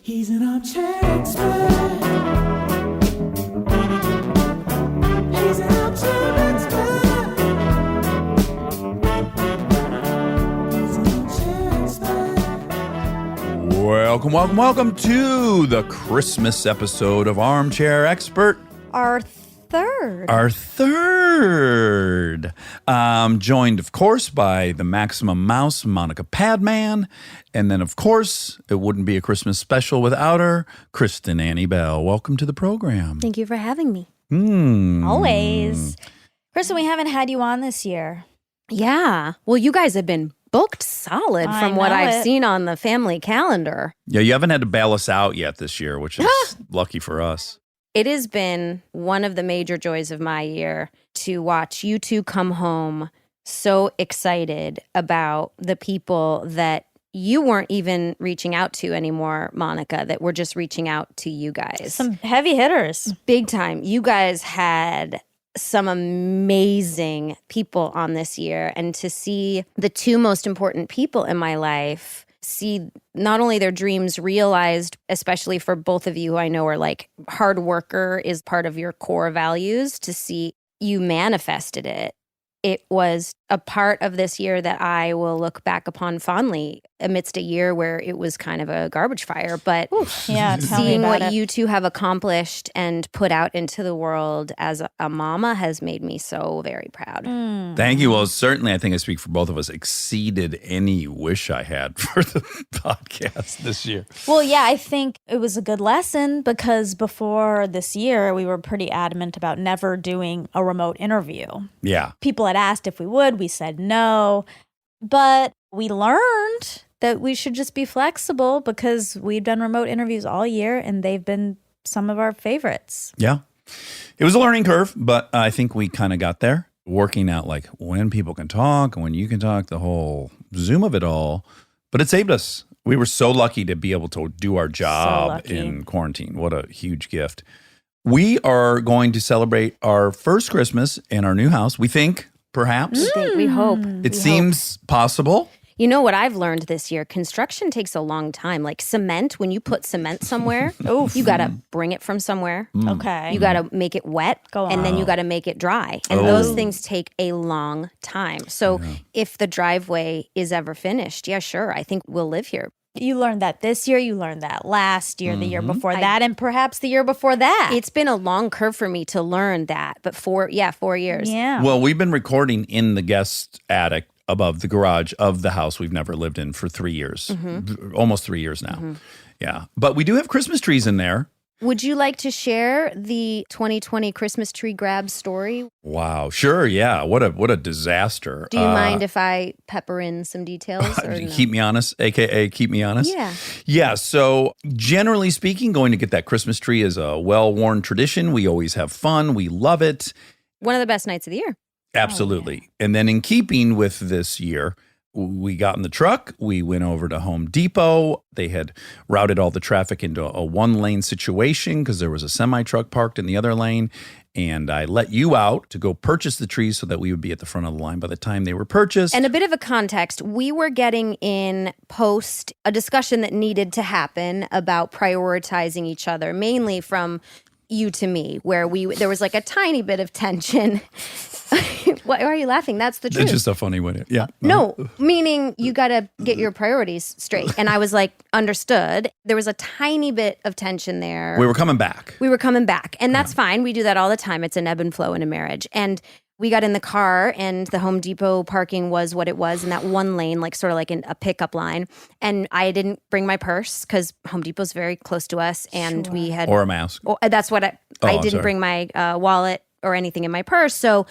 He's an armchair expert. He's an armchair expert. He's an armchair expert. Welcome to the Christmas episode of Armchair Expert. Our third. Joined, of course, by the Maximum Mouse, Monica Padman. And then, of course, it wouldn't be a Christmas special without her, Kristen Annie Bell. Welcome to the program. Thank you for having me. Always. Kristen, we haven't had you on this year. Yeah. Well, you guys have been booked solid from what I've seen on the family calendar. Yeah, you haven't had to bail us out yet this year, which is lucky for us. It has been one of the major joys of my year to watch you two come home so excited about the people that you weren't even reaching out to anymore, Monica, that we're just reaching out to you guys. Some heavy hitters. Big time. You guys had some amazing people on this year, and to see the two most important people in my life see not only their dreams realized, especially for both of you who I know are like hard worker is part of your core values, to see you manifested it. It was a part of this year that I will look back upon fondly amidst a year where it was kind of a garbage fire. But Yeah, tell me seeing about what it. you two have accomplished and put out into the world as a mama has made me so very proud. Thank you. Well, certainly, I think I speak for both of us, exceeded any wish I had for the podcast this year. Well, yeah, I think it was a good lesson because before this year, we were pretty adamant about never doing a remote interview. Yeah. People had asked if we would. We said no. But we learned that we should just be flexible because we've done remote interviews all year and they've been some of our favorites. Yeah. It was a learning curve, but I think we kind of got there, working out like when people can talk and when you can talk, the whole Zoom of it all. But it saved us. We were so lucky to be able to do our job lucky. in quarantine. What a huge gift. We are going to celebrate our first Christmas in our new house. We think, perhaps. We hope. It seems possible. You know what I've learned this year? Construction takes a long time. Like cement, when you put cement somewhere, you got to bring it from somewhere. Okay. You got to make it wet, and then you got to make it dry. And those things take a long time. So if the driveway is ever finished, yeah, sure, I think we'll live here. You learned that this year, you learned that last year, the year before that, and perhaps the year before that. It's been a long curve for me to learn that, but 4 years. Yeah. Well, we've been recording in the guest attic above the garage of the house we've never lived in for 3 years, almost 3 years now. Yeah. But we do have Christmas trees in there. Would you like to share the 2020 Christmas tree grab story? Wow. Sure. Yeah. What a disaster. Do you mind if I pepper in some details? Or no? Keep me honest, AKA keep me honest. Yeah. Yeah. So generally speaking, going to get that Christmas tree is a well-worn tradition. We always have fun. We love it. One of the best nights of the year. Absolutely. And then in keeping with this year, we got in the truck. We went over to Home Depot. They had routed all the traffic into a one-lane situation because there was a semi-truck parked in the other lane. And I let you out to go purchase the trees so that we would be at the front of the line by the time they were purchased. And a bit of a context, we were getting in post a discussion that needed to happen about prioritizing each other, mainly from you to me, where there was like a tiny bit of tension. Why are you laughing? That's the truth. It's just a funny way. Yeah. No, meaning you got to get your priorities straight. And I was like, understood. There was a tiny bit of tension there. We were coming back. And that's fine. We do that all the time. It's an ebb and flow in a marriage. And we got in the car and the Home Depot parking was what it was in that one lane, like sort of like a pickup line. And I didn't bring my purse because Home Depot's very close to us. And we had... Or a mask. That's what I didn't bring my wallet or anything in my purse. So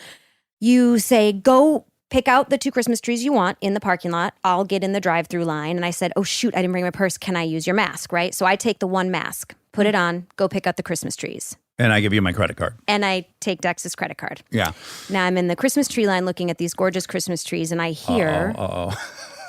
you say, go pick out the 2 Christmas trees you want in the parking lot. I'll get in the drive-through line. And I said, oh, shoot, I didn't bring my purse. Can I use your mask, right? So I take the one mask, put it on, go pick out the Christmas trees. And I give you my credit card. And I take Dex's credit card. Yeah. Now I'm in the Christmas tree line looking at these gorgeous Christmas trees, and I hear...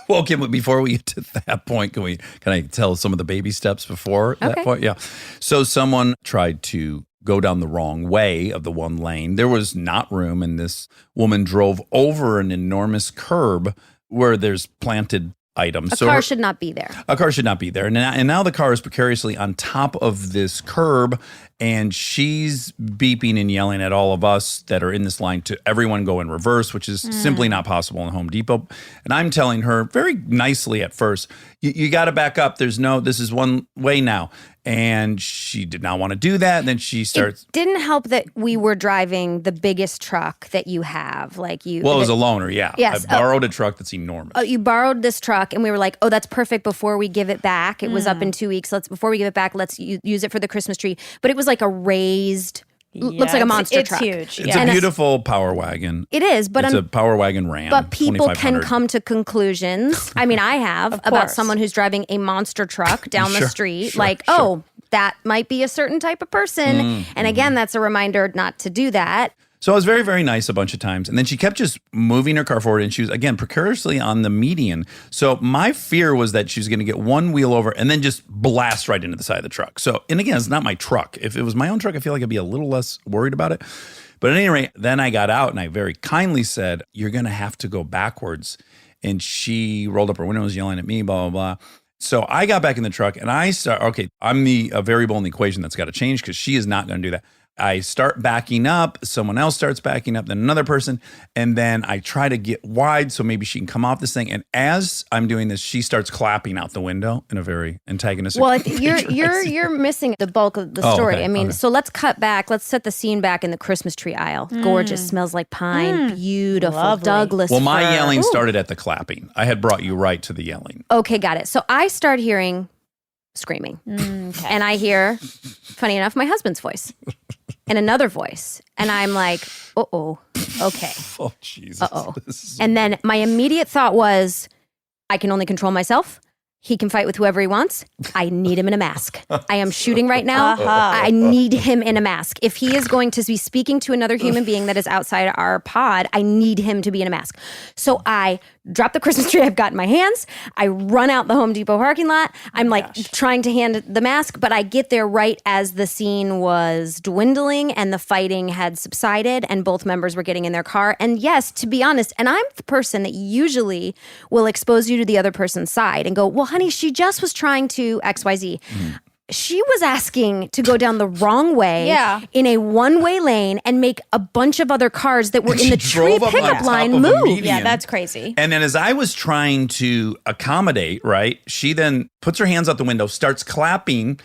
Well, before we get to that point, can I tell some of the baby steps before that point? Yeah. So someone tried to go down the wrong way of the one lane. There was not room, and this woman drove over an enormous curb where there's planted items. A car should not be there. A car should not be there. And now the car is precariously on top of this curb, and she's beeping and yelling at all of us that are in this line to everyone go in reverse, which is simply not possible in Home Depot. And I'm telling her very nicely at first, you got to back up. This is one way now. And she did not want to do that. And then she starts. It didn't help that we were driving the biggest truck that you have. Well, it was a loaner, yeah. Yes. I borrowed a truck that's enormous. You borrowed this truck, and we were like, oh, that's perfect before we give it back. It was up in 2 weeks. Before we give it back, let's use it for the Christmas tree. But it was like a raised, looks like a monster truck. It's huge. It's a beautiful Power Wagon. It is, but it's a Power Wagon Ram. But people can 2500. come to conclusions. I mean, I have about someone who's driving a monster truck down the street. Oh, that might be a certain type of person. And again, that's a reminder not to do that. So I was very, very nice a bunch of times. And then she kept just moving her car forward, and she was, again, precariously on the median. So my fear was that she was going to get one wheel over and then just blast right into the side of the truck. So, and again, it's not my truck. If it was my own truck, I feel like I'd be a little less worried about it. But at any rate, then I got out and I very kindly said, you're going to have to go backwards. And she rolled up her window, was yelling at me, blah, blah, blah. So I got back in the truck and I I'm the variable in the equation that's got to change because she is not going to do that. I start backing up, someone else starts backing up, then another person, and then I try to get wide so maybe she can come off this thing. And as I'm doing this, she starts clapping out the window in a very antagonistic Well, nature. you're missing the bulk of the story. Okay, I mean, okay. so let's cut back. Let's set the scene back in the Christmas tree aisle. Gorgeous, smells like pine, beautiful, Lovely. Douglas Well, my fir. yelling Ooh. started at the clapping. I had brought you right to the yelling. Okay, got it. So I start hearing screaming. And I hear, funny enough, my husband's voice and another voice. And I'm like, uh-oh, okay. Oh, Jesus. Uh-oh. This is- And then my immediate thought was, I can only control myself. He can fight with whoever he wants. I need him in a mask. I am shooting right now. I need him in a mask. If he is going to be speaking to another human being that is outside our pod, I need him to be in a mask. So I drop the Christmas tree I've got in my hands. I run out the Home Depot parking lot. I'm trying to hand the mask, but I get there right as the scene was dwindling and the fighting had subsided and both members were getting in their car. And yes, to be honest, and I'm the person that usually will expose you to the other person's side and go, well, honey, she just was trying to XYZ. She was asking to go down the wrong way in a one-way lane and make a bunch of other cars that were in the tree drove up on pickup top line of a move. median. Yeah, that's crazy. And then as I was trying to accommodate, right, she then puts her hands out the window, starts clapping.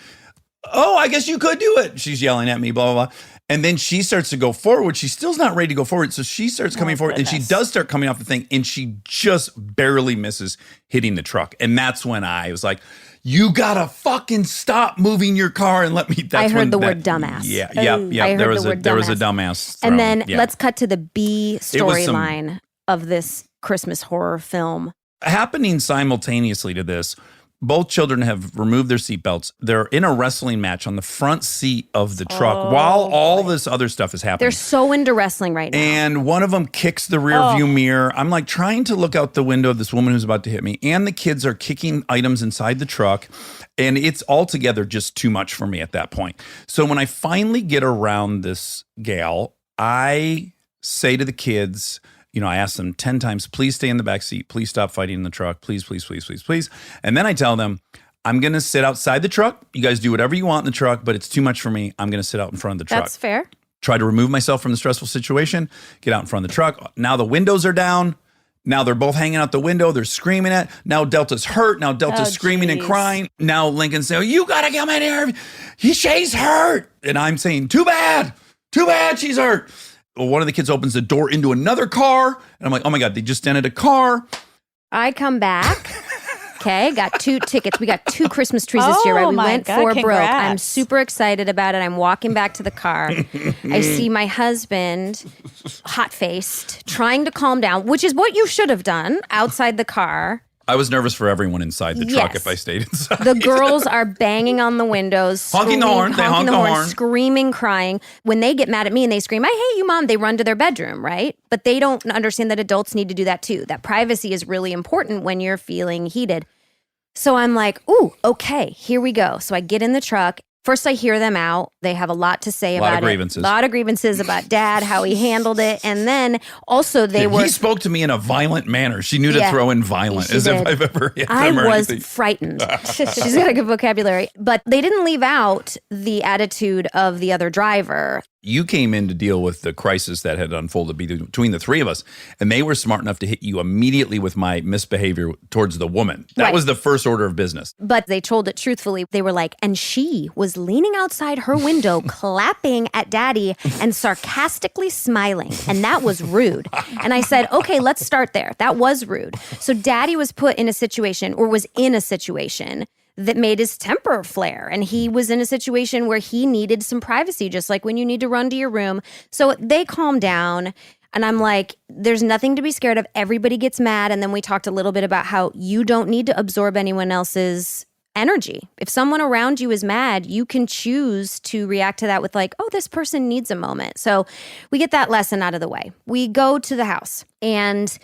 Oh, I guess you could do it. She's yelling at me, blah, blah, blah. And then she starts to go forward. She still's not ready to go forward. So she starts coming forward and she does start coming off the thing and she just barely misses hitting the truck. And that's when I was like, you gotta fucking stop moving your car and let me. I heard the word dumbass. Yeah. I heard There was the word there was a dumbass. dumbass. And thrown. then Yeah. let's cut to the B was some- storyline of this Christmas horror film. Happening simultaneously to this, both children have removed their seatbelts. They're in a wrestling match on the front seat of the truck while all this other stuff is happening. They're so into wrestling right now. And one of them kicks the rear view mirror. I'm like trying to look out the window of this woman who's about to hit me. And the kids are kicking items inside the truck. And it's altogether just too much for me at that point. So when I finally get around this gal, I say to the kids, I ask them 10 times, please stay in the back seat. Please stop fighting in the truck. Please, please, please, please, please. And then I tell them, I'm going to sit outside the truck. You guys do whatever you want in the truck, but it's too much for me. I'm going to sit out in front of the truck. That's fair. Try to remove myself from the stressful situation, get out in front of the truck. Now the windows are down. Now they're both hanging out the window. They're screaming at. Now Delta's hurt. Now Delta's screaming and crying. Now Lincoln's saying, you got to come in here. She's hurt. And I'm saying, too bad. Too bad she's hurt. Well, one of the kids opens the door into another car. And I'm like, oh my God, they just dented a car. I come back. Okay, got 2 tickets. We got 2 Christmas trees this year, right? We my went God, 4 broke. congrats. I'm super excited about it. I'm walking back to the car. I see my husband, hot-faced, trying to calm down, which is what you should have done outside the car. I was nervous for everyone inside the truck Yes. if I stayed inside. The girls are banging on the windows, Honking the horn. They honk the horn. screaming, crying. When they get mad at me and they scream, I hate you, Mom, they run to their bedroom, right? But they don't understand that adults need to do that too. That privacy is really important when you're feeling heated. So I'm like, ooh, okay, here we go. So I get in the truck. First, I hear them out. They have a lot to say about it. grievances. A lot of grievances about Dad, how he handled it. And then also He spoke to me in a violent manner. She knew to Yeah, throw in violent, she as if did. I've ever hit I them or was anything. frightened. She's got a good vocabulary. But they didn't leave out the attitude of the other driver. You came in to deal with the crisis that had unfolded between the three of us, and they were smart enough to hit you immediately with my misbehavior towards the woman. That Right. was the first order of business. But they told it truthfully. They were like, and she was leaning outside her window, clapping at Daddy and sarcastically smiling. And that was rude. And I said, okay, let's start there. That was rude. So Daddy was put in a situation, or was in a situation, that made his temper flare. And he was in a situation where he needed some privacy, just like when you need to run to your room. So they calmed down. And I'm like, there's nothing to be scared of. Everybody gets mad. And then we talked a little bit about how you don't need to absorb anyone else's energy. If someone around you is mad, you can choose to react to that with like, oh, this person needs a moment. So we get that lesson out of the way. We go to the house, and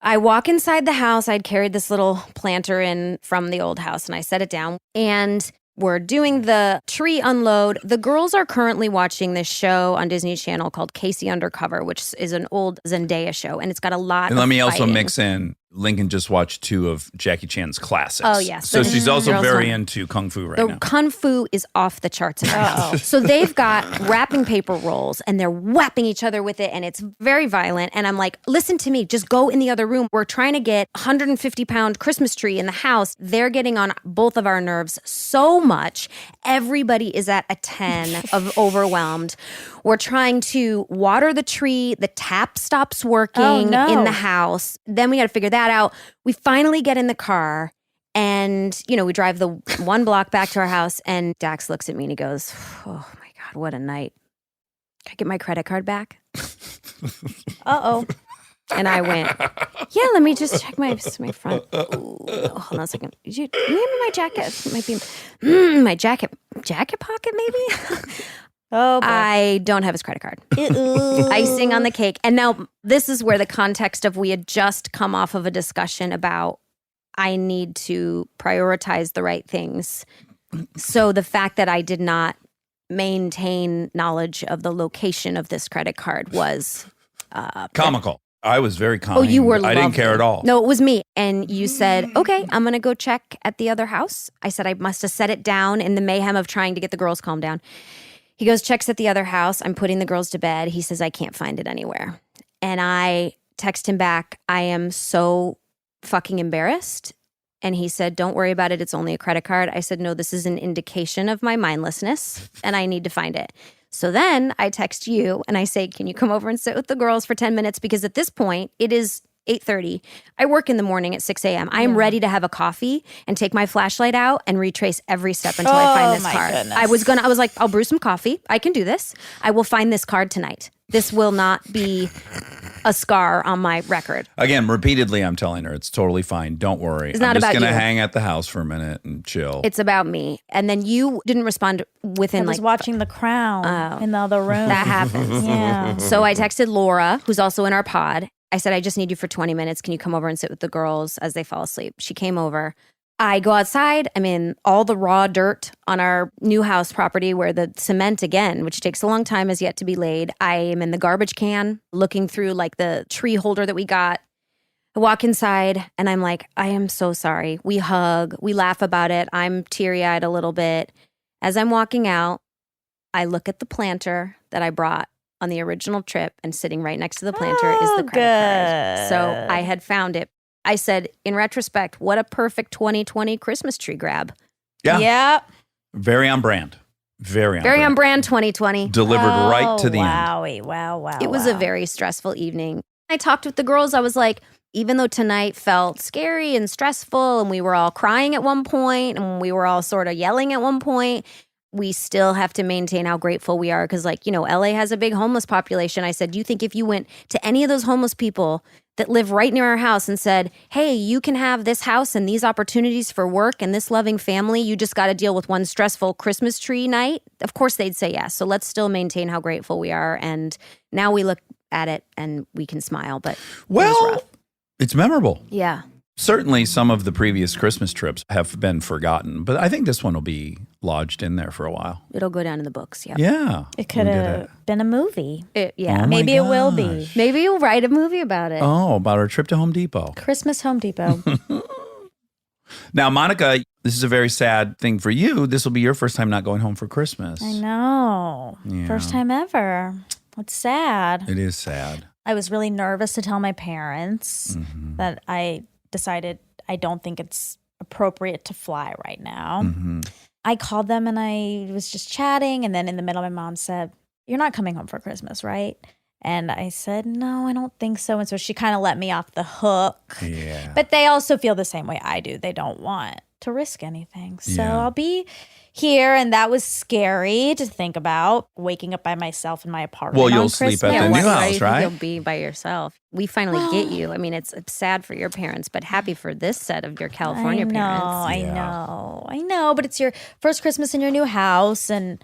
I walk inside the house. I'd carried this little planter in from the old house, and I set it down, and we're doing the tree unload. The girls are currently watching this show on Disney Channel called Casey Undercover, which is an old Zendaya show, and it's got a lot And of let me also fighting. mix in, Lincoln just watched 2 of Jackie Chan's classics. Oh, yes. So The she's also girls very know. into Kung Fu right The now. Kung Fu is off the charts in our house. So they've got wrapping paper rolls, and they're whapping each other with it, and it's very violent. And I'm like, listen to me, just go in the other room. We're trying to get a 150-pound Christmas tree in the house. They're getting on both of our nerves so much. Everybody is at a 10 of overwhelmed. We're trying to water the tree. The tap stops working Oh, no. in the house. Then we got to figure that out. We finally get in the car, and, we drive the 1 block back to our house, and Dax looks at me and he goes, oh my God, what a night. Can I get my credit card back? Uh-oh. And I went, yeah, let me just check my front. Ooh, hold on a second. Did you hand me my jacket? It might be my jacket pocket, maybe? Oh, boy. I don't have his credit card. Ew. Icing on the cake. And now this is where the context of we had just come off of a discussion about I need to prioritize the right things. So the fact that I did not maintain knowledge of the location of this credit card was Comical. I was very kind. Oh, you were I didn't lovely. care at all. No, it was me. And you said, okay, I'm going to go check at the other house. I said, I must have set it down in the mayhem of trying to get the girls calmed down. He goes, checks at the other house. I'm putting the girls to bed. He says, I can't find it anywhere. And I text him back, I am so fucking embarrassed. And he said, don't worry about it. It's only a credit card. I said, no, this is an indication of my mindlessness, and I need to find it. So then I text you and I say, can you come over and sit with the girls for 10 minutes? Because at this point, it is 8:30. I work in the morning at 6 a.m. I am ready to have a coffee and take my flashlight out and retrace every step until I find this my card. goodness. I was like, I'll brew some coffee. I can do this. I will find this card tonight. This will not be a scar on my record. Again, repeatedly, I'm telling her it's totally fine. Don't worry. It's not I'm just about gonna you. hang at the house for a minute and chill. It's about me. And then you didn't respond within I was like watching The Crown in the other room. that happens. Yeah. So I texted Laura, who's also in our pod. I said, I just need you for 20 minutes. Can you come over and sit with the girls as they fall asleep? She came over. I go outside. I'm in all the raw dirt on our new house property where the cement, again, which takes a long time, is yet to be laid. I am in the garbage can looking through like the tree holder that we got. I walk inside and I'm like, I am so sorry. We hug. We laugh about it. I'm teary-eyed a little bit. As I'm walking out, I look at the planter that I brought on the original trip, and sitting right next to the planter is the Oh, credit card. So good. I had found it. I said, in retrospect, what a perfect 2020 Christmas tree grab. Yeah. Yep. Very on brand. Very on Very brand. on brand 2020. Delivered right to the end. Wowie. Wow. It was a very stressful evening. I talked with the girls. I was like, even though tonight felt scary and stressful, and we were all crying at one point, and we were all sort of yelling at one point, we still have to maintain how grateful we are. Because, like, LA has a big homeless population. I said, do you think if you went to any of those homeless people that live right near our house and said, hey, you can have this house and these opportunities for work and this loving family, you just got to deal with one stressful Christmas tree night? Of course they'd say yes. So let's still maintain how grateful we are. And now we look at it and we can smile, but it was Well, rough. it's memorable. Yeah. Certainly some of the previous Christmas trips have been forgotten, but I think this one will be lodged in there for a while. It'll go down in the books. Yeah. Yeah. It could we did have been a movie. Yeah. Oh my Maybe it will be. gosh. Maybe you'll write a movie about it. Oh, about our trip to Home Depot. Christmas Home Depot. Now, Monica, this is a very sad thing for you. This will be your first time not going home for Christmas. I know. Yeah. First time ever. It's sad. It is sad. I was really nervous to tell my parents Mm-hmm. that I decided I don't think it's appropriate to fly right now. Mm-hmm. I called them and I was just chatting. And then in the middle, my mom said, "You're not coming home for Christmas, right?" And I said, "No, I don't think so." And so she kind of let me off the hook. Yeah. But they also feel the same way I do. They don't want to risk anything. So Yeah. I'll be here. And that was scary to think about, waking up by myself in my apartment. Well, you'll on sleep Christmas. at the new why do you house, think right? You'll be by yourself. We finally get you. I mean, it's sad for your parents, but happy for this set of your California parents. I know. But it's your first Christmas in your new house, and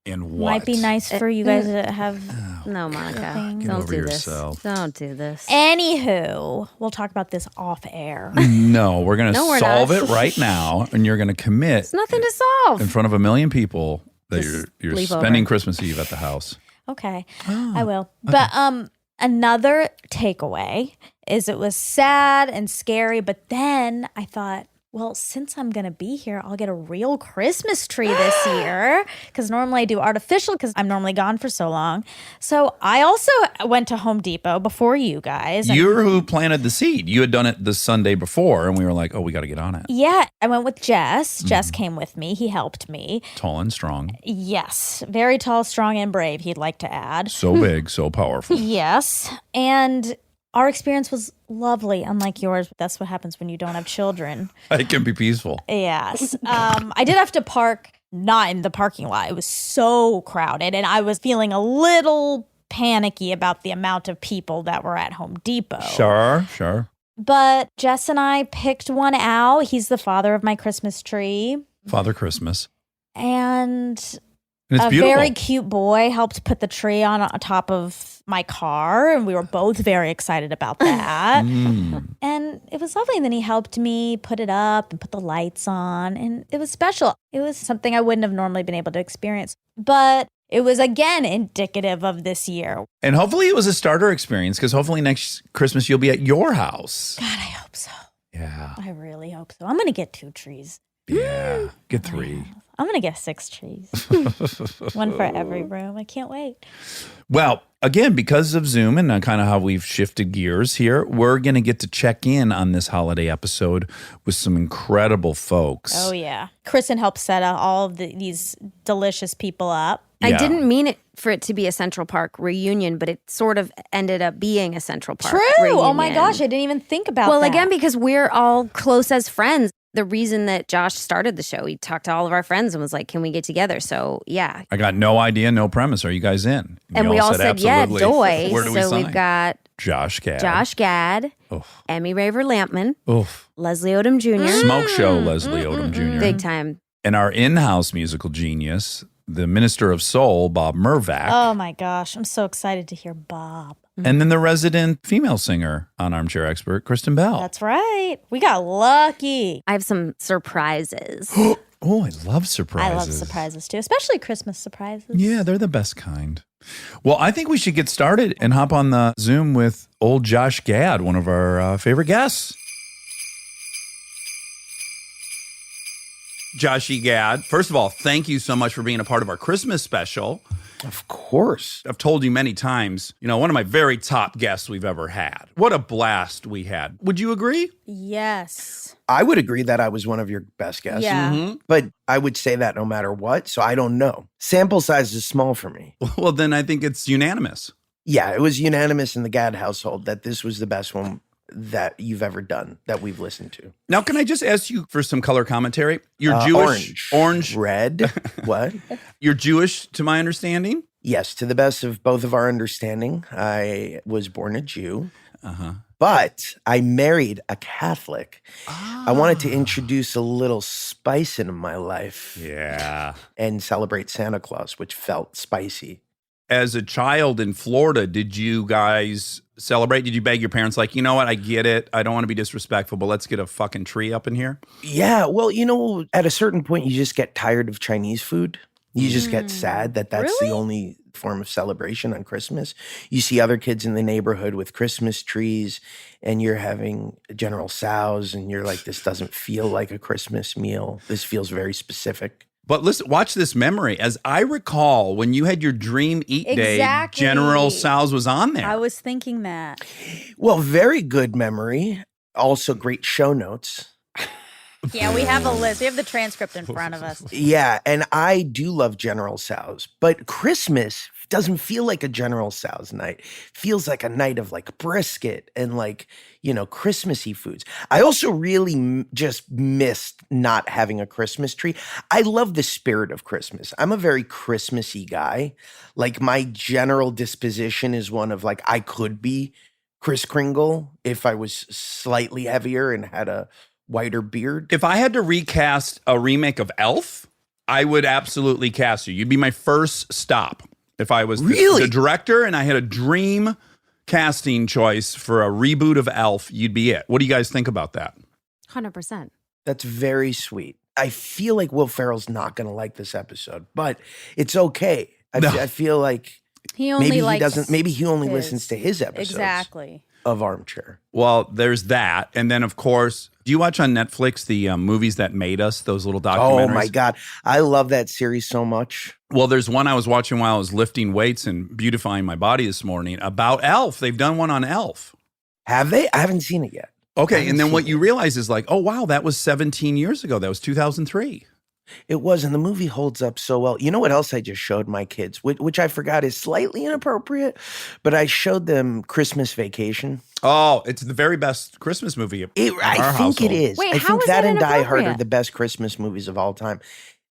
And what? might be nice for you guys to have. No, Monica, Get don't over do yourself. this. Don't do this. Anywho, we'll talk about this off air. No, we're going to No, we're solve not. it right now, and you're going to commit It's nothing to solve. in front of 1 million people that Just you're leave spending over. Christmas Eve at the house. Okay, I will. But another takeaway is it was sad and scary, but then I thought, well, since I'm going to be here, I'll get a real Christmas tree this year, because normally I do artificial because I'm normally gone for so long. So I also went to Home Depot before you guys. and- You're who planted the seed. You had done it the Sunday before, and we were like, oh, we got to get on it. Yeah, I went with Jess. Jess came with me. He helped me. Tall and strong. Yes, very tall, strong, and brave, he'd like to add. So big, so powerful. Yes. And our experience was lovely, unlike yours. That's what happens when you don't have children. It can be peaceful. Yes. I did have to park not in the parking lot. It was so crowded, and I was feeling a little panicky about the amount of people that were at Home Depot. Sure. But Jess and I picked one out. He's the father of my Christmas tree. Father Christmas. And And it's a beautiful. very cute boy helped put the tree on top of my car, and we were both very excited about that. Mm. And it was lovely. And then he helped me put it up and put the lights on, and it was special. It was something I wouldn't have normally been able to experience. But it was, again, indicative of this year. And hopefully it was a starter experience, because hopefully next Christmas you'll be at your house. God, I hope so. Yeah. I really hope so. I'm going to get 2 trees. Yeah. Get 3. I'm going to get 6 trees. One for every room. I can't wait. Well, again, because of Zoom and kind of how we've shifted gears here, we're going to get to check in on this holiday episode with some incredible folks. Oh, yeah. Kristen helped set up all of these delicious people up. I Yeah. didn't mean it for it to be a Central Park reunion, but it sort of ended up being a Central Park True. reunion. Oh, my gosh. I didn't even think about Well, that. again, because we're all close as friends. The reason that Josh started the show, he talked to all of our friends and was like, can we get together? So, yeah. I got no idea, no premise. Are you guys in? And we all said, yeah, absolutely. doy. Where do we So sign? we've got Josh Gad. Josh Gad, Oof. Emmy Raver-Lampman, Oof. Leslie Odom Jr., Smoke show, Leslie Odom Jr. big time. And our in-house musical genius, the Minister of Soul, Bob Mervak. Oh, my gosh. I'm so excited to hear Bob. And then the resident female singer on Armchair Expert, Kristen Bell. That's right. We got lucky. I have some surprises. Oh, I love surprises. I love surprises, too, especially Christmas surprises. Yeah, they're the best kind. Well, I think we should get started and hop on the Zoom with old Josh Gad, one of our favorite guests. Joshy Gad, first of all, thank you so much for being a part of our Christmas special. Of course. I've told you many times, one of my very top guests we've ever had. What a blast we had. Would you agree? Yes. I would agree that I was one of your best guests. Yeah. But I would say that no matter what, so I don't know. Sample size is small for me. Well, then I think it's unanimous. Yeah, it was unanimous in the Gad household that this was the best one that you've ever done that we've listened to. Now, can I just ask you for some color commentary? You're Jewish. Orange. Red. What? You're Jewish, to my understanding? Yes, to the best of both of our understanding, I was born a Jew. Uh-huh. But I married a Catholic. I wanted to introduce a little spice into my life Yeah. and celebrate Santa Claus, which felt spicy. as a child in Florida, did you guys celebrate? Did you beg your parents, like, you know what, I get it. I don't want to be disrespectful, but let's get a fucking tree up in here? Yeah, well, at a certain point, you just get tired of Chinese food. You just get sad that that's the only form of celebration on Christmas. You see other kids in the neighborhood with Christmas trees, and you're having General Tso's, and you're like, this doesn't feel like a Christmas meal. This feels very specific. But listen, watch this memory. As I recall, when you had your dream eat day, Exactly. General Tso's was on there. I was thinking that. Well, very good memory. Also great show notes. Yeah, we have a list. We have the transcript in front of us. Yeah, and I do love General Tso's, but Christmas doesn't feel like a General Tso's night. Feels like a night of like brisket and like, Christmassy foods. I also really just missed not having a Christmas tree. I love the spirit of Christmas. I'm a very Christmassy guy. Like my general disposition is one of like, I could be Kris Kringle if I was slightly heavier and had a whiter beard. If I had to recast a remake of Elf, I would absolutely cast you. You'd be my first stop. If I was the director and I had a dream casting choice for a reboot of Elf, you'd be it. What do you guys think about that? 100%. That's very sweet. I feel like Will Ferrell's not going to like this episode, but it's okay. I feel like He only maybe he likes doesn't. Maybe he only his. listens to his episodes Exactly. of Armchair. Well, there's that. And then, of course, do you watch on Netflix the movies that made us, those little documentaries? Oh, my God. I love that series so much. Well, there's one I was watching while I was lifting weights and beautifying my body this morning about Elf. They've done one on Elf. Have they? I haven't seen it yet. Okay, and then what you realize is like, oh, wow, that was 17 years ago. That was 2003. It was, and the movie holds up so well. You know what else I just showed my kids, which I forgot is slightly inappropriate, but I showed them Christmas Vacation. Oh, it's the very best Christmas movie. I think household. it is. Wait, I how think is that that and Die Hard are inappropriate? the best Christmas movies of all time.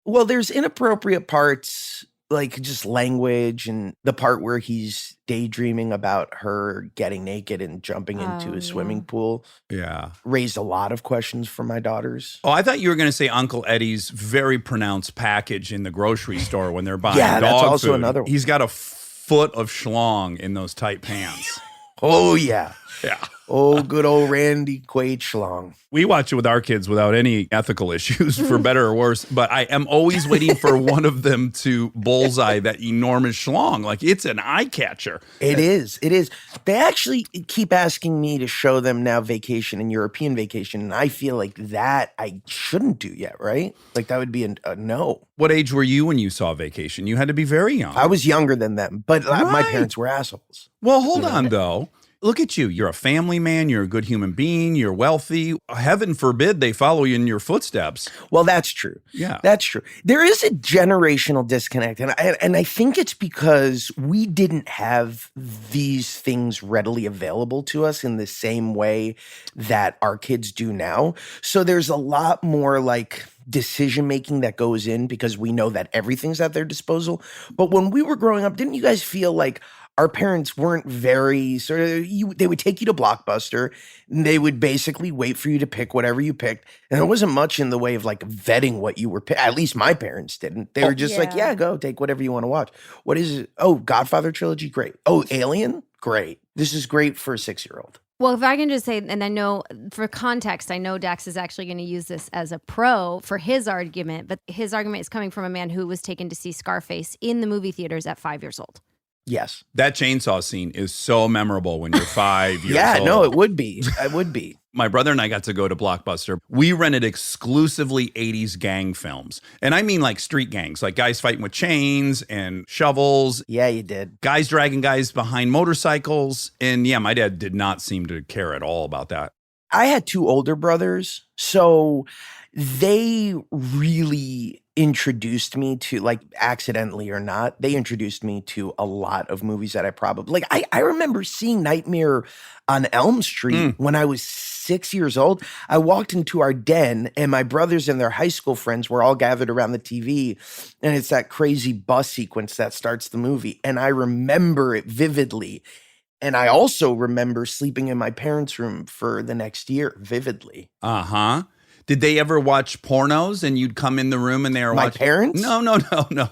Well, there's inappropriate parts, like just language, and the part where he's daydreaming about her getting naked and jumping into a swimming pool Yeah. raised a lot of questions for my daughters. Oh, I thought you were going to say Uncle Eddie's very pronounced package in the grocery store when they're buying Yeah, dog that's also food. another one. He's got a foot of schlong in those tight pants. Oh, yeah. Yeah. Oh, good old Randy Quaid Schlong. We watch it with our kids without any ethical issues, for better or worse. But I am always waiting for one of them to bullseye that enormous schlong. Like, it's an eye catcher. It is. It is. They actually keep asking me to show them now Vacation and European Vacation, and I feel like that I shouldn't do yet, right? Like that would be a no. What age were you when you saw Vacation? You had to be very young. I was younger than them, but my Right. parents were assholes. Well, hold on, though. Look at you. You're a family man. You're a good human being. You're wealthy. Heaven forbid they follow you in your footsteps. Well, that's true. Yeah. That's true. There is a generational disconnect, and I think it's because we didn't have these things readily available to us in the same way that our kids do now. So there's a lot more like decision making that goes in because we know that everything's at their disposal. But when we were growing up, didn't you guys feel like our parents weren't very they would take you to Blockbuster and they would basically wait for you to pick whatever you picked. And there wasn't much in the way of like vetting what you were at least my parents didn't. They were just like, yeah, go take whatever you want to watch. What is it? Oh, Godfather trilogy? Great. Oh, Alien? Great. This is great for a 6-year-old. Well, if I can just say, and I know for context, I know Dax is actually going to use this as a pro for his argument, but his argument is coming from a man who was taken to see Scarface in the movie theaters at 5 years old. Yes. That chainsaw scene is so memorable when you're 5 years Yeah, old. no, it would be. It would be. My brother and I got to go to Blockbuster. We rented exclusively 80s gang films. And I mean like street gangs, like guys fighting with chains and shovels, Yeah, you did. guys dragging guys behind motorcycles. And yeah, my dad did not seem to care at all about that. I had 2 older brothers, so they really introduced me to, like, accidentally or not, they introduced me to a lot of movies that I probably like. I remember seeing Nightmare on Elm Street when I was 6 years old. I walked into our den and my brothers and their high school friends were all gathered around the TV, and it's that crazy bus sequence that starts the movie, and I remember it vividly. And I also remember sleeping in my parents' room for the next year vividly. Uh-huh. Did they ever watch pornos and you'd come in the room and they were My watching? parents? No.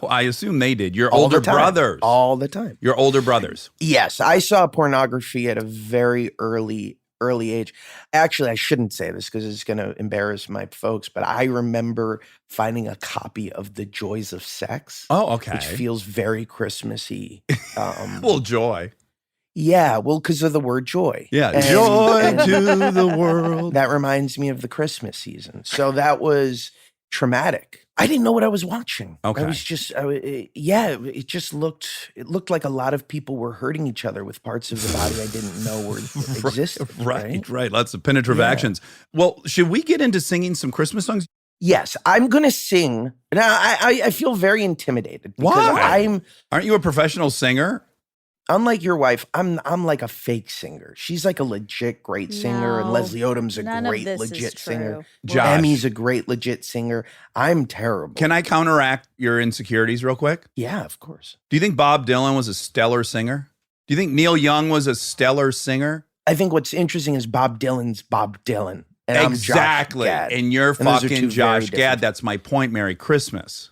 I assume they did. Your All older the time. brothers. All the time. Your older brothers. Yes, I saw pornography at a very early age. Actually, I shouldn't say this because it's going to embarrass my folks, but I remember finding a copy of The Joys of Sex. Oh, okay. Which feels very Christmassy. Well, joy. Yeah, well, because of the word joy. Yeah, And- joy and to the world. That reminds me of the Christmas season. So that was traumatic. I didn't know what I was watching. Okay. I was just, it looked like a lot of people were hurting each other with parts of the body I didn't know were existed. Right. Lots of penetrative Yeah. actions. Well, should we get into singing some Christmas songs? Yes, I'm going to sing. Now, I feel very intimidated because Why? Aren't you a professional singer? unlike your wife, I'm like a fake singer. She's like a legit great singer, and No, Leslie Odom's a none of great this legit is singer. true. Josh. Emmy's a great legit singer. I'm terrible. Can I counteract your insecurities real quick? Yeah, of course. Do you think Bob Dylan was a stellar singer? Do you think Neil Young was a stellar singer? I think what's interesting is Bob Dylan's Bob Dylan. And Exactly. I'm Josh Gad. And you're And those are fucking two very Josh Gad. different- That's my point. Merry Christmas.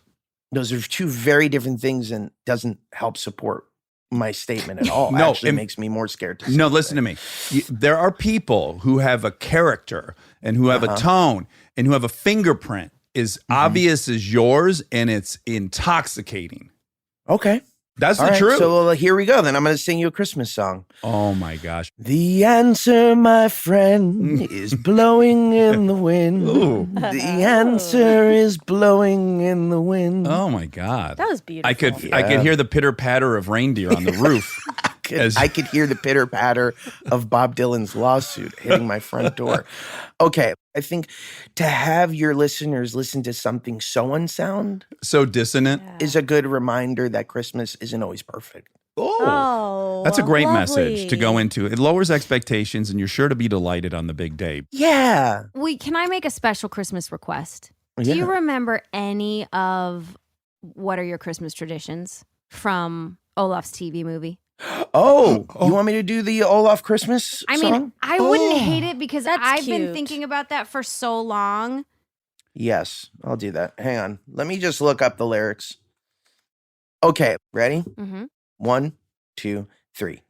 Those are two very different things and doesn't help support my statement at all. No, Actually and- makes me more scared to No, say listen to me. There are people who have a character and who have a tone and who have a fingerprint as obvious as yours, and it's intoxicating. Okay. That's All the right, truth. So here we go. Then I'm going to sing you a Christmas song. Oh my gosh. The answer, my friend, is blowing in the wind. Ooh. The answer is blowing in the wind. Oh my God. That was beautiful. I could hear the pitter patter of reindeer on the roof. I could hear the pitter patter of Bob Dylan's lawsuit hitting my front door. Okay, I think to have your listeners listen to something so unsound So dissonant. is a good reminder that Christmas isn't always perfect. Oh, That's a great lovely. message to go into. It lowers expectations, and you're sure to be delighted on the big day. Yeah. Can I make a special Christmas request? Do Yeah. you remember any of what are your Christmas traditions from Olaf's TV movie? Oh, you want me to do the Olaf Christmas I song? mean, I wouldn't hate it because That's I've been cute. thinking about that for so long. Yes, I'll do that. Hang on. Let me just look up the lyrics. Okay, ready? Mm-hmm. 1, 2, 3.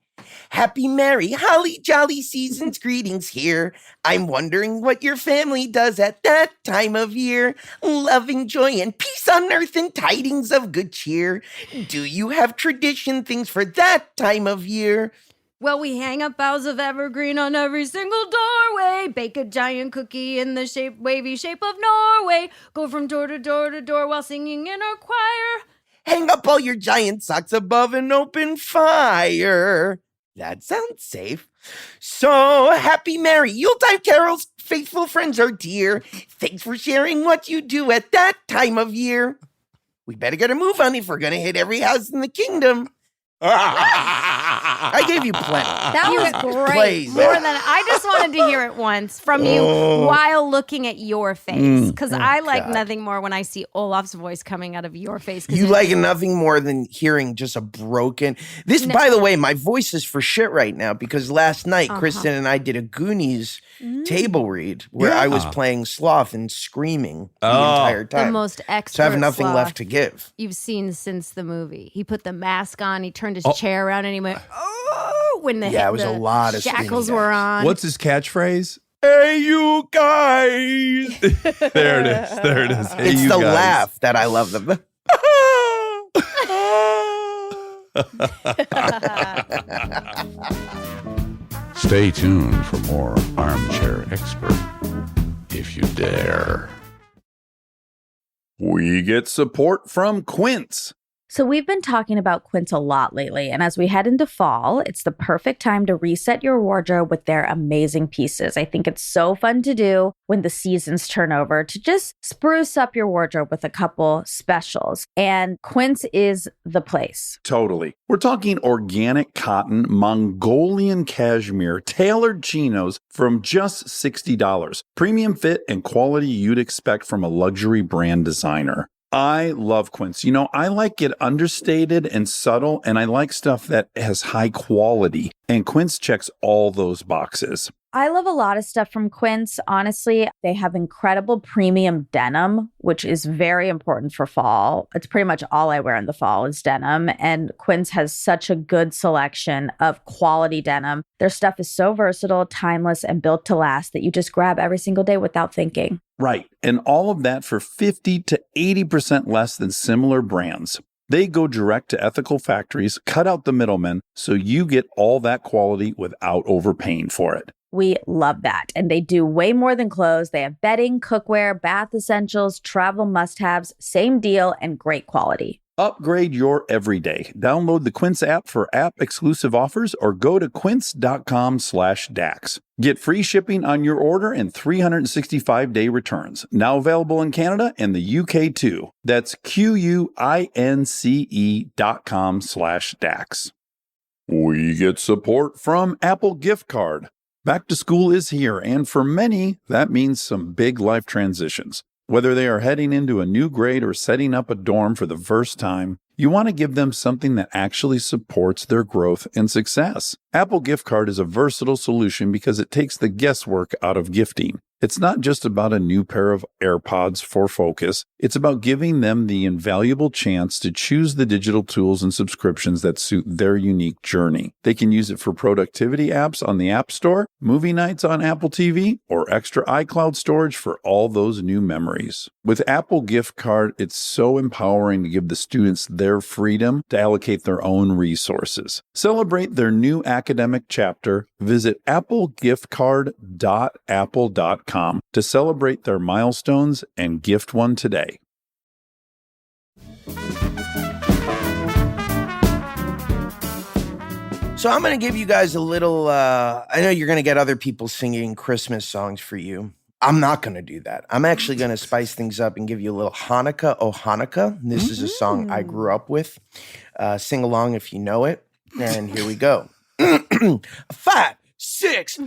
Happy, merry, holly, jolly season's greetings here. I'm wondering what your family does at that time of year. Loving joy and peace on earth and tidings of good cheer. Do you have tradition things for that time of year? Well, we hang up boughs of evergreen on every single doorway. Bake a giant cookie in the wavy shape of Norway. Go from door to door to door while singing in our choir. Hang up all your giant socks above an open fire. That sounds safe. So happy, merry Yuletide carols, faithful friends are dear. Thanks for sharing what you do at that time of year. We better get a move on if we're going to hit every house in the kingdom. I gave you plenty. That was great. Please. More than I just wanted to hear it once from you while looking at your face. Because I like God. nothing more when I see Olaf's voice coming out of your face. 'cause You it- like nothing more than hearing just a broken. This, by the way, my voice is for shit right now because last night Kristen and I did a Goonies table read where I was Yeah. playing sloth and screaming the Oh. entire the time. most expert So I have nothing sloth left to give. you've seen since the movie. He put the mask on, he turned his chair around, and he went, oh, when the, Yeah, it was a the lot of shackles screaming were guys. on. What's his catchphrase? Hey, you guys. There it is. There it is. Hey, It's you the guys. laugh that I love. Stay tuned for more Armchair Expert, if you dare. We get support from Quince. So we've been talking about Quince a lot lately, and as we head into fall, it's the perfect time to reset your wardrobe with their amazing pieces. I think it's so fun to do when the seasons turn over to just spruce up your wardrobe with a couple specials, and Quince is the place. Totally. We're talking organic cotton, Mongolian cashmere, tailored chinos from just $60. Premium fit and quality you'd expect from a luxury brand designer. I love Quince. You know, I like it understated and subtle, and I like stuff that has high quality. And Quince checks all those boxes. I love a lot of stuff from Quince. Honestly, they have incredible premium denim, which is very important for fall. It's pretty much all I wear in the fall is denim. And Quince has such a good selection of quality denim. Their stuff is so versatile, timeless, and built to last that you just grab every single day without thinking. Right. And all of that for 50 to 80% less than similar brands. They go direct to ethical factories, cut out the middlemen, so you get all that quality without overpaying for it. We love that. And they do way more than clothes. They have bedding, cookware, bath essentials, travel must-haves, same deal, and great quality. Upgrade your everyday. Download the Quince app for app-exclusive offers or go to quince.com/Dax. Get free shipping on your order and 365-day returns. Now available in Canada and the UK too. That's QUINCE.com/Dax. We get support from Apple Gift Card. Back to school is here, and for many, that means some big life transitions. Whether they are heading into a new grade or setting up a dorm for the first time, you want to give them something that actually supports their growth and success. Apple Gift Card is a versatile solution because it takes the guesswork out of gifting. It's not just about a new pair of AirPods for focus. It's about giving them the invaluable chance to choose the digital tools and subscriptions that suit their unique journey. They can use it for productivity apps on the App Store, movie nights on Apple TV, or extra iCloud storage for all those new memories. With Apple Gift Card, it's so empowering to give the students their freedom to allocate their own resources. Celebrate their new academic chapter. Visit applegiftcard.apple.com to celebrate their milestones and gift one today. So I'm going to give you guys a little, I know you're going to get other people singing Christmas songs for you. I'm not going to do that. I'm actually going to spice things up and give you a little Hanukkah, Oh Hanukkah. This is a song I grew up with. Sing along if you know it. And here we go. 5, 6,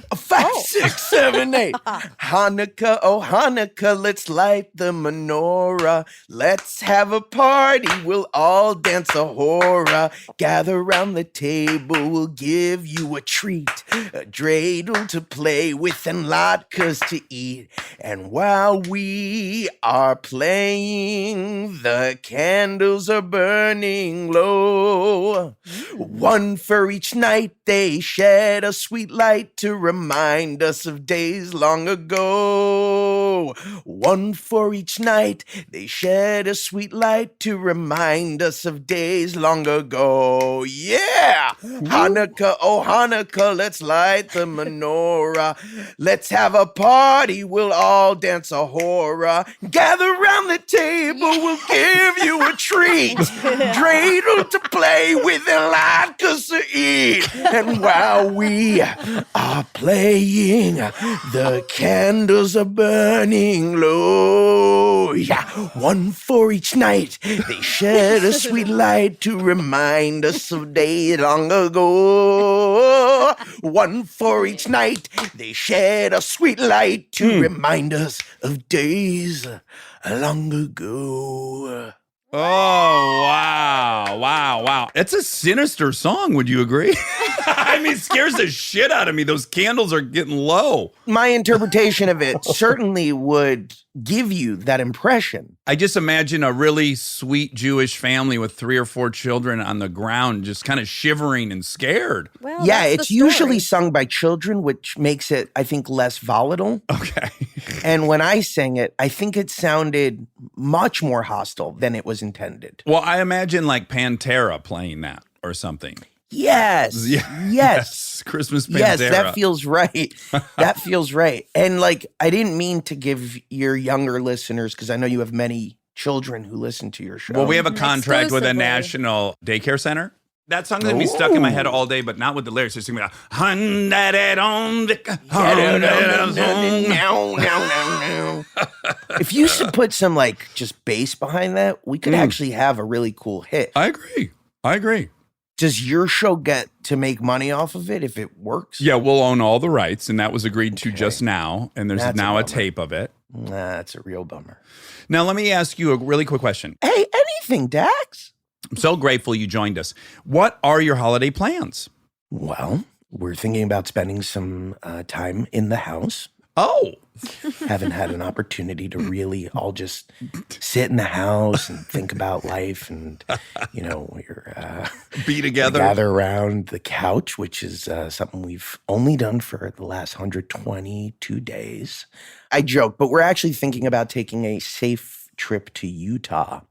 7, 8. Hanukkah, oh Hanukkah, let's light the menorah. Let's have a party, we'll all dance a hora. Gather round the table, we'll give you a treat. A dreidel to play with and latkes to eat. And while we are playing, the candles are burning low. One for each night, they shed a sweet light to remind us of days long ago. One for each night, they shed a sweet light to remind us of days long ago. Yeah! Hanukkah, oh Hanukkah, let's light the menorah. Let's have a party, we'll all dance a hora. Gather round the table, we'll give you a treat. Dreidel to play with and latkes to eat. And while we are playing, the candles are burning low. Yeah, one for each night, they shed a sweet light to remind us of days long ago. One for each night, they shed a sweet light to remind us of days long ago. Oh, wow. It's a sinister song, would you agree? I mean, it scares the shit out of me. Those candles are getting low. My interpretation of it certainly would give you that impression. I just imagine a really sweet Jewish family with 3 or 4 children on the ground just kind of shivering and scared. Well, Yeah, that's it's the story. usually sung by children, which makes it, I think, less volatile. Okay. And when I sang it, I think it sounded much more hostile than it was intended. Well, I imagine like Pantera playing that or something. Yes. Yeah. Yes. Christmas Pantera. Yes, that feels right. That feels right. And like, I didn't mean to give your younger listeners, because I know you have many children who listen to your show. Well, we have a contract with a Exclusively. national daycare center. That song's gonna be stuck in my head all day, but not with the lyrics. It's gonna be If you should put some like just bass behind that, we could actually have a really cool hit. I agree. Does your show get to make money off of it if it works? Yeah, we'll own all the rights, and that was agreed to just now, and there's That's now a bummer. tape of it. Nah, that's a real bummer. Now, let me ask you a really quick question. Hey, anything, Dax? I'm so grateful you joined us. What are your holiday plans? Well, We're thinking about spending some time in the house. Oh, Haven't had an opportunity to really all just sit in the house and think about life, and we're be together. gather around the couch, which is something we've only done for the last 122 days. I joke, but we're actually thinking about taking a safe trip to Utah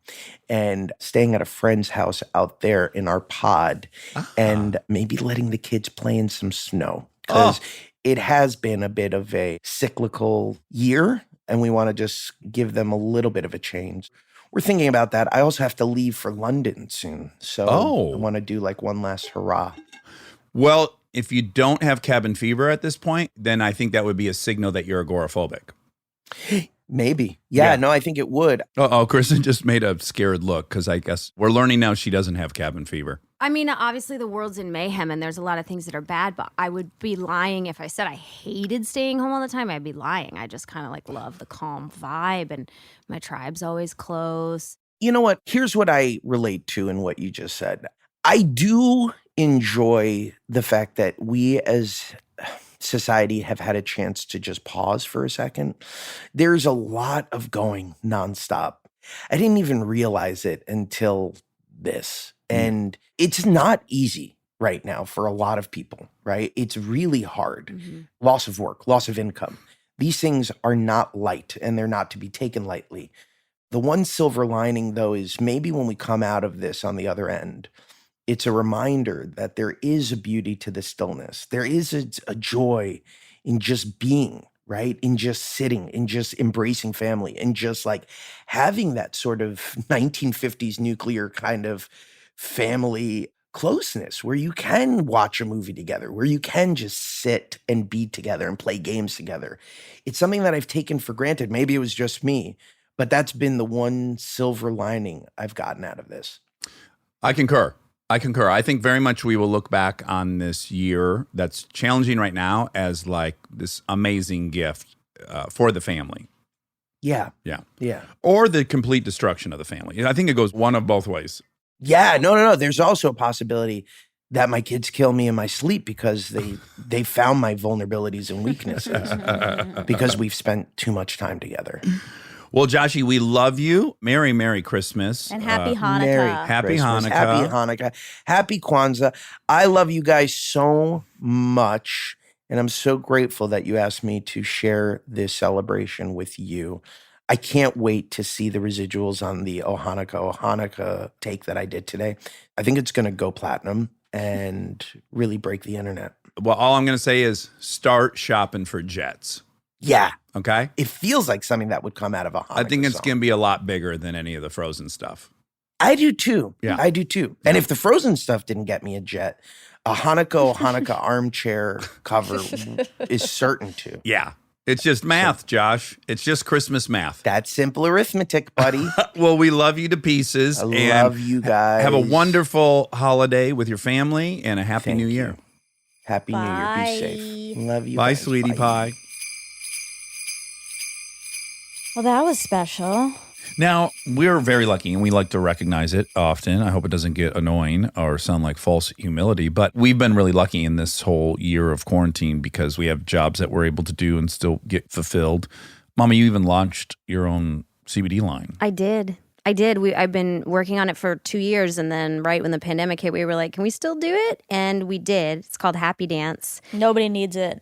and staying at a friend's house out there in our pod, and maybe letting the kids play in some snow, because it has been a bit of a cyclical year, and we want to just give them a little bit of a change. We're thinking about that. I also have to leave for London soon, so I want to do like one last hurrah. Well, if you don't have cabin fever at this point, then I think that would be a signal that you're agoraphobic. Maybe. Yeah, no, I think it would. Oh, Kristen just made a scared look because I guess we're learning now she doesn't have cabin fever. I mean, obviously the world's in mayhem and there's a lot of things that are bad, but I would be lying if I said I hated staying home all the time. I'd be lying. I just kind of like love the calm vibe, and my tribe's always close. You know what? Here's what I relate to in what you just said. I do enjoy the fact that we as society have had a chance to just pause for a second. There's a lot of going nonstop. I didn't even realize it until this. And it's not easy right now for a lot of people, right? It's really hard. Mm-hmm. Loss of work, loss of income. These things are not light, and they're not to be taken lightly. The one silver lining, though, is maybe when we come out of this on the other end, it's a reminder that there is a beauty to the stillness. There is a joy in just being, right? In just sitting, in just embracing family, and just like having that sort of 1950s nuclear kind of family closeness where you can watch a movie together, where you can just sit and be together and play games together. It's something that I've taken for granted. Maybe it was just me, but that's been the one silver lining I've gotten out of this. I concur. I think very much we will look back on this year that's challenging right now as like this amazing gift for the family. Yeah. Yeah. Or the complete destruction of the family. I think it goes one of both ways. Yeah, no. There's also a possibility that my kids kill me in my sleep because they found my vulnerabilities and weaknesses because we've spent too much time together. Well, Joshy, we love you. Merry Christmas. And happy Hanukkah. Happy Christmas, Hanukkah. Happy Hanukkah. Happy Kwanzaa. I love you guys so much, and I'm so grateful that you asked me to share this celebration with you. I can't wait to see the residuals on the Oh Hanukkah take that I did today. I think it's going to go platinum and really break the internet. Well, all I'm going to say is start shopping for jets. Yeah. Okay? It feels like something that would come out of a Hanukkah I think it's song. going to be a lot bigger than any of the Frozen stuff. I do too. Yeah. I do too. And if the Frozen stuff didn't get me a jet, a Hanukkah armchair cover is certain to. Yeah. It's just math, Josh. It's just Christmas math. That's simple arithmetic, buddy. Well, we love you to pieces. I and love you guys. Have a wonderful holiday with your family and a happy Thank new you. year. Happy New Year. Be Bye. safe. Love you. Bye, guys. sweetie pie. Well, that was special. Now, we're very lucky, and we like to recognize it often. I hope it doesn't get annoying or sound like false humility, but we've been really lucky in this whole year of quarantine because we have jobs that we're able to do and still get fulfilled. Mama, you even launched your own CBD line. I did. I've been working on it for 2 years, and then right when the pandemic hit, we were like, can we still do it? And we did. It's called Happy Dance. Nobody needs it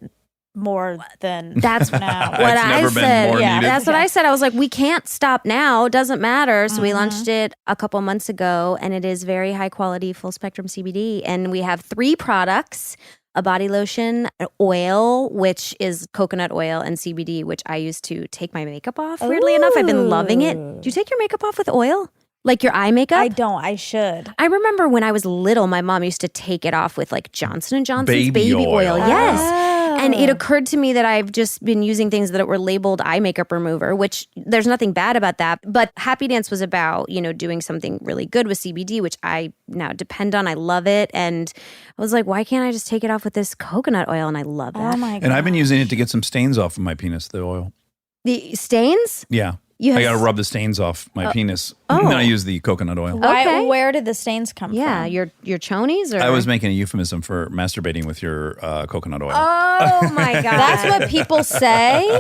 more than That's now. what It's I never been said. more needed. That's what I said. I was like, we can't stop now. It doesn't matter. So we launched it a couple months ago, and it is very high quality, full spectrum CBD. And we have 3 products: a body lotion, an oil, which is coconut oil, and CBD, which I use to take my makeup off. Weirdly enough, I've been loving it. Do you take your makeup off with oil? Like your eye makeup? I don't. I should. I remember when I was little, my mom used to take it off with like Johnson & Johnson's Baby oil. Yes. And it occurred to me that I've just been using things that were labeled eye makeup remover, which there's nothing bad about that. But Happy Dance was about, doing something really good with CBD, which I now depend on. I love it. And I was like, why can't I just take it off with this coconut oil? And I love that. Oh my god. And I've been using it to get some stains off of my penis, the oil. The stains? Yeah. You I have got to rub the stains off my penis. oh. And then I use the coconut oil. Okay. Where did the stains come Yeah, from? your chonies or I was making a euphemism for masturbating with your coconut oil. Oh my god. That's what people say.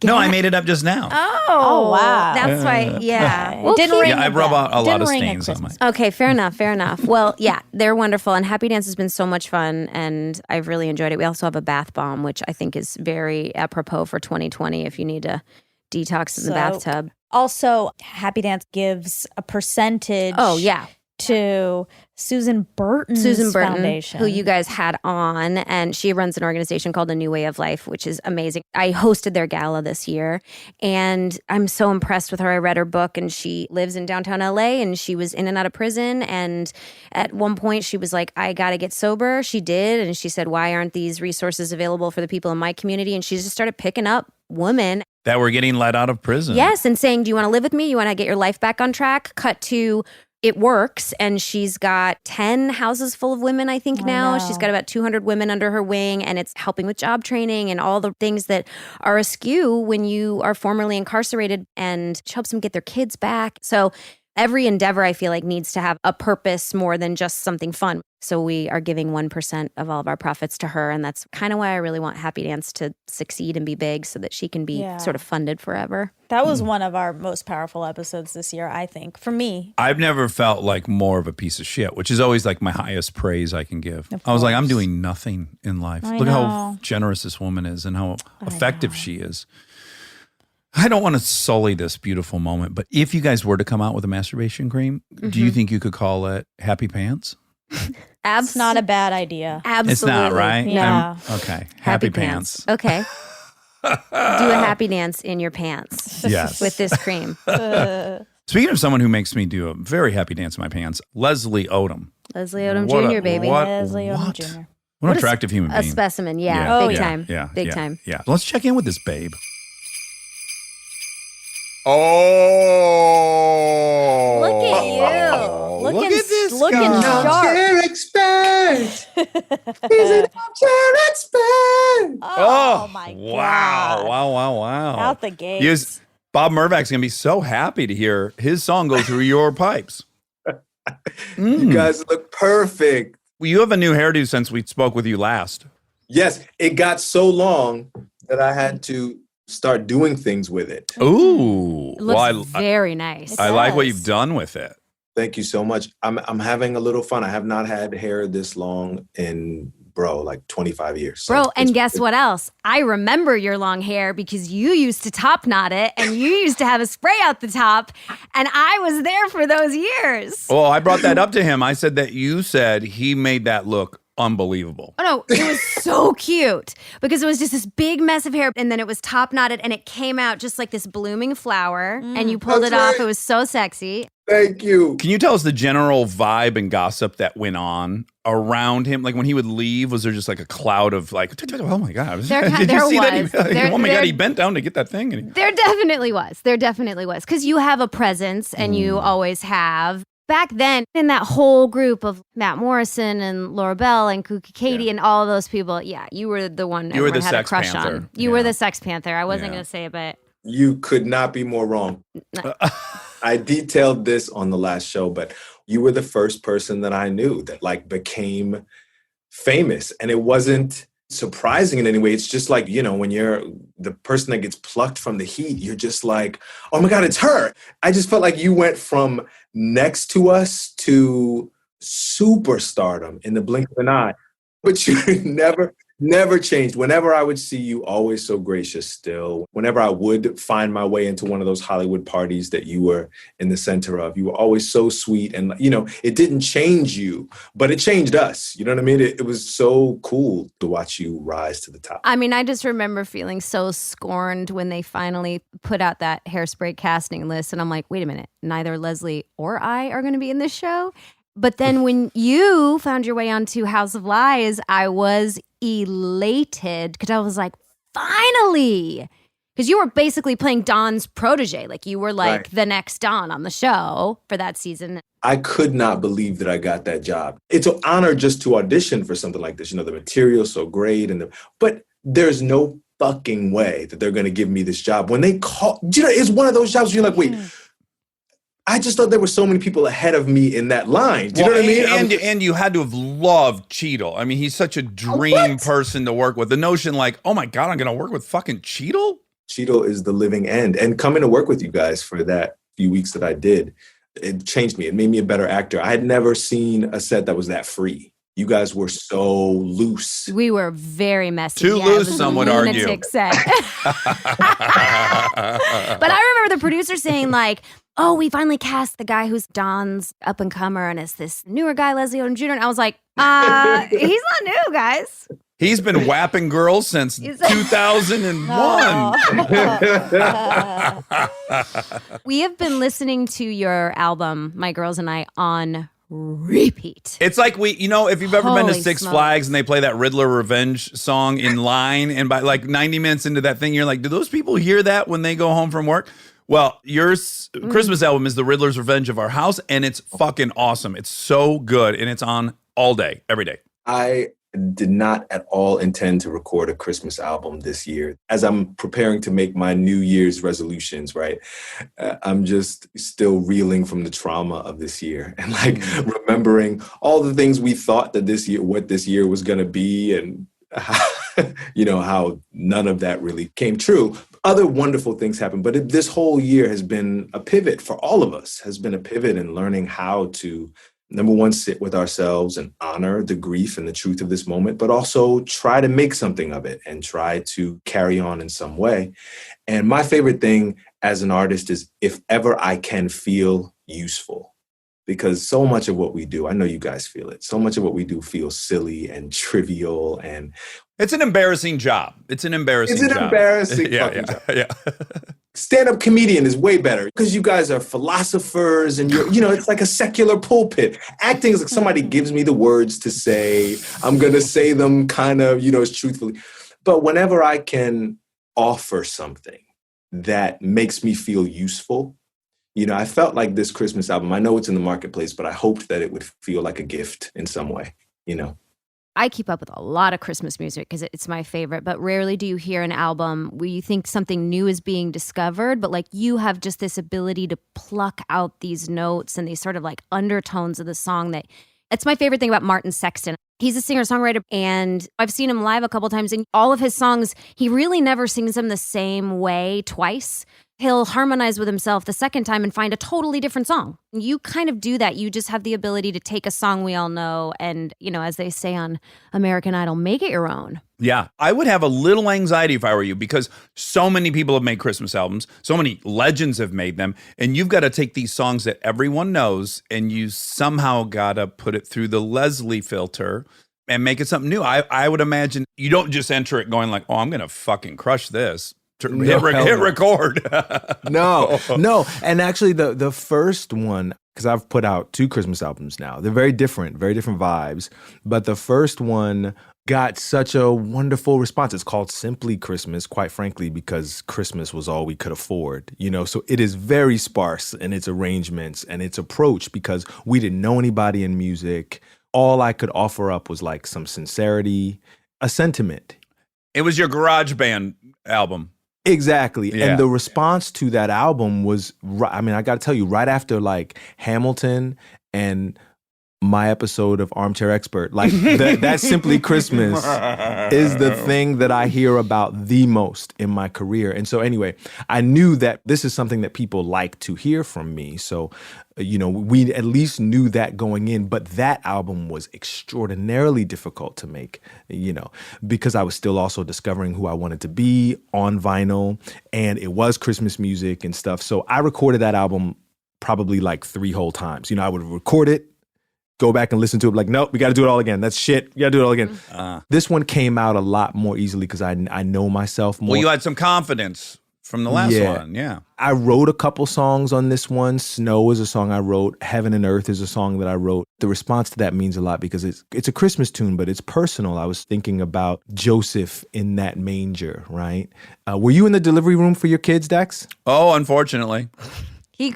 No, I made it up just now. Oh, wow. That's why. Yeah. Okay. We'll Didn't keep- ring Yeah, I a rub bell. out a lot Didn't of ring a stains on my. Christmas. Okay, fair enough. Fair enough. Well, yeah, they're wonderful, and Happy Dance has been so much fun, and I've really enjoyed it. We also have a bath bomb, which I think is very apropos for 2020 if you need to detox in the So- bathtub. Also, Happy Dance gives a percentage Oh yeah, to Susan Burton's Susan Burton, foundation. who you guys had on, and she runs an organization called A New Way of Life, which is amazing. I hosted their gala this year, and I'm so impressed with her. I read her book, and she lives in downtown LA, and she was in and out of prison. And at one point, she was like, I got to get sober. She did. And she said, why aren't these resources available for the people in my community? And she just started picking up women. That were getting let out of prison. Yes, and saying, do you want to live with me? You want to get your life back on track? Cut to it works, and she's got 10 houses full of women, I think, now. Wow. She's got about 200 women under her wing, and it's helping with job training and all the things that are askew when you are formerly incarcerated, and she helps them get their kids back. So every endeavor, I feel like, needs to have a purpose more than just something fun. So we are giving 1% of all of our profits to her, and that's kind of why I really want Happy Dance to succeed and be big so that she can be Yeah. sort of funded forever. That was one of our most powerful episodes this year, I think, for me. I've never felt like more of a piece of shit, which is always like my highest praise I can give. I was like, I'm doing nothing in life. I Look how know. generous this woman is and how effective she is. I don't want to sully this beautiful moment, but if you guys were to come out with a masturbation cream, do you think you could call it Happy Pants? It's not a bad idea. Absolutely. It's not, right? Yeah. Okay. Happy Pants. Okay. Do a happy dance in your pants Yes. with this cream. Speaking of someone who makes me do a very happy dance in my pants, Leslie Odom. Leslie Odom What a- Jr., baby. what- Leslie Odom what? Jr. What an What a attractive human A being. specimen, yeah. Yeah, Big yeah, time. Yeah, Big yeah, time. Yeah. Let's check in with this babe. Oh, Look at you. Look at this Looking guy. sharp. Armchair expert. He's an armchair expert. Oh, my Wow. God. Wow. Out the gate. Yes, Bob Mervak's going to be so happy to hear his song go through your pipes. You guys look perfect. Well, you have a new hairdo since we spoke with you last. Yes, it got so long that I had to start doing things with it. Ooh. It looks Well, very nice. I like what does. you've done with it. Thank you so much. I'm having a little fun. I have not had hair this long in like 25 years. So Bro, and it's- guess what else? I remember your long hair because you used to top knot it and you used to have a spray out the top, and I was there for those years. Well, I brought that up to him. I said that you said he made that look unbelievable. Oh no, it was so cute because it was just this big mess of hair, and then it was top knotted, and it came out just like this blooming flower, and you pulled That's it off. right. It was so sexy. Thank you. Can you tell us the general vibe and gossip that went on around him? Like when he would leave, was there just like a cloud of like, oh my God. There Did there you see that? was. Oh There- my God, there- he bent down to get that thing. And There definitely was. There definitely was. Because you have a presence and you always have. Back then, in that whole group of Matt Morrison and Laura Bell and Kooky Katie and all of those people, yeah, you were the one You were everyone the had a Sex crush Panther. on. You Yeah. were the Sex Panther. I wasn't Yeah. going to say it, but You could not be more wrong. I detailed this on the last show, but you were the first person that I knew that like became famous. And it wasn't surprising in any way. It's just like, when you're the person that gets plucked from the heat, you're just like, oh my God, it's her. I just felt like you went from next to us to superstardom in the blink of an eye. But you never changed. Whenever I would see you, always so gracious still. Whenever I would find my way into one of those Hollywood parties that you were in the center of, you were always so sweet. And, it didn't change you, but it changed us. You know what I mean? It was so cool to watch you rise to the top. I mean, I just remember feeling so scorned when they finally put out that Hairspray casting list. And I'm like, wait a minute, neither Leslie or I are going to be in this show. But then when you found your way onto House of Lies, I was elated because I was like, finally. Because you were basically playing Don's protege. Like you were like Right. the next Don on the show for that season. I could not believe that I got that job. It's an honor just to audition for something like this. The material's so great, but there's no fucking way that they're going to give me this job. When they call, you know, it's one of those jobs where you're like, wait, I just thought there were so many people ahead of me in that line. Do you know what I mean? And you had to have loved Cheadle. I mean, he's such a dream person to work with. The notion like, oh my God, I'm going to work with fucking Cheadle? Cheadle is the living end. And coming to work with you guys for that few weeks that I did, it changed me. It made me a better actor. I had never seen a set that was that free. You guys were so loose. We were very messy. Too it loose, was a some would argue. lunatic set. But I remember the producer saying like, oh, we finally cast the guy who's Don's up and comer and it's this newer guy, Leslie Odom Jr. And I was like, he's not new, guys. He's been whapping girls since 2001. We have been listening to your album, my girls and I, on repeat. It's like if you've ever been to Holy Six smokes. Flags and they play that Riddler Revenge song in line, and by like 90 minutes into that thing, you're like, do those people hear that when they go home from work? Well, your Christmas album is the Riddler's Revenge of Our House, and it's fucking awesome. It's so good, and it's on all day, every day. I did not at all intend to record a Christmas album this year. As I'm preparing to make my New Year's resolutions, right? I'm just still reeling from the trauma of this year and like remembering all the things we thought that what this year was going to be, and how none of that really came true. Other wonderful things happened, but this whole year has been a pivot for all of us, has been a pivot in learning how to, number one, sit with ourselves and honor the grief and the truth of this moment, but also try to make something of it and try to carry on in some way. And my favorite thing as an artist is if ever I can feel useful, because so much of what we do, I know you guys feel it, so much of what we do feels silly and trivial, and it's an embarrassing job. It's an embarrassing job. Embarrassing fucking job. Yeah. Stand-up comedian is way better because you guys are philosophers and it's like a secular pulpit. Acting is like somebody gives me the words to say. I'm going to say them kind of, as truthfully. But whenever I can offer something that makes me feel useful, I felt like this Christmas album, I know it's in the marketplace, but I hoped that it would feel like a gift in some way, I keep up with a lot of Christmas music because it's my favorite, but rarely do you hear an album where you think something new is being discovered, but like you have just this ability to pluck out these notes and these sort of like undertones of the song. It's my favorite thing about Martin Sexton. He's a singer-songwriter, and I've seen him live a couple times, and all of his songs, he really never sings them the same way twice. He'll harmonize with himself the second time and find a totally different song. You kind of do that. You just have the ability to take a song we all know and, as they say on American Idol, make it your own. Yeah, I would have a little anxiety if I were you, because so many people have made Christmas albums, so many legends have made them, and you've got to take these songs that everyone knows and you somehow got to put it through the Leslie filter and make it something new. I would imagine you don't just enter it going like, oh, I'm going to fucking crush this. Hit record. No. And actually, the first one, because I've put out 2 Christmas albums now. They're very different vibes. But the first one got such a wonderful response. It's called Simply Christmas, quite frankly, because Christmas was all we could afford. So it is very sparse in its arrangements and its approach because we didn't know anybody in music. All I could offer up was like some sincerity, a sentiment. It was your garage band album. Exactly. Yeah. And the response to that album was, I got to tell you, right after like Hamilton and my episode of Armchair Expert, like that Simply Christmas is the thing that I hear about the most in my career. And so anyway, I knew that this is something that people like to hear from me. So, we at least knew that going in, but that album was extraordinarily difficult to make, because I was still also discovering who I wanted to be on vinyl, and it was Christmas music and stuff. So I recorded that album probably like 3 whole times. I would record it, go back and listen to it, like, nope, we got to do it all again. That's shit. We got to do it all again. This one came out a lot more easily because I know myself more. Well, you had some confidence from the last one. Yeah. I wrote a couple songs on this one. Snow is a song I wrote. Heaven and Earth is a song that I wrote. The response to that means a lot because it's a Christmas tune, but it's personal. I was thinking about Joseph in that manger, right? Were you in the delivery room for your kids, Dex? Oh, unfortunately.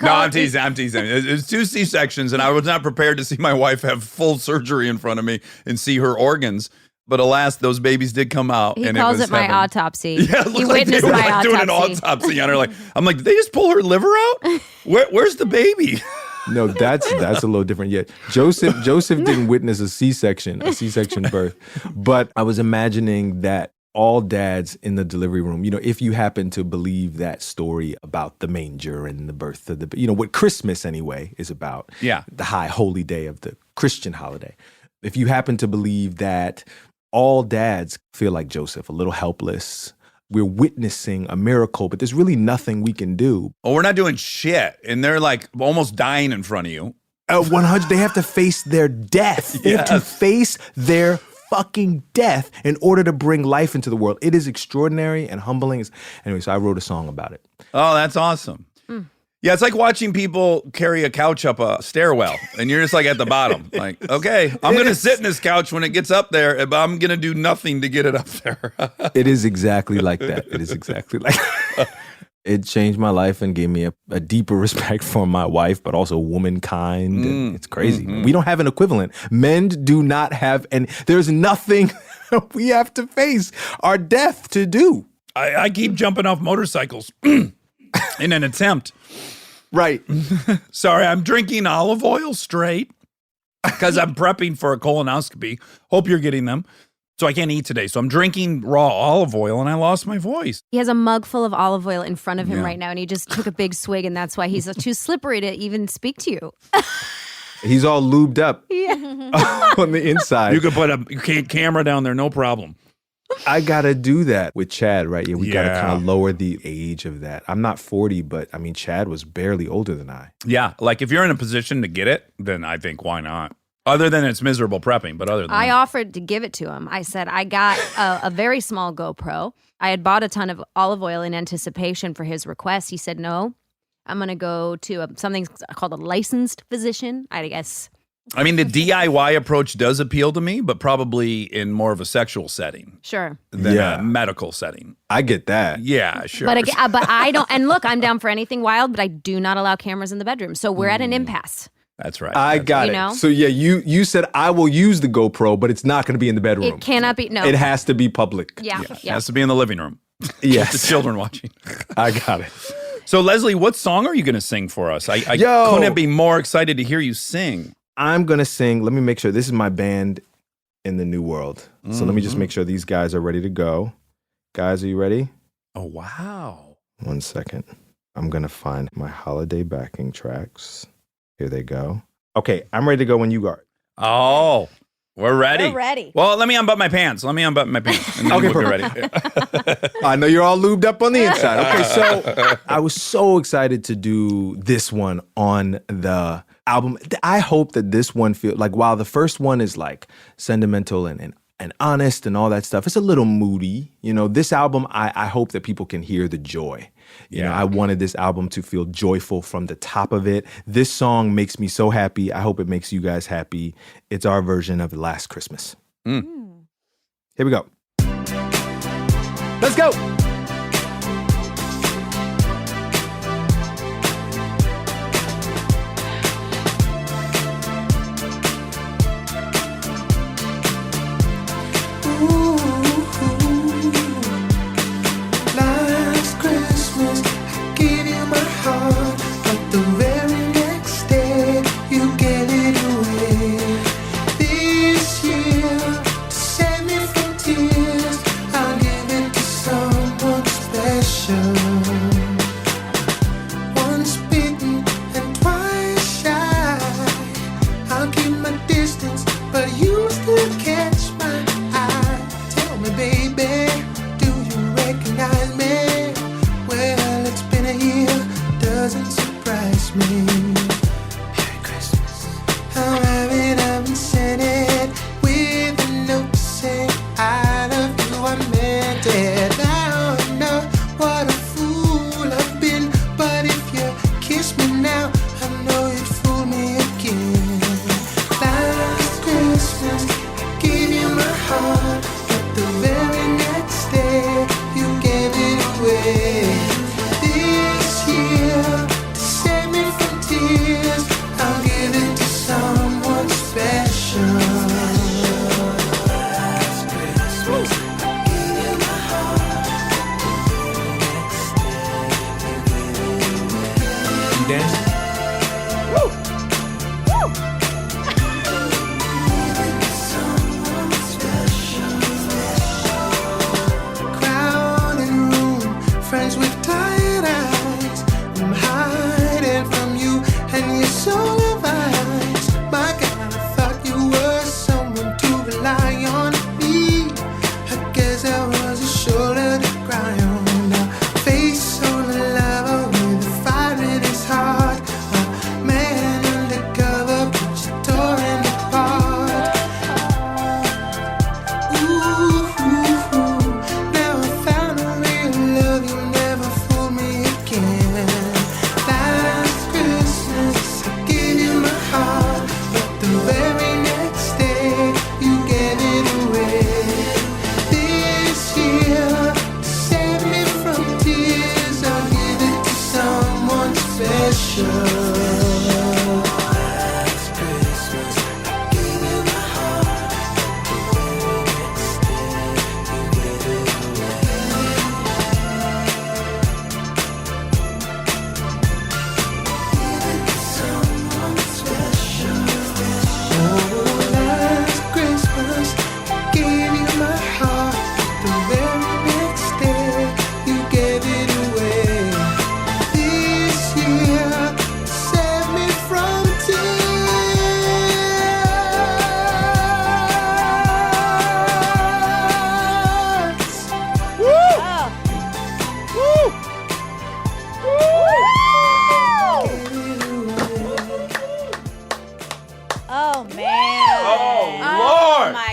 I'm teasing. It was 2 C-sections, and I was not prepared to see my wife have full surgery in front of me and see her organs. But alas, those babies did come out. He and calls was it my heaven. autopsy. Yeah, it he looked like they witnessed were my like doing an autopsy. autopsy on her. Like, I'm like, did they just pull her liver out? Where's the baby? No, that's a little different. Yet Joseph didn't witness a C-section birth, but I was imagining that all dads in the delivery room, if you happen to believe that story about the manger and the birth of the, what Christmas anyway is about. Yeah. The high holy day of the Christian holiday. If you happen to believe that all dads feel like Joseph, a little helpless, we're witnessing a miracle, but there's really nothing we can do. Oh, we're not doing shit. And they're like almost dying in front of you. 100, they have to face their death. They have to face their fucking death in order to bring life into the world. It is extraordinary and humbling. Anyway, so I wrote a song about it. Oh, that's awesome. Yeah, it's like watching people carry a couch up a stairwell, and you're just like at the bottom. Like, okay, I'm going to sit in this couch when it gets up there, but I'm going to do nothing to get it up there. It is exactly like that. It is exactly like It changed my life and gave me a deeper respect for my wife, but also womankind. And it's crazy. We don't have an equivalent. Men do not have, and there's nothing we have to face our death to do. I keep jumping off motorcycles in an attempt. Right. Sorry, I'm drinking olive oil straight because I'm prepping for a colonoscopy. Hope you're getting them. So I can't eat today. So I'm drinking raw olive oil and I lost my voice. He has a mug full of olive oil in front of him right now, and he just took a big swig, and that's why he's too slippery to even speak to you. He's all lubed up Yeah. on the inside. You could put a camera down there, no problem. I got to do that with Chad, right? Yeah, we got to Yeah. kind of lower the age of that. I'm not 40, but I mean, Chad was barely older than I. Yeah, like if you're in a position to get it, then I think why not? Other than it's miserable prepping, but other than I that. offered to give it to him. I said, I got a very small GoPro. I had bought a ton of olive oil in anticipation for his request. He said, no, I'm going to go to something called a licensed physician, I guess. I mean, the DIY approach does appeal to me, but probably in more of a sexual setting Sure. than Yeah. a medical setting. I get that. Yeah, sure. But I don't, and look, I'm down for anything wild, but I do not allow cameras in the bedroom. So we're at an impasse. That's right. I got You it. know? So yeah, you said I will use the GoPro, but it's not going to be in the bedroom. It cannot be, no. It has to be public. Yeah. It has to be in the living room. The Yes. children watching. I got it. So, Leslie, what song are you going to sing for us? I Yo. couldn't be more excited to hear you sing. I'm going to sing. Let me make sure. This is my band in the new world. So let me just make sure these guys are ready to go. Guys, are you ready? Oh, wow. 1 second. I'm going to find my holiday backing tracks. Here they go. Okay, I'm ready to go when you are. Oh, we're ready. We're ready. Well, let me unbutton my pants. And then Okay, we'll be ready. I know you're all lubed up on the inside. Okay, so I was so excited to do this one on the album. I hope that this one feels like, while the first one is like sentimental and honest and all that stuff, it's a little moody. This album, I hope that people can hear the joy. I wanted this album to feel joyful from the top of it. This song makes me so happy. I hope it makes you guys happy. It's our version of Last Christmas. Here we go. Let's go. Last Christmas, I gave you my heart, but the very next day, you gave it away. This year, to save me from tears, I'll give it to someone special. Once bitten and twice shy, I'll keep my distance, but you still catch my eye. Tell me, baby, do you recognize me? Well, it's been a year, doesn't surprise me. Merry Christmas. I'm having been sent it with a note saying I love you, I meant it. Now I know what a fool I've been, but if you kiss me now, I know you'd fool me again. Last Christmas,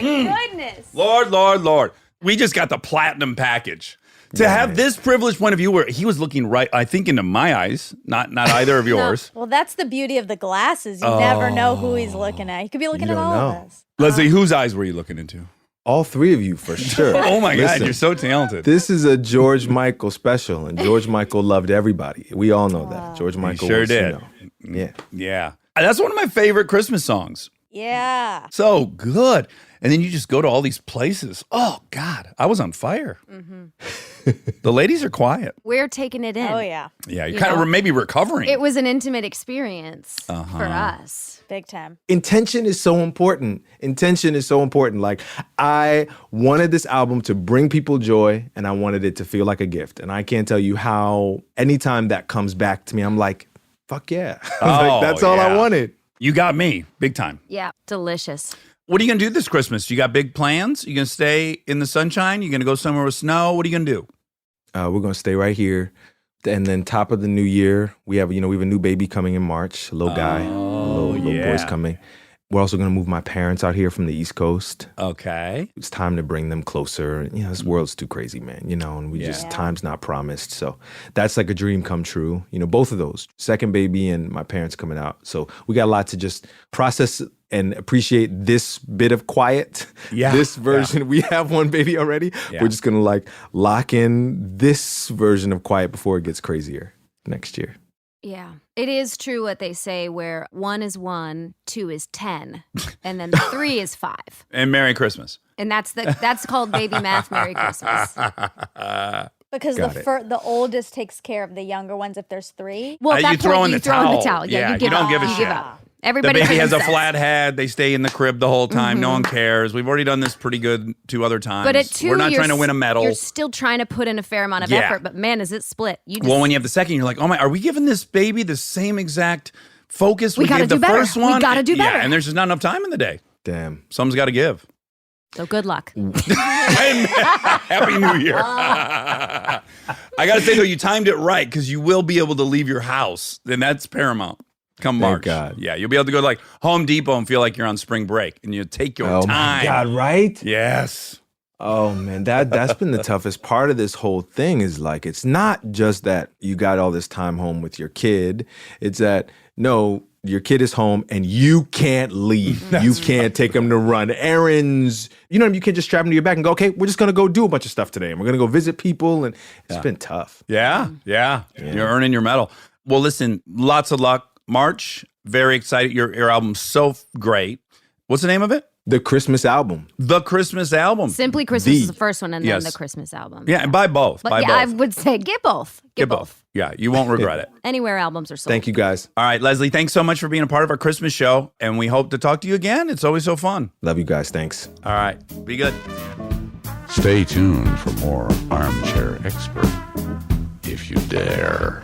my goodness. Lord. We just got the platinum package. To have this privileged point of view where he was looking right, I think, into my eyes, not either of yours. Well, that's the beauty of the glasses. You never know who he's looking at. He could be looking at all of us. Leslie, whose eyes were you looking into? All three of you for sure. Oh my God, Listen, you're so talented. This is a George Michael special, and George Michael loved everybody. We all know that. George Michael sure was, did. Yeah. That's one of my favorite Christmas songs. Yeah. So good. And then you just go to all these places. Oh, God. I was on fire. The ladies are quiet. We're taking it in. Oh, yeah. Yeah, you're You kind know? of maybe recovering. It was an intimate experience for us. Big time. Intention is so important. Intention is so important. Like, I wanted this album to bring people joy, and I wanted it to feel like a gift. And I can't tell you how, anytime that comes back to me, I'm like, fuck yeah. Like, that's all I wanted. You got me big time. Yeah, delicious. What are you going to do this Christmas? You got big plans? You going to stay in the sunshine? You going to go somewhere with snow? What are you going to do? We're going to stay right here. And then top of the new year, we have a new baby coming in March, a little guy, little boy's coming. We're also going to move my parents out here from the East Coast. Okay. It's time to bring them closer. You know, this world's too crazy, man, and we just, time's not promised. So that's like a dream come true. Both of those, second baby and my parents coming out. So we got a lot to just process and appreciate this bit of quiet. Yeah. This version, we have one baby already. Yeah. We're just going to lock in this version of quiet before it gets crazier next year. Yeah. It is true what they say where 1 is 1, 2 is 10, and then 3 is 5. And Merry Christmas. And that's called baby math, Merry Christmas. Because Got the oldest takes care of the younger ones if there's 3. Well, at You that throw point, in you the throw in the towel. towel. Yeah, Yeah, you give you don't up. give a You shit. give up. The Everybody baby has a themselves. flat head. They stay in the crib the whole time. No one cares. We've already done this pretty good 2 other times. But at 2, we're not you're trying to win a medal. You're still trying to put in a fair amount of Yeah. effort, but man, is it split. You just, Well, when you have the second, you're like, oh my, are we giving this baby the same exact focus we gotta gave the do better. first one? We gotta do better. Yeah, and there's just not enough time in the day. Damn. Some's got to give. so good luck. Happy New Year. I got to say, though, you timed it right because you will be able to leave your house. And that's paramount. Come Thank March. God. Yeah, you'll be able to go to Home Depot and feel like you're on spring break. And you take your Oh time. my God, right? Yes. Oh man, that's been the toughest part of this whole thing is it's not just that you got all this time home with your kid. It's that, no, your kid is home and you can't leave. You can't take him to run errands. You can't just strap him to your back and go, okay, we're just going to go do a bunch of stuff today. And we're going to go visit people. And it's been tough. Yeah. You're earning your medal. Well, listen, lots of luck. March, very excited. Your album's so great. What's the name of it? The Christmas album. The Christmas album. Simply Christmas is the first one, and Yes. then the Christmas album. Yeah, and buy both. But Buy yeah, both. I would say get both. Get both. Yeah, you won't regret it. Anywhere albums are sold. Thank you guys. All right, Leslie, thanks so much for being a part of our Christmas show, and we hope to talk to you again. It's always so fun. Love you guys. Thanks. All right, be good. Stay tuned for more Armchair Expert, if you dare.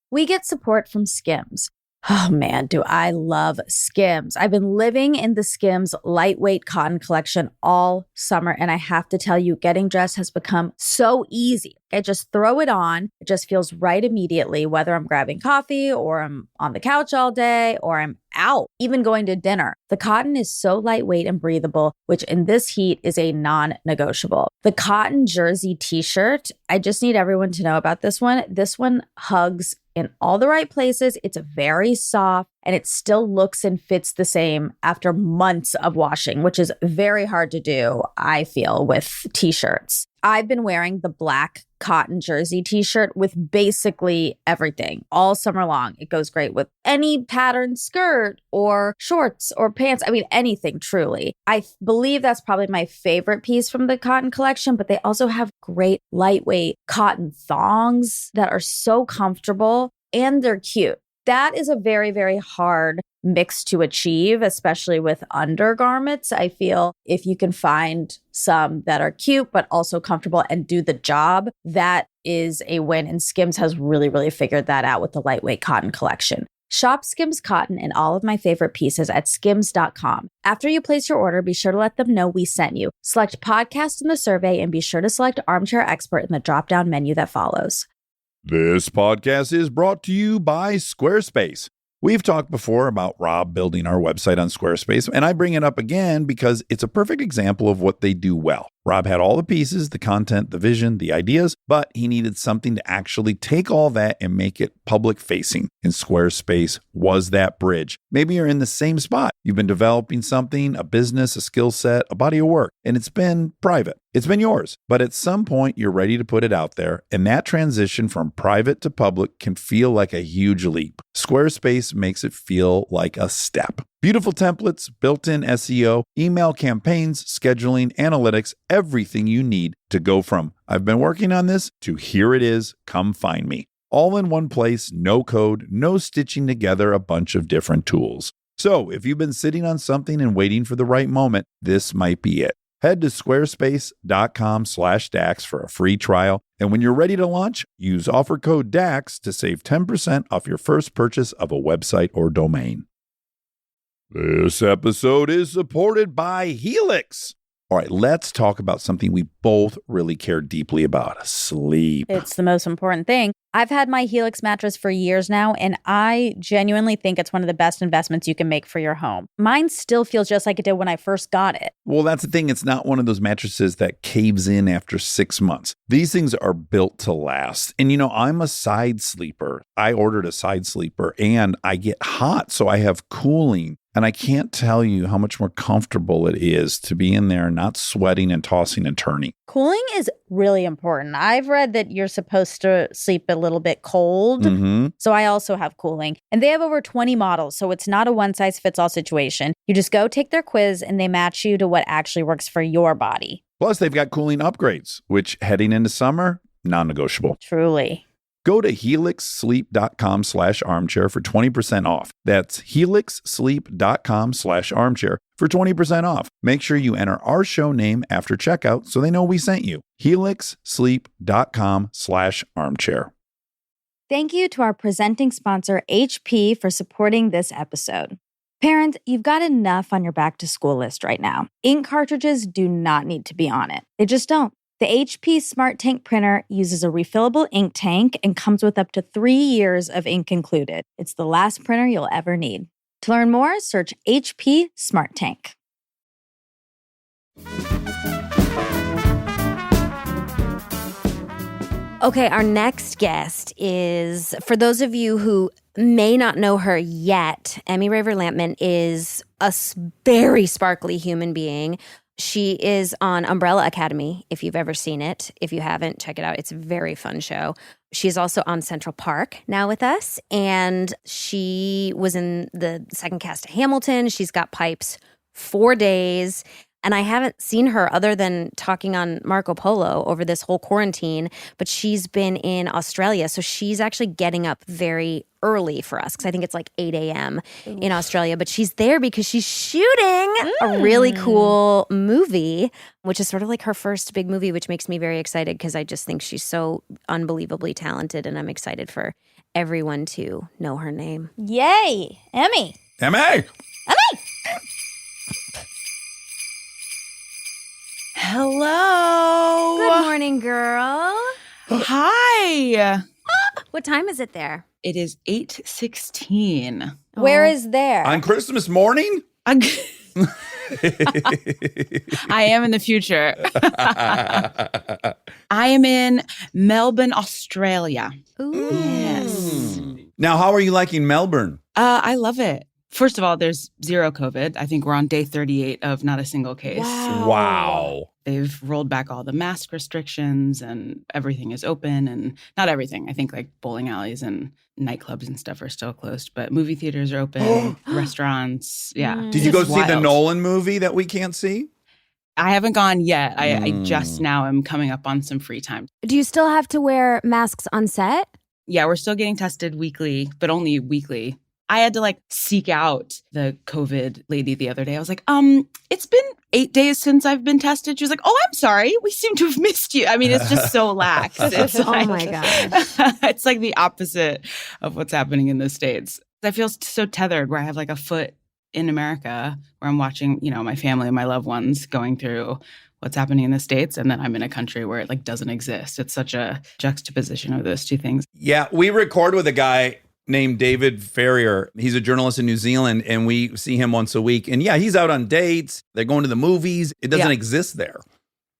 We get support from Skims. Oh man, do I love Skims. I've been living in the Skims lightweight cotton collection all summer, and I have to tell you, getting dressed has become so easy. I just throw it on. It just feels right immediately, whether I'm grabbing coffee or I'm on the couch all day or I'm out, even going to dinner. The cotton is so lightweight and breathable, which in this heat is a non-negotiable. The cotton jersey t-shirt, I just need everyone to know about this one. This one hugs in all the right places. It's very soft and it still looks and fits the same after months of washing, which is very hard to do, I feel, with t-shirts. I've been wearing the black cotton jersey t-shirt with basically everything all summer long. It goes great with any patterned skirt or shorts or pants. I mean, anything truly. I believe that's probably my favorite piece from the cotton collection, but they also have great lightweight cotton thongs that are so comfortable and they're cute. That is a very, very hard mix to achieve, especially with undergarments. I feel if you can find some that are cute, but also comfortable and do the job, that is a win. And Skims has really, really figured that out with the lightweight cotton collection. Shop Skims Cotton and all of my favorite pieces at skims.com. After you place your order, be sure to let them know we sent you. Select podcast in the survey and be sure to select Armchair Expert in the drop-down menu that follows. This podcast is brought to you by Squarespace. We've talked before about Rob building our website on Squarespace, and I bring it up again because it's a perfect example of what they do well. Rob had all the pieces, the content, the vision, the ideas, but he needed something to actually take all that and make it public facing. And Squarespace was that bridge. Maybe you're in the same spot. You've been developing something, a business, a skill set, a body of work, and it's been private. It's been yours, but at some point you're ready to put it out there, and that transition from private to public can feel like a huge leap. Squarespace makes it feel like a step. Beautiful templates, built-in SEO, email campaigns, scheduling, analytics, everything you need to go from I've been working on this to here it is, come find me. All in one place, no code, no stitching together a bunch of different tools. So if you've been sitting on something and waiting for the right moment, this might be it. Head to squarespace.com/DAX for a free trial. And when you're ready to launch, use offer code DAX to save 10% off your first purchase of a website or domain. This episode is supported by Helix. All right, let's talk about something we both really care deeply about, sleep. It's the most important thing. I've had my Helix mattress for years now, and I genuinely think it's one of the best investments you can make for your home. Mine still feels just like it did when I first got it. Well, that's the thing. It's not one of those mattresses that caves in after 6 months. These things are built to last. And, I'm a side sleeper. I ordered a side sleeper, and I get hot, so I have cooling. And I can't tell you how much more comfortable it is to be in there not sweating and tossing and turning. Cooling is really important. I've read that you're supposed to sleep a little bit cold. So I also have cooling. And they have over 20 models, so it's not a one-size-fits-all situation. You just go take their quiz and they match you to what actually works for your body. Plus, they've got cooling upgrades, which heading into summer, non-negotiable. Truly. Go to helixsleep.com/armchair for 20% off. That's helixsleep.com/armchair for 20% off. Make sure you enter our show name after checkout so they know we sent you. helixsleep.com/armchair. Thank you to our presenting sponsor, HP, for supporting this episode. Parent, you've got enough on your back-to-school list right now. Ink cartridges do not need to be on it. They just don't. The HP Smart Tank printer uses a refillable ink tank and comes with up to 3 years of ink included. It's the last printer you'll ever need. To learn more, search HP Smart Tank. Okay, our next guest is, for those of you who may not know her yet, Emmy Raver-Lampman is a very sparkly human being. She is on Umbrella Academy, if you've ever seen it. If you haven't, check it out. It's a very fun show. She's also on Central Park now with us, and she was in the second cast of Hamilton. She's got pipes 4 days, and I haven't seen her other than talking on Marco Polo over this whole quarantine, but she's been in Australia, so she's actually getting up very early for us because I think it's like 8 a.m. in Australia, but she's there because she's shooting a really cool movie, which is sort of like her first big movie, which makes me very excited because I just think she's so unbelievably talented, and I'm excited for everyone to know her name. Yay! Emmy! Emmy! Hello. Good morning, girl. Hi. What time is it there? It is 8:16. Where is there? On Christmas morning? I am in the future. I am in Melbourne, Australia. Ooh. Yes. Now, how are you liking Melbourne? I love it. First of all, there's zero COVID. I think we're on day 38 of not a single case. Wow. They've rolled back all the mask restrictions and everything is open, and not everything. I think like bowling alleys and nightclubs and stuff are still closed, but movie theaters are open, restaurants. Yeah. Did you go It's see the wild. Nolan movie that we can't see? I haven't gone yet. I just now am coming up on some free time. Do you still have to wear masks on set? Yeah, we're still getting tested weekly, but only weekly. I had to seek out the COVID lady the other day. I was like, it's been 8 days since I've been tested. She was like, oh, I'm sorry. We seem to have missed you. I mean, it's just so lax. It's Oh my gosh. It's like the opposite of what's happening in the States. I feel so tethered where I have a foot in America where I'm watching, my family and my loved ones going through what's happening in the States. And then I'm in a country where it doesn't exist. It's such a juxtaposition of those two things. Yeah, we record with a guy named David Ferrier. He's a journalist in New Zealand, and we see him once a week. And yeah, he's out on dates. They're going to the movies. It doesn't exist there.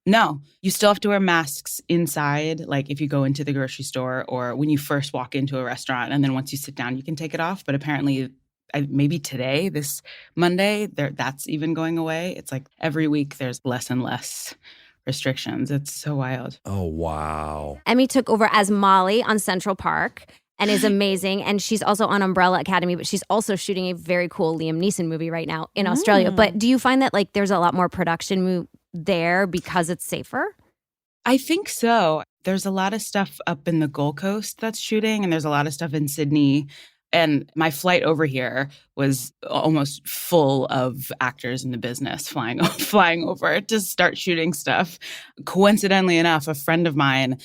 No, you still have to wear masks inside, like if you go into the grocery store or when you first walk into a restaurant. And then once you sit down, you can take it off. But apparently, maybe today, this Monday, that's even going away. It's like every week there's less and less restrictions. It's so wild. Oh, wow. Emmy took over as Molly on Central Park and is amazing. And she's also on Umbrella Academy, but she's also shooting a very cool Liam Neeson movie right now in Australia. But do you find that like there's a lot more production there because it's safer? I think so. There's a lot of stuff up in the Gold Coast that's shooting, and there's a lot of stuff in Sydney. And my flight over here was almost full of actors in the business flying over to start shooting stuff. Coincidentally enough, a friend of mine,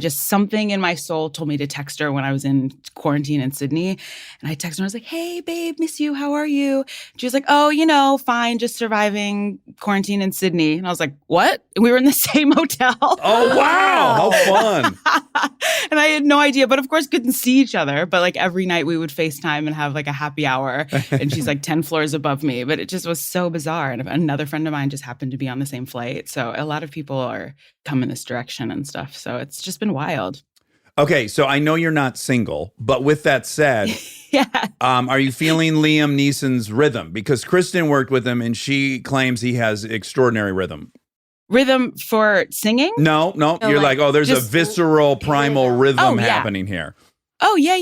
something in my soul told me to text her when I was in quarantine in Sydney. And I texted her, I was like, hey, babe, miss you. How are you? She was like, oh, fine, just surviving quarantine in Sydney. And I was like, what? And we were in the same hotel. Oh, wow. How fun. And I had no idea, but of course couldn't see each other. But like every night we would FaceTime and have like a happy hour. And she's like 10 floors above me. But it just was so bizarre. And another friend of mine just happened to be on the same flight. So a lot of people are coming this direction and stuff. So it's just been wild. Okay, so I know you're not single, but with that said, are you feeling Liam Neeson's rhythm? Because Kristen worked with him and she claims he has extraordinary rhythm. Rhythm for singing? No. You're like, there's a visceral, primal rhythm happening here. Oh, yeah.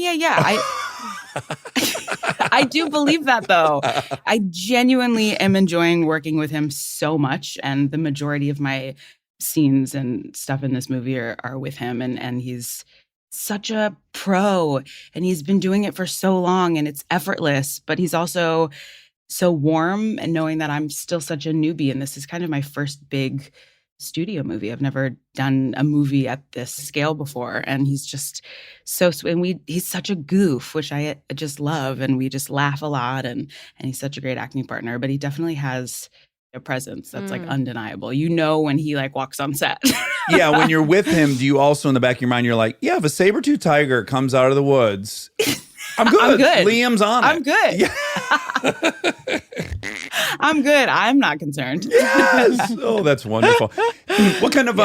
I do believe that, though. I genuinely am enjoying working with him so much. And the majority of my scenes and stuff in this movie are with him. And he's such a pro. And he's been doing it for so long. And it's effortless. But he's also so warm, and knowing that I'm still such a newbie. And this is kind of my first big studio movie. I've never done a movie at this scale before. And he's just so sweet. And he's such a goof, which I just love. And we just laugh a lot. And he's such a great acting partner. But he definitely has a presence that's like undeniable. When he like walks on set. Yeah, when you're with him, do you also in the back of your mind, you're like, yeah, if a saber-tooth tiger comes out of the woods, I'm good. Liam's on it. I'm good. Yeah. I'm good. I'm not concerned. Yes. Oh, that's wonderful. What kind of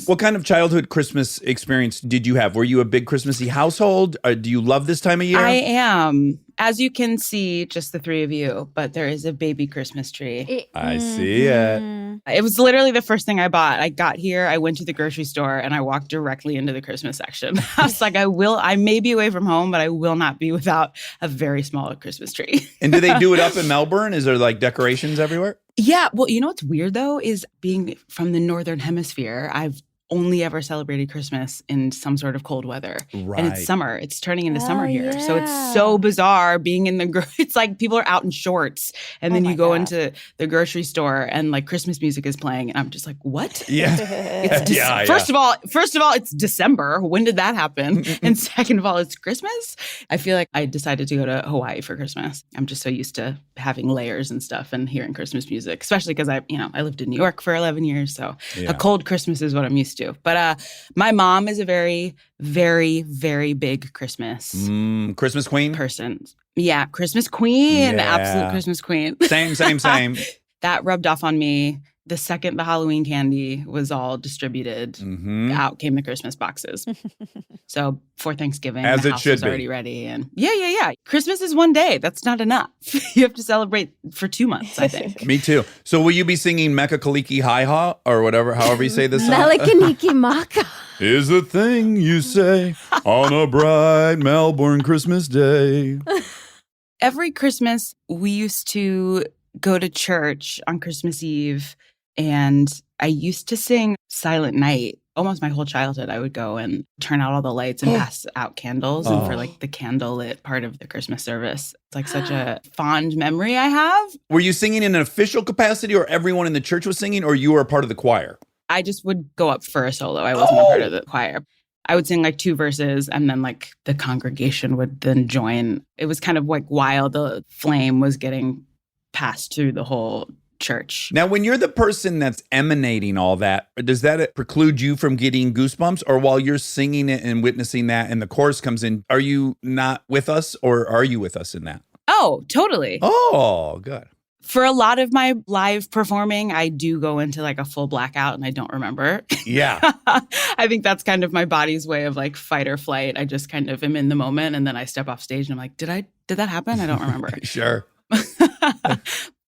what kind of childhood Christmas experience did you have? Were you a big Christmassy household? Do you love this time of year? I am. As you can see, just the three of you, but there is a baby Christmas tree. I see it. It was literally the first thing I bought. I got here, I went to the grocery store, and I walked directly into the Christmas section. I was like, I may be away from home, but I will not be without a very small Christmas tree. And do they do it up in Melbourne? Is there like decorations everywhere? Yeah. Well, you know what's weird, though, is being from the Northern Hemisphere, I've only ever celebrated Christmas in some sort of cold weather. Right. And it's summer. It's turning into summer here. So it's so bizarre being in it's like people are out in shorts and then you go into the grocery store and like Christmas music is playing and I'm just like, what? Yeah. First of all, it's December. When did that happen? And second of all, it's Christmas. I feel like I decided to go to Hawaii for Christmas. I'm just so used to having layers and stuff and hearing Christmas music, especially because I lived in New York for 11 years. So a cold Christmas is what I'm used to. But my mom is a very, very, very big Christmas Christmas queen person. Yeah, Christmas queen, absolute Christmas queen. Same. That rubbed off on me. The second the Halloween candy was all distributed, out came the Christmas boxes. So for Thanksgiving, as the it house should was be already ready. And yeah. Christmas is one day. That's not enough. You have to celebrate for 2 months, I think. Me too. So will you be singing Mecca Kaliki Hi Ha or whatever, however you say this song? Melikaniki Maka. Is the thing you say on a bright Melbourne Christmas day. Every Christmas, we used to go to church on Christmas Eve. And I used to sing Silent Night. Almost my whole childhood, I would go and turn out all the lights and pass out candles and for like the candlelit part of the Christmas service. It's like such a fond memory I have. Were you singing in an official capacity or everyone in the church was singing or you were a part of the choir? I just would go up for a solo. I wasn't a part of the choir. I would sing like 2 verses and then like the congregation would then join. It was kind of like while the flame was getting passed through the whole church. Now, when you're the person that's emanating all that, does that preclude you from getting goosebumps? Or while you're singing it and witnessing that and the chorus comes in, are you not with us or are you with us in that? Oh, totally. Oh, good. For a lot of my live performing, I do go into like a full blackout and I don't remember. Yeah. I think that's kind of my body's way of like fight or flight. I just kind of am in the moment and then I step off stage and I'm like, did that happen? I don't remember. Sure.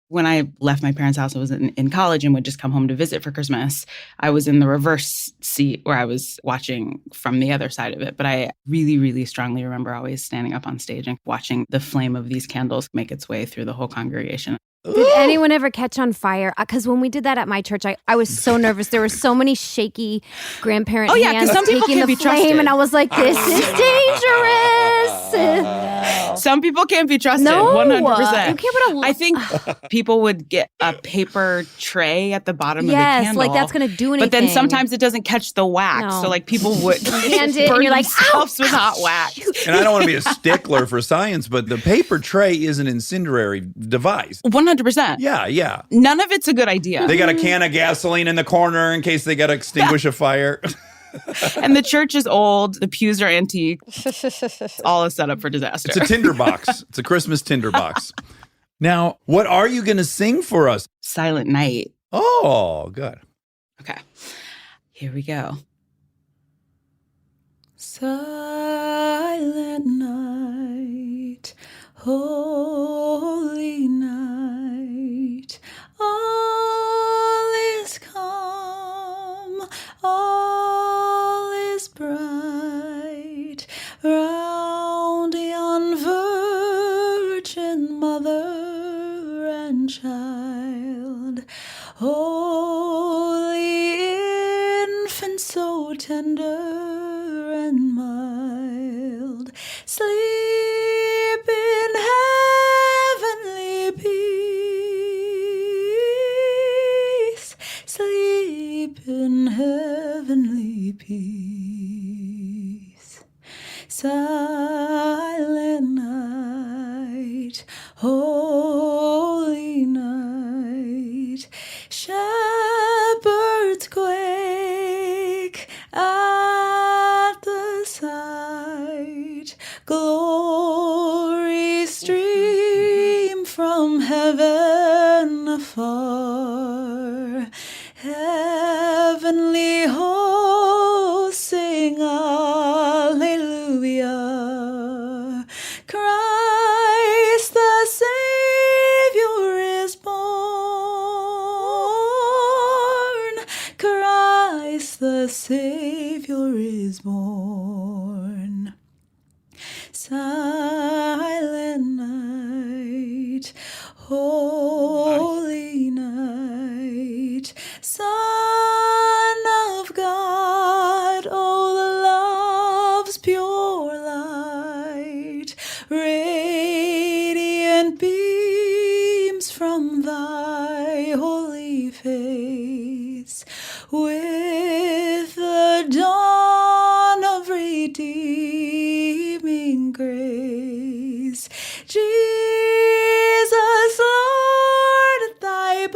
When I left my parents' house, I was in college and would just come home to visit for Christmas. I was in the reverse seat where I was watching from the other side of it. But I really, really strongly remember always standing up on stage and watching the flame of these candles make its way through the whole congregation. Did anyone ever catch on fire? Because when we did that at my church, I was so nervous. There were so many shaky grandparent hands some people taking can't the be flame, trusted. and I was like, "This is dangerous." Some people can't be trusted. No, 100%. you can't put a. I think people would get a paper tray at the bottom of the Yes, candle. like that's gonna do anything. But then sometimes it doesn't catch the wax. No. So like people would hand it, burn and you're like, themselves with hot wax. And I don't want to be a stickler for science, but the paper tray is an incendiary device. 100%. Yeah. None of it's a good idea. They got a can of gasoline in the corner in case they got to extinguish a fire. And the church is old. The pews are antique. All is set up for disaster. It's a tinder box. It's a Christmas tinder box. Now, what are you going to sing for us? Silent Night. Oh, good. Okay. Here we go. Silent night, holy night, all is calm, all is bright, round yon virgin mother and child, holy infant so tender and mild, sleep in heavenly peace, sleep in heavenly peace. Silent night, holy night, shepherds quake at the sight, glory stream from heaven afar, heavenly hosts sing Alleluia. Christ the Savior is born. Christ the Savior is born. Silent night, holy night, Son of God, oh, the love's pure light, radiant beams from thy holy face, with the dawn of redeeming grace. Jesus, Lord, at thy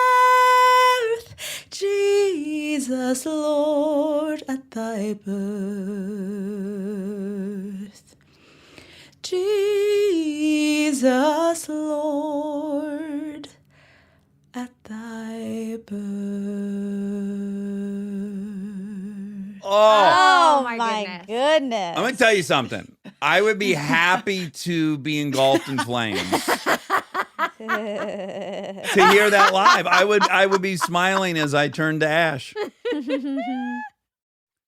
birth, Jesus, Lord, at thy birth, Jesus, Lord, at thy birth. Oh, my goodness. I'm going to tell you something. I would be happy to be engulfed in flames to hear that live. I would be smiling as I turned to ash.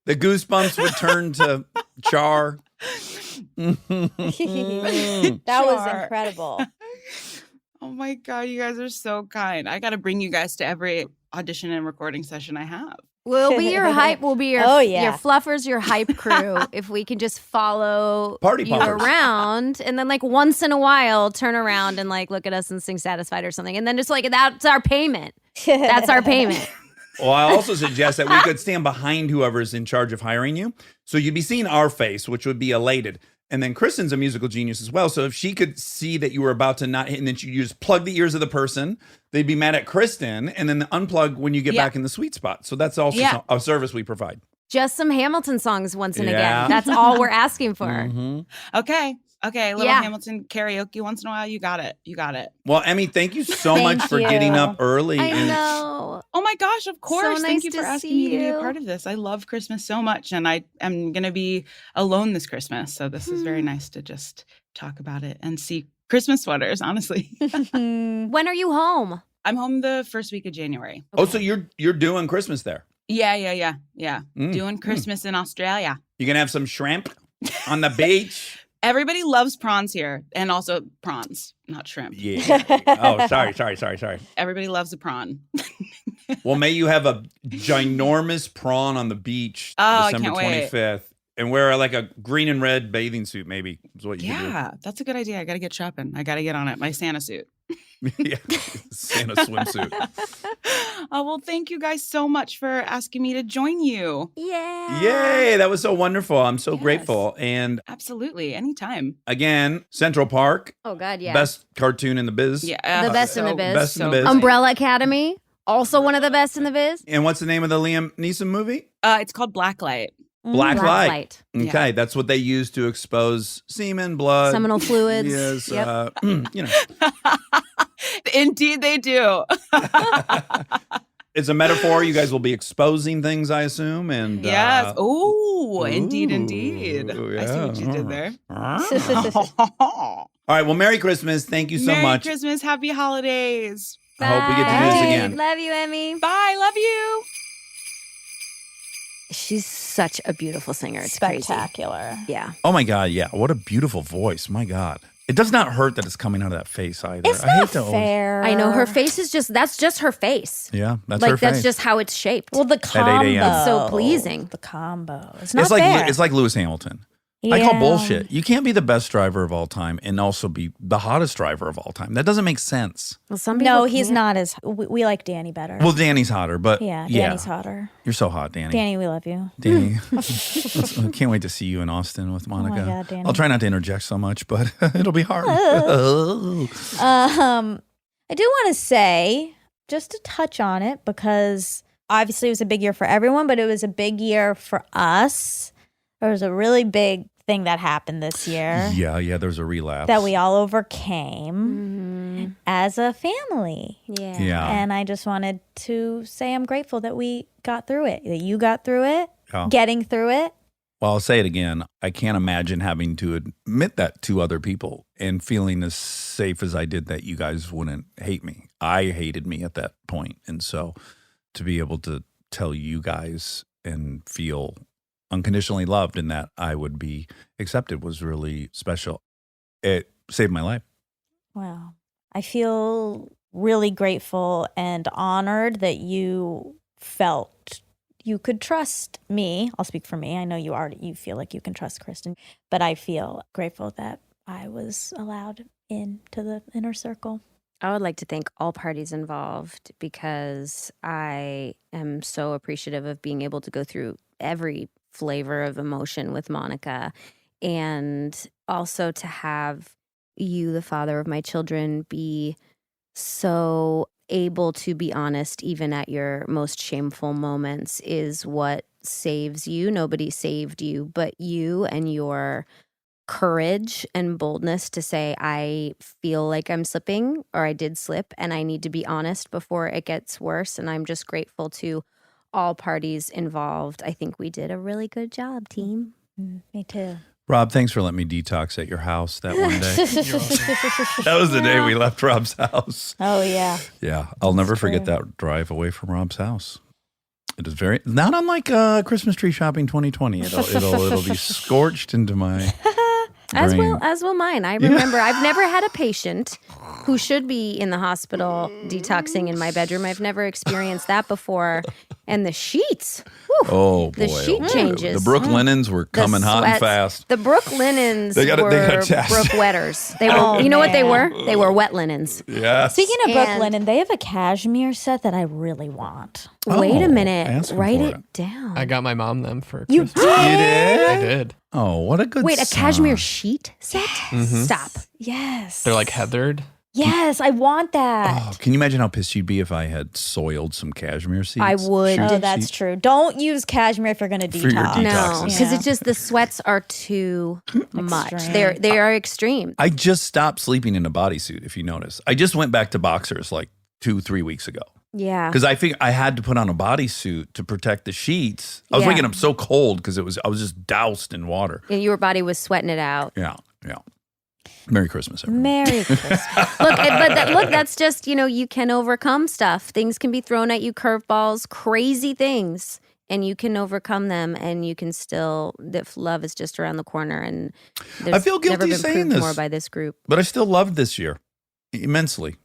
The goosebumps would turn to char. That was incredible. Oh my God, you guys are so kind. I got to bring you guys to every audition and recording session I have. We'll be your hype. We'll be your, Oh, yeah. your fluffers, your hype crew. If we can just follow Party you poppers. around and then like once in a while turn around and like look at us and sing Satisfied or something. And then just like that's our payment. That's our payment. Well, I also suggest that we could stand behind whoever's in charge of hiring you. So you'd be seeing our face, which would be elated. And then Kristen's a musical genius as well. So if she could see that you were about to not hit, and then you just plug the ears of the person, they'd be mad at Kristen, and then unplug when you get back in the sweet spot. So that's also a service we provide. Just some Hamilton songs once and again. That's all we're asking for. Mm-hmm. Okay, a little Hamilton karaoke once in a while. You got it. Well, Emmy, thank you so much for getting up early. I know. Oh my gosh, of course. So Thank nice you for to asking see me to be you. a part of this. I love Christmas so much, and I am going to be alone this Christmas. So this is very nice to just talk about it and see Christmas sweaters, honestly. When are you home? I'm home the first week of January. Oh, so you're doing Christmas there? Yeah. Doing Christmas in Australia. You gonna have some shrimp on the beach? Everybody loves prawns here, and also prawns, not shrimp. Yeah. Oh, sorry. Everybody loves a prawn. Well, may you have a ginormous prawn on the beach December 25th. And wear like a green and red bathing suit, maybe, is what you can do. Yeah, that's a good idea. I got to get shopping. I got to get on it. My Santa suit. Yeah, Santa swimsuit. Oh, well, thank you guys so much for asking me to join you. Yeah. Yay, that was so wonderful. I'm so grateful. And absolutely, anytime. Again, Central Park. Oh, God, yeah. Best cartoon in the biz. Yeah. The best in the biz. Best in the biz. Umbrella Academy, also one of the best in the biz. And what's the name of the Liam Neeson movie? It's called Blacklight. Black Light. Okay, Yeah. that's what they use to expose semen, blood, Seminal fluids. Yes, Yep. You know. Indeed, they do. It's a metaphor. You guys will be exposing things, I assume. And yes. Indeed. I see what you did there. All right. Well, Merry Christmas. Thank you so Merry much. Christmas. Happy holidays. I hope we get to do this again. Love you, Emmy. Bye. Love you. She's such a beautiful singer. It's spectacular. Crazy. Yeah. Oh my God. Yeah. What a beautiful voice. My God. It does not hurt that it's coming out of that face either. It's not fair. I know her face is that's just her face. Yeah, that's like her face. that's just how it's shaped. Well, the combo. It's so pleasing. The combo. It's not like fair. It's like Lewis Hamilton. I call bullshit. You can't be the best driver of all time and also be the hottest driver of all time. That doesn't make sense. Well, some no, he's not as. We like Danny better. Well, Danny's hotter, but yeah, Danny's hotter. You're so hot, Danny. Danny, we love you. Danny, I can't wait to see you in Austin with Monica. Oh my God, Danny. I'll try not to interject so much, but it'll be hard. I do want to say, just to touch on it, because obviously it was a big year for everyone, but it was a big year for us. There was a really big thing that happened this year. Yeah, there was a relapse. That we all overcame as a family. Yeah. And I just wanted to say I'm grateful that we got through it, that you got through it, Yeah. getting through it. Well, I'll say it again. I can't imagine having to admit that to other people and feeling as safe as I did that you guys wouldn't hate me. I hated me at that point. And so to be able to tell you guys and feel unconditionally loved and that I would be accepted was really special. It saved my life. Wow. I feel really grateful and honored that you felt you could trust me. I'll speak for me. I know you feel like you can trust Kristen, but I feel grateful that I was allowed into the inner circle. I would like to thank all parties involved because I am so appreciative of being able to go through every flavor of emotion with Monica, and also to have you, the father of my children, be so able to be honest even at your most shameful moments is what saves you. Nobody saved you but you, and your courage and boldness to say, I feel like I'm slipping, or I did slip, and I need to be honest before it gets worse. And I'm just grateful to all parties involved. I think we did a really good job, team. Me too. Rob, thanks for letting me detox at your house that one day. That was the day we left Rob's house. Oh, yeah. Yeah, I'll never forget that drive away from Rob's house. It is not unlike Christmas tree shopping 2020. It'll be scorched into my brain. As will mine. I remember I've never had a patient who should be in the hospital detoxing in my bedroom. I've never experienced that before. And the sheets. Whew, oh boy. The sheet changes. The Brook linens were coming hot and sweats. fast. The Brook linens they got were test. Brook wetters. They were you know what they were? They were wet linens. Yeah. Speaking of Brook linen, they have a cashmere set that I really want. Wait a minute. ask 'em Write for it down. I got my mom them for You Christmas. did? I did. Oh, what a good Wait, a song. cashmere sheet set? Mhm. Stop. Yes. They're like heathered. Yes, I want that. Oh, can you imagine how pissed you'd be if I had soiled some cashmere seats? I would. Oh, that's true. Don't use cashmere if you're going to For your detox. detox. No, because Yeah. it's just the sweats are too much. Extreme. They are extreme. I just stopped sleeping in a bodysuit, if you notice. I just went back to boxers like 2-3 weeks ago. Yeah. Because I think I had to put on a bodysuit to protect the sheets. I was Yeah. waking up so cold because I was just doused in water. And your body was sweating it out. Yeah. Merry Christmas, everyone. Merry Christmas. Look, that's just, you can overcome stuff. Things can be thrown at you, curveballs, crazy things, and you can overcome them, and you can still, if love is just around the corner, and there's I feel guilty never been saying proved this. more by this group. But I still loved this year immensely.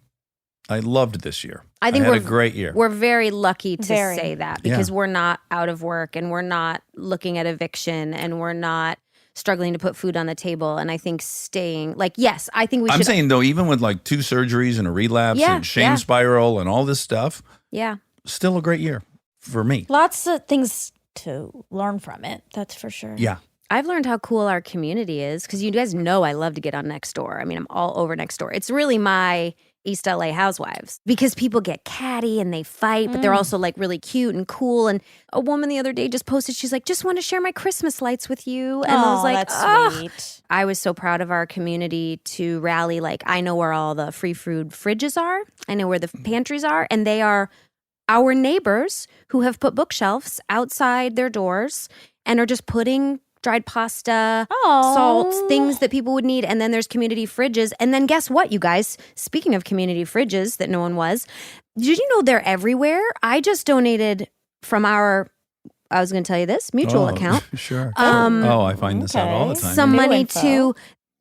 I loved this year. I think had we're a great year. We're very lucky to Very. say that Yeah. because we're not out of work, and we're not looking at eviction, and we're not struggling to put food on the table. And I think staying, yes, I think we I'm should. saying though, even with like 2 surgeries and a relapse Yeah, and shame yeah. spiral and all this stuff, Yeah. still a great year for me. Lots of things to learn from it. That's for sure. Yeah. I've learned how cool our community is because you guys know I love to get on Nextdoor. I mean, I'm all over Nextdoor. It's really my East LA housewives because people get catty and they fight, but they're also like really cute and cool. And a woman the other day just posted, she's like, just want to share my Christmas lights with you. And I was like, that's oh. sweet. I was so proud of our community to rally. Like, I know where all the free food fridges are. I know where the pantries are. And they are our neighbors who have put bookshelves outside their doors and are just putting dried pasta, salt, things that people would need. And then there's community fridges. And then guess what, you guys? Speaking of community fridges that no one was, did you know they're everywhere? I just donated from I was going to tell you this, mutual account. Sure. I find this out all the time. Some New money info. to,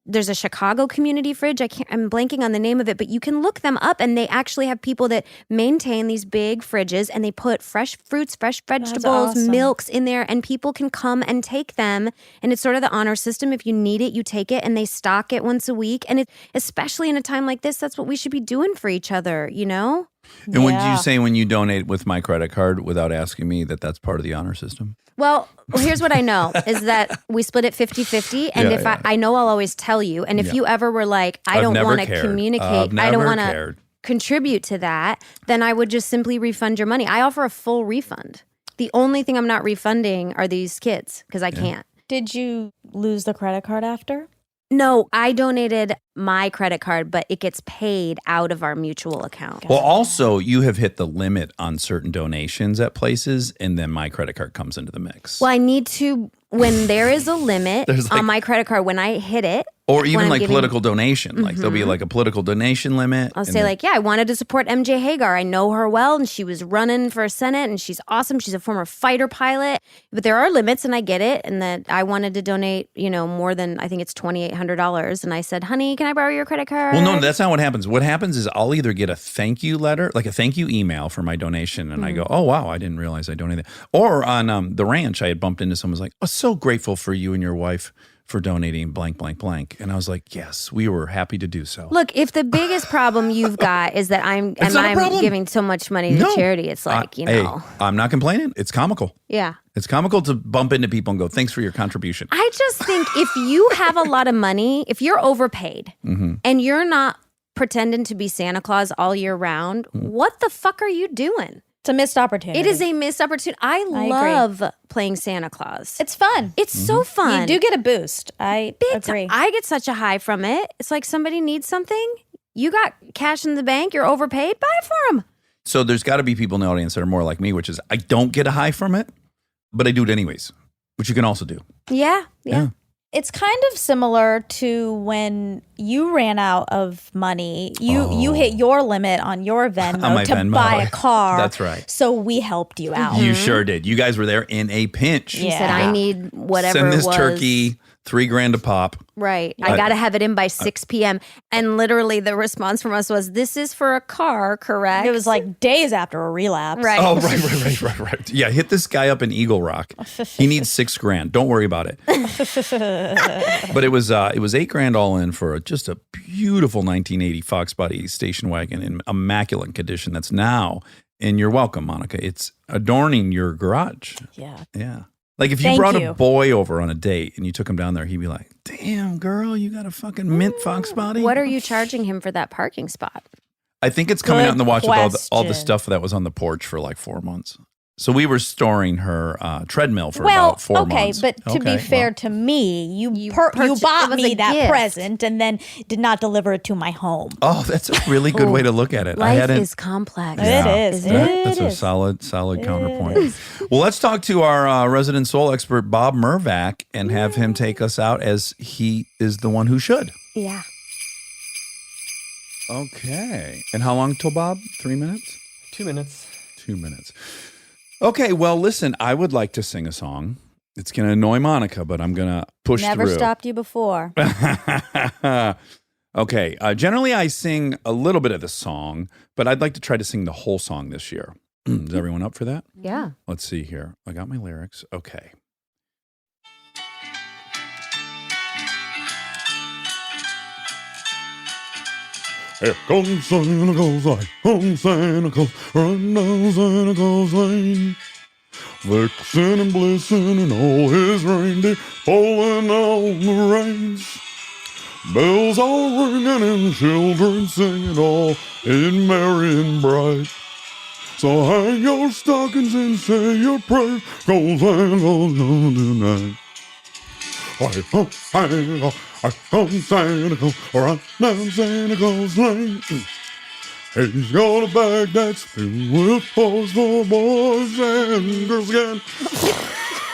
there's a Chicago community fridge. I'm blanking on the name of it, but you can look them up and they actually have people that maintain these big fridges and they put fresh fruits, fresh vegetables, awesome. milks in there and people can come and take them. And it's sort of the honor system. If you need it, you take it and they stock it once a week. And especially in a time like this, that's what we should be doing for each other, you know? And would Yeah. you say when you donate with my credit card without asking me that's part of the honor system? Well, here's what I know is that we split it 50-50. And Yeah, if yeah. I know I'll always tell you. And if Yeah. you ever were like, I I've don't never want to cared. communicate, I've I don't never want to cared. contribute to that, then I would just simply refund your money. I offer a full refund. The only thing I'm not refunding are these kids because I can't. Did you lose the credit card after? No, I donated my credit card, but it gets paid out of our mutual account. Well, also, you have hit the limit on certain donations at places, and then my credit card comes into the mix. Well, I need to, when there is a limit There's like- on my credit card, when I hit it, or when even I'm like giving- political donation. Like there'll be like a political donation limit. I'll and say then- like, yeah, I wanted to support MJ Hagar. I know her well, and she was running for Senate, and she's awesome. She's a former fighter pilot, but there are limits, and I get it. And that I wanted to donate, more than I think it's $2,800, and I said, honey, can I borrow your credit card? Well, no, that's not what happens. What happens is I'll either get a thank you letter, like a thank you email for my donation, and I go, oh, wow, I didn't realize I donated. Or on the ranch, I had bumped into someone who was like, oh, so grateful for you and your wife for donating blank, blank, blank. And I was like, yes, we were happy to do so. Look, if the biggest problem you've got is that I'm It's not a problem. giving so much money to No. charity, it's like, Hey, I'm not complaining. It's comical. yeah. It's comical to bump into people and go, thanks for your contribution. I just think if you have a lot of money, if you're overpaid and you're not pretending to be Santa Claus all year round, what the fuck are you doing? It's a missed opportunity. It is a missed opportunity. I agree. love playing Santa Claus. It's fun. It's so fun. You do get a boost. I agree. I get such a high from it. It's like somebody needs something. You got cash in the bank. You're overpaid. Buy it for them. So there's got to be people in the audience that are more like me, which is I don't get a high from it, but I do it anyways, which you can also do. Yeah. It's kind of similar to when you ran out of money. You hit your limit on your Venmo On my to Venmo. buy a car. That's right. So we helped you out. You sure did. You guys were there in a pinch. He said, I need whatever Send this it was. turkey, $3,000 a pop. Right. I got to have it in by 6 p.m. And literally the response from us was, this is for a car, correct? It was like days after a relapse. Right. Oh, right. Yeah, hit this guy up in Eagle Rock. He needs $6,000. Don't worry about it. But it was $8,000 all in for just a beautiful 1980 Fox Body station wagon in immaculate condition. That's now, and you're welcome, Monica. It's adorning your garage. Yeah. Yeah. Like if you Thank brought you. a boy over on a date and you took him down there, he'd be like, damn, girl, you got a fucking mint fox body? What are you charging him for that parking spot? I think it's coming out in the watch with all the question. stuff that was on the porch for like 4 months. So we were storing her treadmill for about 4 months. But to be fair to me, you bought it was me a that gift. present and then did not deliver it to my home. Oh, that's a really good way to look at it. Life is complex. Yeah, It is. That's It a is. solid counterpoint. Well, let's talk to our resident soul expert, Bob Mervak, and have him take us out as he is the one who should. Yeah. Okay. And how long till Bob? 3 minutes? 2 minutes. 2 minutes. Okay, well, listen, I would like to sing a song. It's going to annoy Monica, but I'm going to push Never through. stopped you before. Okay, generally I sing a little bit of the song, but I'd like to try to sing the whole song this year. Is everyone up for that? Yeah. Let's see here. I got my lyrics. Okay. Here comes Santa Claus, here comes Santa Claus, run down Santa Claus Lane. Vixen and Blitzen and all his reindeer pulling on the reins. Bells all ringing and children singing all in merry and bright. So hang your stockings and say your prayers, 'cause Santa Claus comes tonight. Here comes Santa Claus, right down Santa Claus Lane. He's got a bag that's filled with toys for boys and girls again.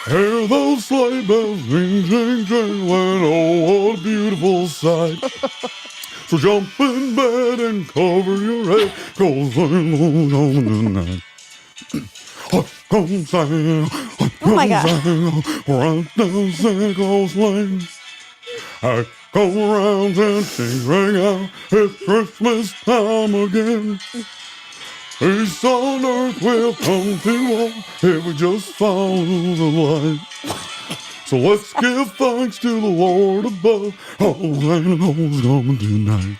Hear those sleigh bells ring, ring, jingling, oh, what a beautiful sight. So jump in bed and cover your head, 'cause Santa Claus comes tonight. Here comes Santa, here my comes God. Santa, right down Santa Claus Lane. I go around and things ring out, it's Christmas time again. Peace on earth will come to all if we just follow the light. So let's give thanks to the Lord above. Oh, Santa Claus coming tonight.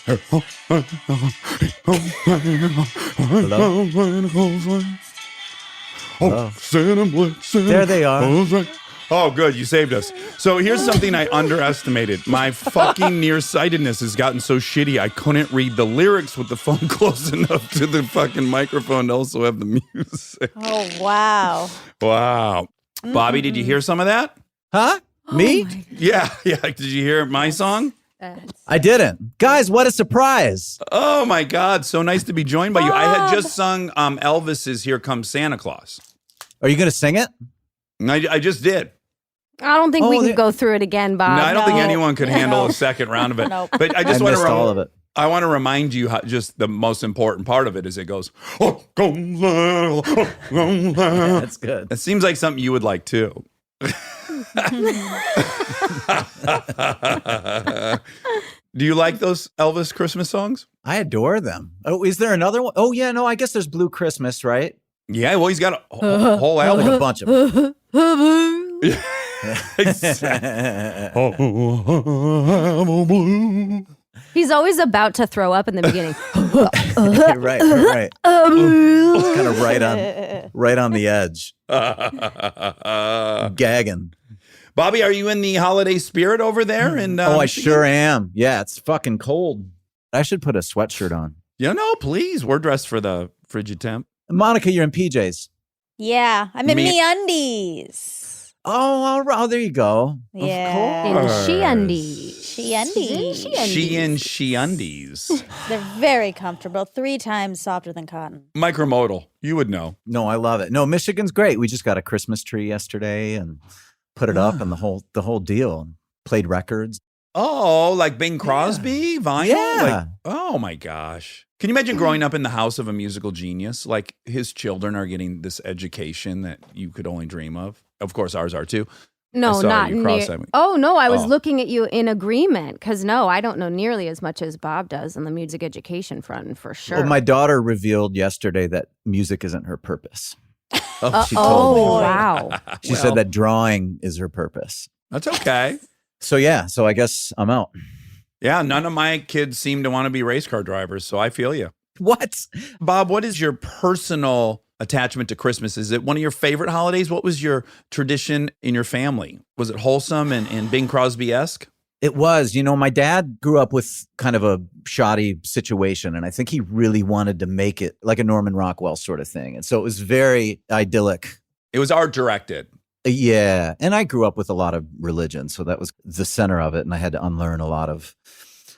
Here comes Santa, here comes Santa, here comes Santa Claus Lane. Oh, Santa Blitzen. There they are. Oh, good. You saved us. So here's something I underestimated. My fucking nearsightedness has gotten so shitty, I couldn't read the lyrics with the phone close enough to the fucking microphone to also have the music. Oh, wow. Wow. Bobby, did you hear some of that? Huh? Me? Yeah. Did you hear my song? I didn't. Guys, what a surprise. Oh, my God. So nice to be joined by you. I had just sung Elvis's Here Comes Santa Claus. Are you going to sing it? I just did. I don't think we can go through it again, Bob. No, I don't think anyone could handle a second round of it. Nope. But I just want missed all of to it. I want to remind you how, just the most important part of it is it goes, oh, comes Santa, oh, comes Santa. That's good. It seems like something you would like too. Do you like those Elvis Christmas songs? I adore them. Oh, is there another one? Oh, yeah, no, I guess there's Blue Christmas, right? Yeah, well, he's got a whole Like album. a bunch of them. Oh, blue. He's always about to throw up in the beginning. right. It's kind of right on the edge. Gagging. Bobby, are you in the holiday spirit over there? And Oh, I sure am. Yeah, it's fucking cold. I should put a sweatshirt on. Yeah, no, please. We're dressed for the frigid temp. Monica, you're in PJs. Yeah, I'm in Me- MeUndies. Oh, all right. Oh, there you go. Yeah. In she-undies. She-undies. She and she undies. They're very comfortable, 3 times softer than cotton. Micromodal. You would know. No, I love it. No, Michigan's great. We just got a Christmas tree yesterday and put it up and the whole deal. Played records. Oh, like Bing Crosby, vinyl? Yeah. Like, oh my gosh. Can you imagine growing up in the house of a musical genius? Like his children are getting this education that you could only dream of. Of course, ours are too. I No, saw not you near. cross-eyed. Oh, no, I was Oh. looking at you in agreement because, no, I don't know nearly as much as Bob does on the music education front, for sure. Well, my daughter revealed yesterday that music isn't her purpose. She told me. Oh, wow. She said that drawing is her purpose. That's okay. So yeah, so I guess I'm out. Yeah, none of my kids seem to want to be race car drivers, so I feel you. What? Bob, what is your personal attachment to Christmas. Is it one of your favorite holidays? What was your tradition in your family? Was it wholesome and Bing Crosby-esque? It was. My dad grew up with kind of a shoddy situation, and I think he really wanted to make it like a Norman Rockwell sort of thing. And so it was very idyllic. It was art directed. Yeah. And I grew up with a lot of religion, so that was the center of it, and I had to unlearn a lot of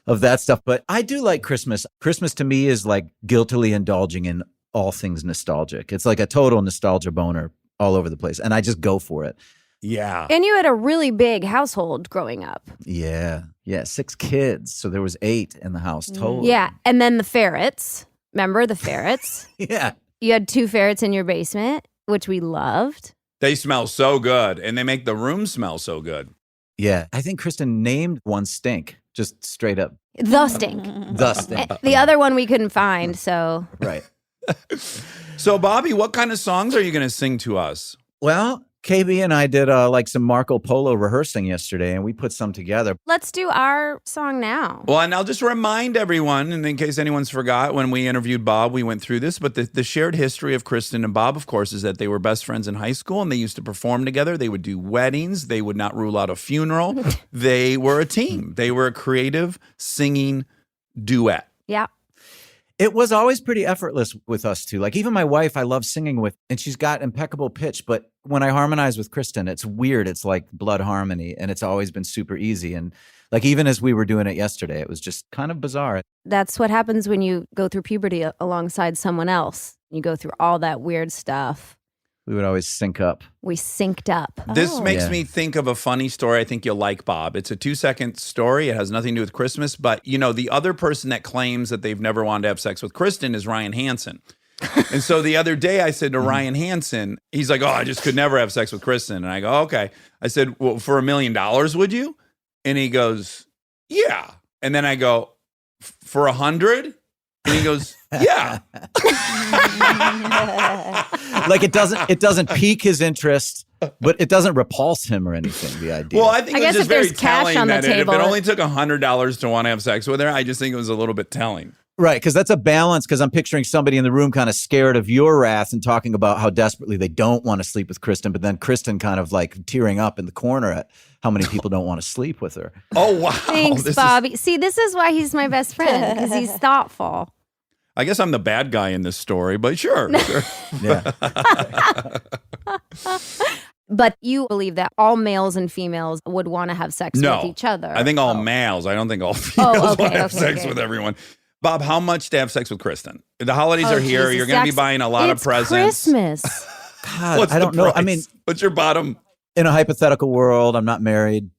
that stuff. But I do like Christmas. Christmas to me is like guiltily indulging in all things nostalgic. It's like a total nostalgia boner all over the place, and I just go for it. Yeah. And you had a really big household growing up. Yeah. 6 kids. So there was 8 in the house total. Yeah. And then the ferrets. Remember the ferrets? Yeah. You had 2 ferrets in your basement, which we loved. They smell so good, and they make the room smell so good. Yeah. I think Kristen named one Stink, just straight up. The Stink. The Stink. The other one we couldn't find, so. Right. So, Bobby, what kind of songs are you going to sing to us? Well, KB and I did like some Marco Polo rehearsing yesterday, and we put some together. Let's do our song now. Well, and I'll just remind everyone, and in case anyone's forgot, when we interviewed Bob, we went through this, but the shared history of Kristen and Bob, of course, is that they were best friends in high school, and they used to perform together. They would do weddings. They would not rule out a funeral. They were a team. They were a creative singing duet. Yeah. It was always pretty effortless with us two. Like even my wife, I love singing with, and she's got impeccable pitch. But when I harmonize with Kristen, it's weird. It's like blood harmony, and it's always been super easy. And like even as we were doing it yesterday, it was just kind of bizarre. That's what happens when you go through puberty alongside someone else. You go through all that weird stuff. We would always sync up. We synced up. This makes me think of a funny story I think you'll like, Bob. It's a 2-second story. It has nothing to do with Christmas, but the other person that claims that they've never wanted to have sex with Kristen is Ryan Hansen. And so the other day I said to Ryan Hansen, he's like, oh, I just could never have sex with Kristen. And I go, okay. I said, well, for $1 million, would you? And he goes, yeah. And then I go, for 100? And he goes, yeah. Like it doesn't pique his interest, but it doesn't repulse him or anything, the idea. Well, I think it's just very telling on the that if table, it only took $100 to want to have sex with her, I just think it was a little bit telling. Right, because that's a balance, because I'm picturing somebody in the room kind of scared of your wrath and talking about how desperately they don't want to sleep with Kristen, but then Kristen kind of like tearing up in the corner at how many people don't want to sleep with her. Oh, wow. Thanks, Bobby. See, this is why he's my best friend, because he's thoughtful. I guess I'm the bad guy in this story, but sure. Yeah. But you believe that all males and females would want to have sex with each other. I think all males. I don't think all females want to have sex okay. with everyone. Bob, how much to have sex with Kristen? The holidays are here. Jesus, You're going to be buying a lot of presents. Christmas. God, What's I don't the know. price? I mean, what's your bottom? in a hypothetical world, I'm not married.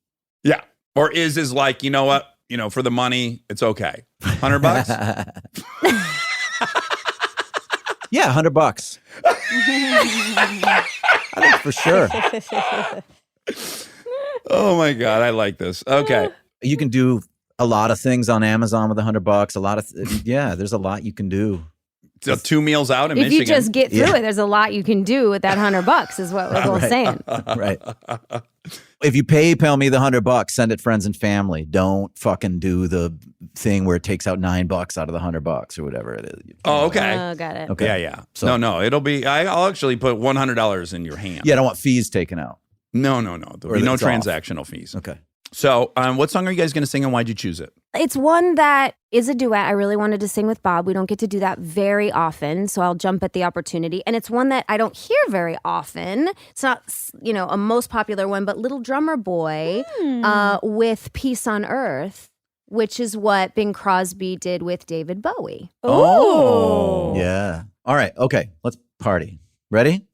Yeah. Or is like, you know what? For the money, it's okay. $100? Yeah, $100. I think for sure. Oh my God, I like this. Okay. You can do a lot of things on Amazon with $100. A lot of there's a lot you can do. So 2 meals out in if Michigan. you just get through it, there's a lot you can do with that $100 is what we're both saying. Right. If you PayPal me the $100, send it friends and family. Don't fucking do the thing where it takes out $9 out of the $100 or whatever it is. Oh, okay. Oh, got it. Okay. Yeah. So- No, it'll be, I'll actually put $100 in your hand. Yeah, I don't want fees taken out. No. There'll be no transactional fees. Okay. So what song are you guys going to sing and why'd you choose it? It's one that is a duet. I really wanted to sing with Bob. We don't get to do that very often, so I'll jump at the opportunity. And it's one that I don't hear very often. It's not, a most popular one, but Little Drummer Boy with Peace on Earth, which is what Bing Crosby did with David Bowie. Oh. Yeah. All right. Okay. Let's party. Ready?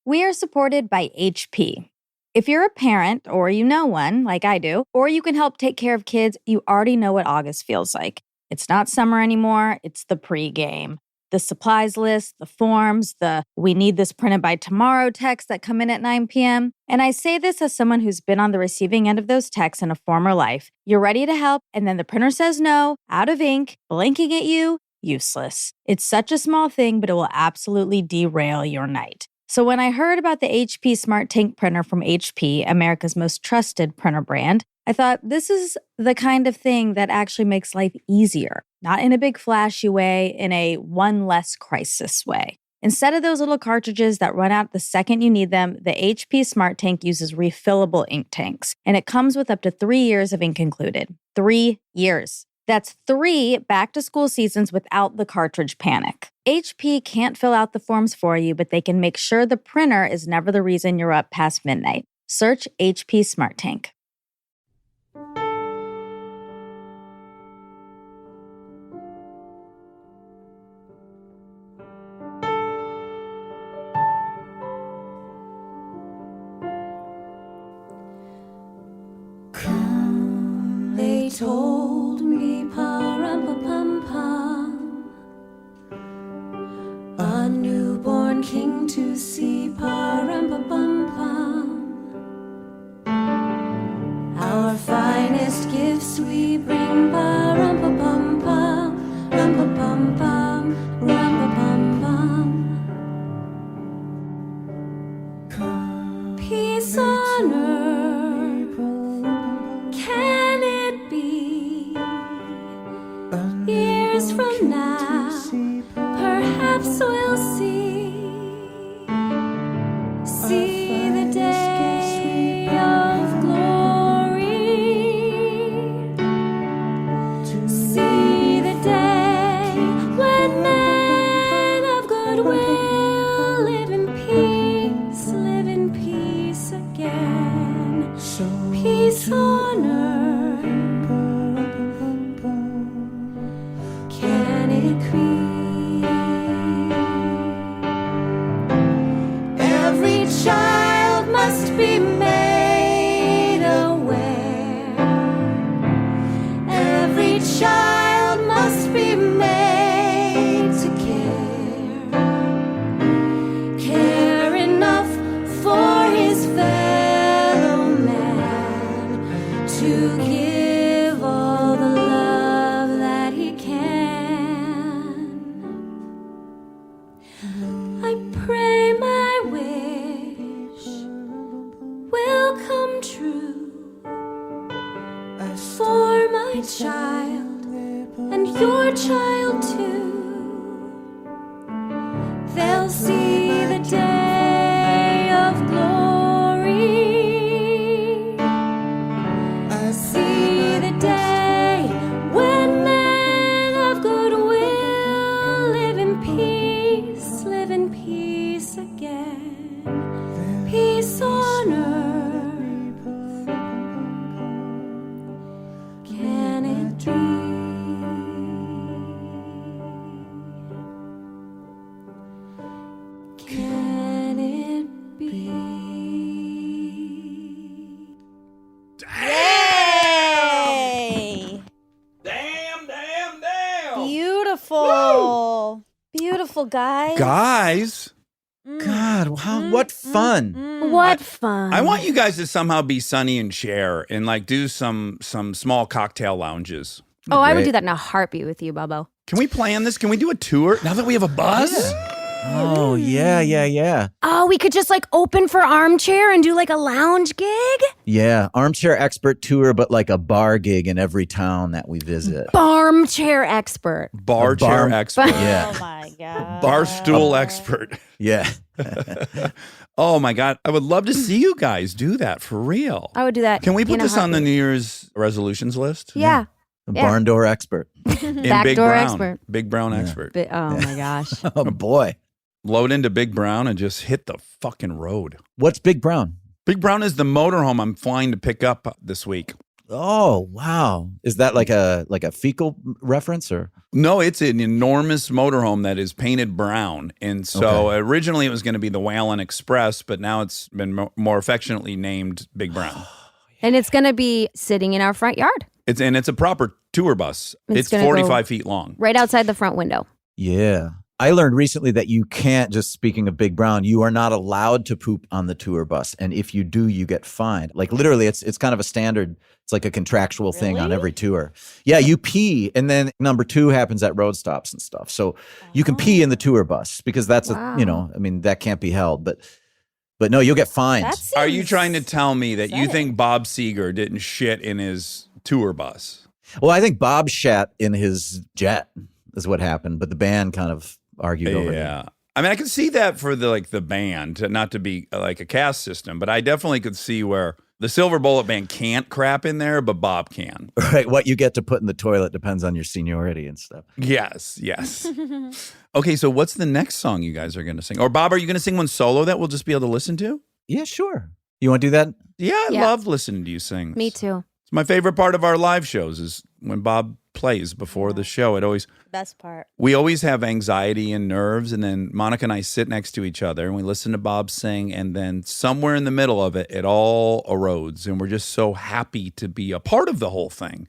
We are supported by HP. If you're a parent or you know one, like I do, or you can help take care of kids, you already know what August feels like. It's not summer anymore, it's the pregame. The supplies list, the forms, the we need this printed by tomorrow texts that come in at 9 p.m. And I say this as someone who's been on the receiving end of those texts in a former life. You're ready to help, and then the printer says no, out of ink, blinking at you, useless. It's such a small thing, but it will absolutely derail your night. So when I heard about the HP Smart Tank printer from HP, America's most trusted printer brand, I thought this is the kind of thing that actually makes life easier, not in a big flashy way, in a one less crisis way. Instead of those little cartridges that run out the second you need them, the HP Smart Tank uses refillable ink tanks, and it comes with up to 3 years of ink included. 3 years. That's 3 back-to-school seasons without the cartridge panic. HP can't fill out the forms for you, but they can make sure the printer is never the reason you're up past midnight. Search HP Smart Tank. They told me, pa-rum-pa-pum-pum, a newborn king to see, pa-rum-pa-pum-pum. Our finest gifts we bring, pa-rum-pa-pum-pum, rum-pa-pum-pum, rum-pa-pum-pum. Peace on earth. Years from now, perhaps we'll see the day of glory, see the day when men of goodwill live in peace again, peace on earth. Every child must be made aware. Every child must be made to care enough for his fellow man, to give all the love that he can. I pray my wish will come true for my child and your child too. They'll see the day of glory, see the day when men of goodwill live in peace again, peace on earth. Can it be? Can it be? Yay! Damn. Beautiful. Beautiful, guys. Guys, God, wow, what fun. What fun. I want you guys to somehow be Sonny and Cher and like do some small cocktail lounges. Oh, I would Great. do that in a heartbeat with you, Bubbo. Can we plan this? Can we do a tour now that we have a bus? Oh, yeah. Oh, we could just like open for Armchair and do like a lounge gig? Yeah, armchair expert tour, but like a bar gig in every town that we visit. Armchair expert. Bar chair expert. Yeah. Oh my God. Bar stool expert. Yeah. Oh my God. I would love to see you guys do that for real. I would do that. Can we put in a this on the heartbeat. New Year's resolutions list? Yeah. A barn door expert. In Big Backdoor Brown. expert. Big Brown expert. Oh my gosh. Oh, boy. Load into Big Brown and just hit the fucking road. What's Big Brown? Big Brown is the motorhome I'm flying to pick up this week. Oh, wow. Is that like a fecal reference or? No, it's an enormous motorhome that is painted brown. And so originally it was going to be the Whalen Express, but now it's been more affectionately named Big Brown. And it's going to be sitting in our front yard, It's a proper tour bus. It's gonna 45 feet long. right outside the front window. Yeah. I learned recently that you can't, just speaking of Big Brown, you are not allowed to poop on the tour bus. And if you do, you get fined. Like literally, it's kind of a standard. It's like a contractual thing on every tour. Yeah, you pee. And then number 2 happens at road stops and stuff. So you can pee in the tour bus because that's, that can't be held. But no, you'll get fined. Are you trying to tell me that you think Bob Seger didn't shit in his tour bus? Well, I think Bob shat in his jet is what happened. But the band kind of argued over it. Yeah. I mean, I could see that for the band, not to be like a caste system, but I definitely could see where the Silver Bullet Band can't crap in there, but Bob can. Right. What you get to put in the toilet depends on your seniority and stuff. Yes. Okay, so what's the next song you guys are going to sing? Or Bob, are you going to sing one solo that we'll just be able to listen to? Yeah, sure. You want to do that? Yeah, I Yeah. love listening to you sing. Me too. It's my favorite part of our live shows is when Bob plays before the show. Best part. We always have anxiety and nerves, and then Monica and I sit next to each other and we listen to Bob sing, and then somewhere in the middle of it, it all erodes, and we're just so happy to be a part of the whole thing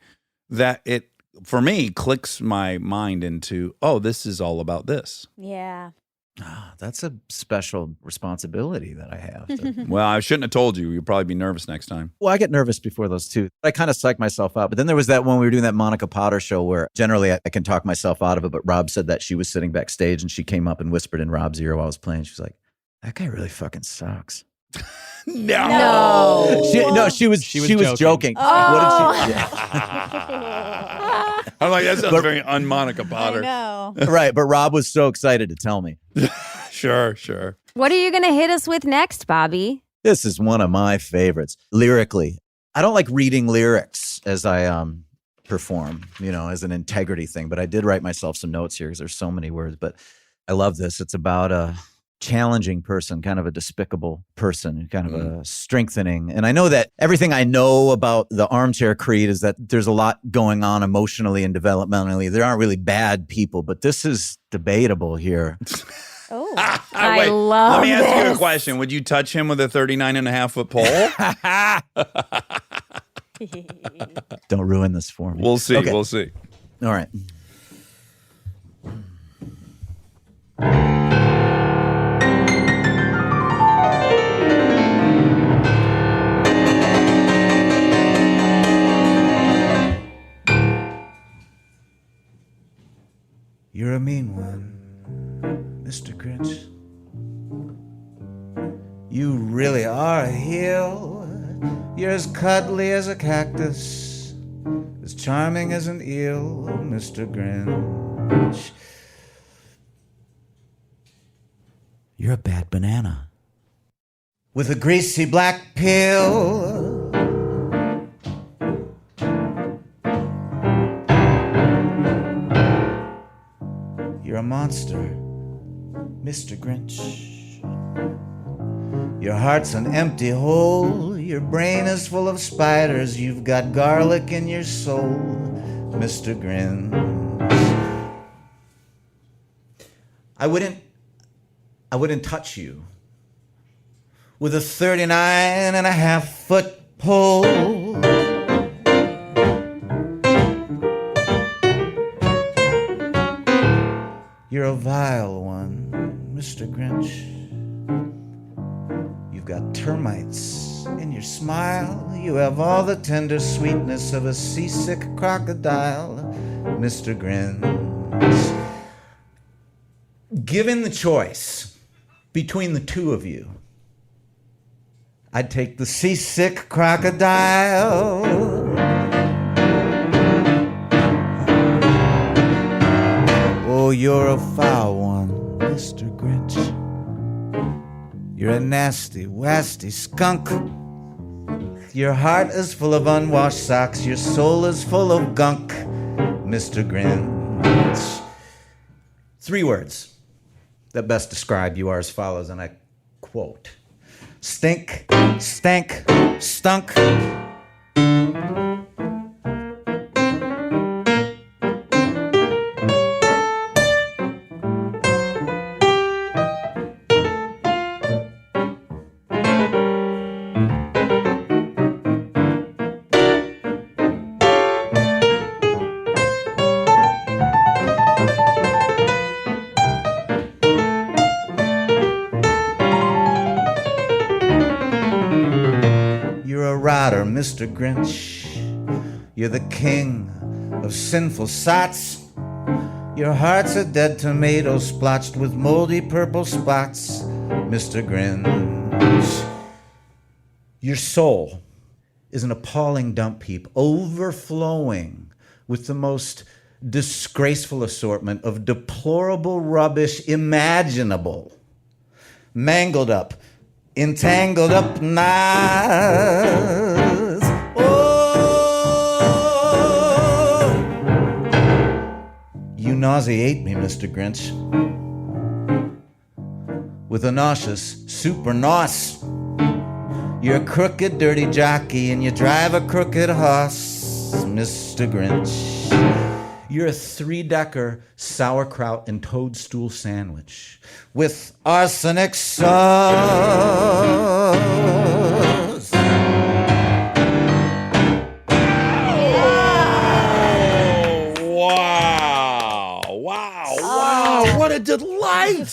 that it, for me, clicks my mind into, oh, this is all about this. Yeah. That's a special responsibility that I have. Well, I shouldn't have told you. You'd probably be nervous next time. Well, I get nervous before those too. I kind of psych myself out. But then there was that when we were doing that Monica Potter show where generally I can talk myself out of it. But Rob said that she was sitting backstage and she came up and whispered in Rob's ear while I was playing. She was like, that guy really fucking sucks. No. She was joking. Oh. What did she? I'm like, that sounds very un-Monica Potter. I know. Right. But Rob was so excited to tell me. Sure. What are you going to hit us with next, Bobby? This is one of my favorites. Lyrically, I don't like reading lyrics as I perform, as an integrity thing. But I did write myself some notes here because there's so many words. But I love this. It's about a challenging person, kind of a despicable person, kind of a strengthening. And I know that everything I know about the Armchair Creed is that there's a lot going on emotionally and developmentally. There aren't really bad people, but this is debatable here. Oh. I love Let me ask you a this. question. Would you touch him with a 39.5-foot pole? Don't ruin this for me. We'll see. Okay. We'll see. All right. You're a mean one, Mr. Grinch. You really are a heel. You're as cuddly as a cactus, as charming as an eel, Mr. Grinch. You're a bad banana with a greasy black peel. You're a monster, Mr. Grinch. Your heart's an empty hole. Your brain is full of spiders. You've got garlic in your soul, Mr. Grinch. I wouldn't touch you with a 39.5-foot pole. You're a vile one, Mr. Grinch. You've got termites in your smile. You have all the tender sweetness of a seasick crocodile, Mr. Grinch. Given the choice between the two of you, I'd take the seasick crocodile. Oh, you're a foul one, Mr. Grinch. You're a nasty, wasty skunk. Your heart is full of unwashed socks. Your soul is full of gunk, Mr. Grinch. 3 words that best describe you are as follows, and I quote: stink, stank, stunk. Mr. Grinch, you're the king of sinful sots. Your heart's a dead tomato splotched with moldy purple spots, Mr. Grinch. Your soul is an appalling dump heap, overflowing with the most disgraceful assortment of deplorable rubbish imaginable. Mangled up, entangled up knives. Oh, you nauseate me, Mr. Grinch. With a nauseous super nos. You're a crooked, dirty jockey, and you drive a crooked horse, Mr. Grinch. You're a 3-decker sauerkraut and toadstool sandwich with arsenic sauce. Wow. What a delight.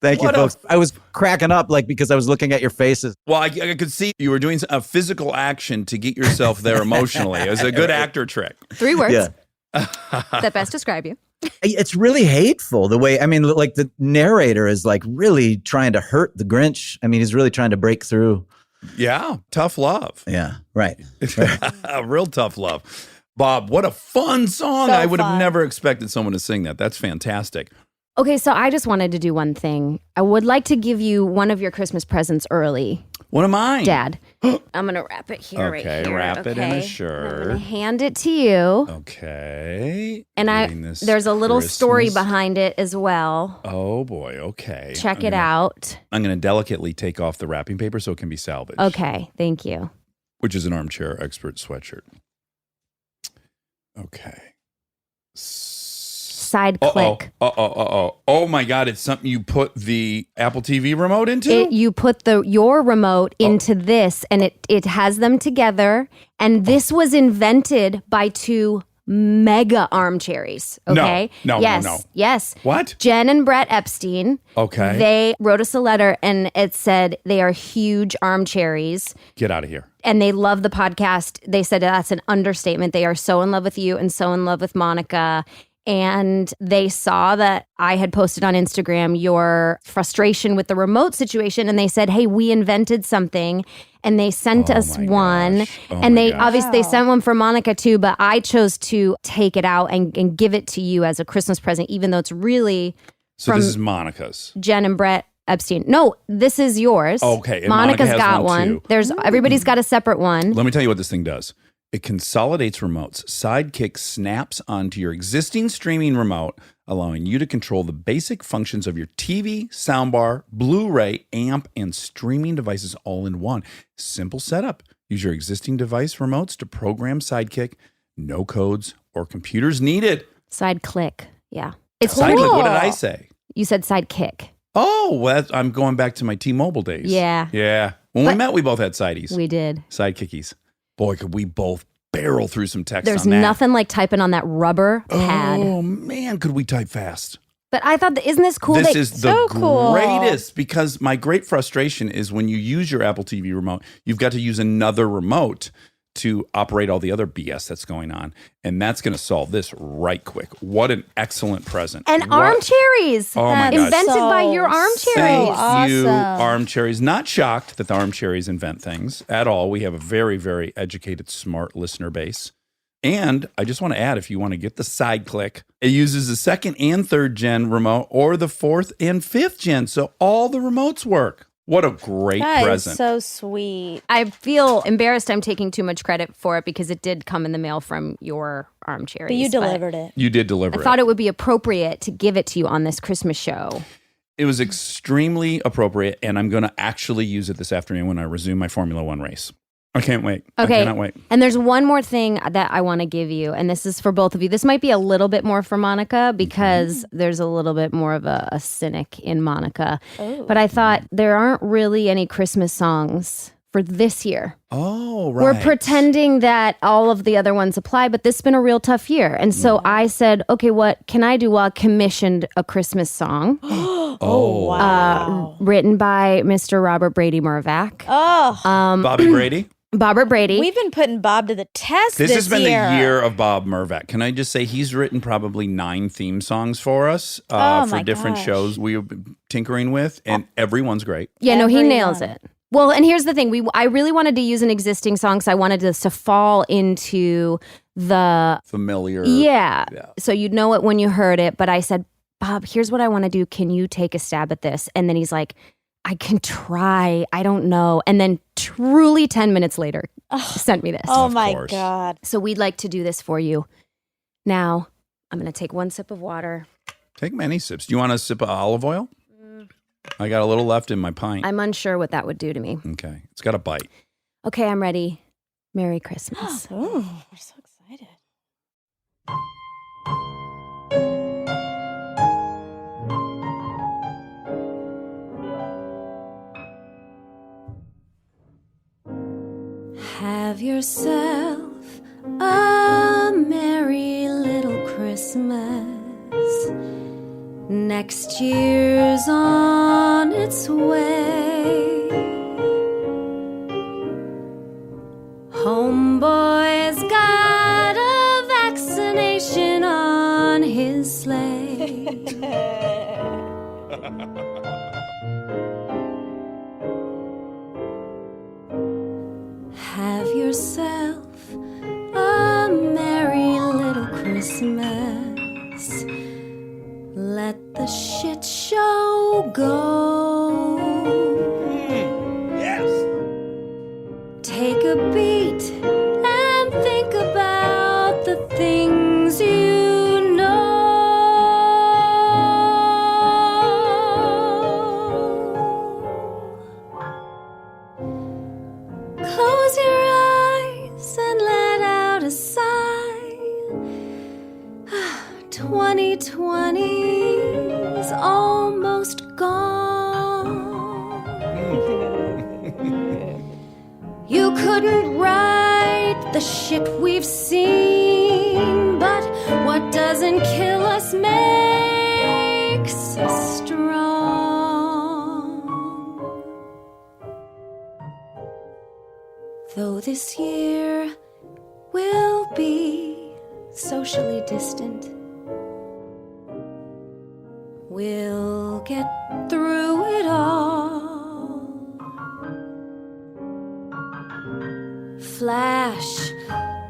Thank you, folks. I was cracking up because I was looking at your faces. Well, I could see you were doing a physical action to get yourself there emotionally. It was a good actor trick. 3 words Yeah. that best describe you. It's really hateful the way, the narrator is really trying to hurt the Grinch. He's really trying to break through. Yeah, tough love. Yeah, right. Real tough love. Bob, what a fun song. So I would have fun. never expected someone to sing that. That's fantastic. Okay, so I just wanted to do one thing. I would like to give you one of your Christmas presents early, One of mine. Dad. I'm going to wrap it here, right Okay, here. wrap it in a I'm shirt. going to hand it to you. Okay. And Reading this there's a little story Christmas. behind it as well. Oh, boy. Okay. Check it out. I'm going to delicately take off the wrapping paper so it can be salvaged. Okay, thank you. Which is an armchair expert sweatshirt. Okay. Side click. Oh my God. It's something you put the Apple TV remote into? You put your remote into this, and it has them together. And this was invented by 2 mega armcherries. Okay. No. Yes. What? Jen and Brett Epstein. Okay. They wrote us a letter, and it said they are huge armcherries. Get out of here. And they love the podcast. They said that's an understatement. They are so in love with you and so in love with Monica. And they saw that I had posted on Instagram your frustration with the remote situation. And they said, hey, we invented something. And they sent us one. And they obviously they sent one for Monica too. But I chose to take it out and give it to you as a Christmas present, even though it's really So from this is Monica's. Jen and Brett Epstein. No, this is yours. Okay, and Monica's Monica has got one, one. too. There's everybody's got a separate one. Let me tell you what this thing does. It consolidates remotes. Sidekick snaps onto your existing streaming remote, allowing you to control the basic functions of your TV, soundbar, Blu-ray, amp, and streaming devices all in one. Simple setup. Use your existing device remotes to program Sidekick. No codes or computers needed. Side click. Yeah. It's Sidekick, cool. what did I say? You said sidekick. Oh, well, I'm going back to my T-Mobile days. Yeah. Yeah. When we met, we both had sideys. We did. Sidekickies. Boy, could we both barrel through some text There's on that. nothing like typing on that rubber pad. Oh, man, could we type fast? But I thought, isn't this cool? This that- is the greatest because my great frustration is when you use your Apple TV remote, you've got to use another remote to operate all the other BS that's going on. And that's going to solve this right quick. What an excellent present. And What- armcherries. Oh my gosh. Invented by your armcherries. Thank you, armcherries. Not shocked that the armcherries invent things at all. We have a very, very educated, smart listener base. And I just want to add, if you want to get the side click, it uses the 2nd and 3rd gen remote or the 4th and 5th gen. So all the remotes work. What a great That is present. so sweet. I feel embarrassed I'm taking too much credit for it because it did come in the mail from your armcherries. But you delivered it. You did deliver I it. thought it would be appropriate to give it to you on this Christmas show. It was extremely appropriate, and I'm going to actually use it this afternoon when I resume my Formula One race. I can't wait. Okay. I cannot wait. And there's one more thing that I want to give you, and this is for both of you. This might be a little bit more for Monica because there's a little bit more of a cynic in Monica. But I thought there aren't really any Christmas songs for this year. Oh, right. We're pretending that all of the other ones apply, but this has been a real tough year. And so I said, okay, what can I do? Well, I commissioned a Christmas song. Oh, wow. Written by Mr. Robert Brady Mervak. Oh, Bobby Brady? Robert Brady. we've been putting Bob to the test This has been year. the year of Bob Mervak. Can I just say he's written probably 9 theme songs for us Oh, for my different gosh. shows we've been tinkering with, and everyone's great. Yeah, no, he Everyone. nails it. Well, and here's the thing. I really wanted to use an existing song, so I wanted this to fall into the familiar. Yeah. So you'd know it when you heard it. But I said, Bob, here's what I want to do. Can you take a stab at this? And then he's like, I can try. I don't know. And then truly 10 minutes later, sent me this. Oh my God. So we'd like to do this for you. Now, I'm going to take one sip of water. Take many sips. Do you want a sip of olive oil? I got a little left in my pint. I'm unsure what that would do to me. Okay. It's got a bite. Okay, I'm ready. Merry Christmas. Oh, we're so excited. Have yourself a merry little Christmas. Next year's on its way. Homeboy's got a vaccination on his sleigh. Have yourself a merry little Christmas. Let the shit show go. Yes. Take a beat and think about the things you know. Close your eyes and let out a sigh. 2020's almost gone. You couldn't write the shit we've seen, but what doesn't kill us makes us strong. Though this year will be socially distant, we'll get through it all. Flash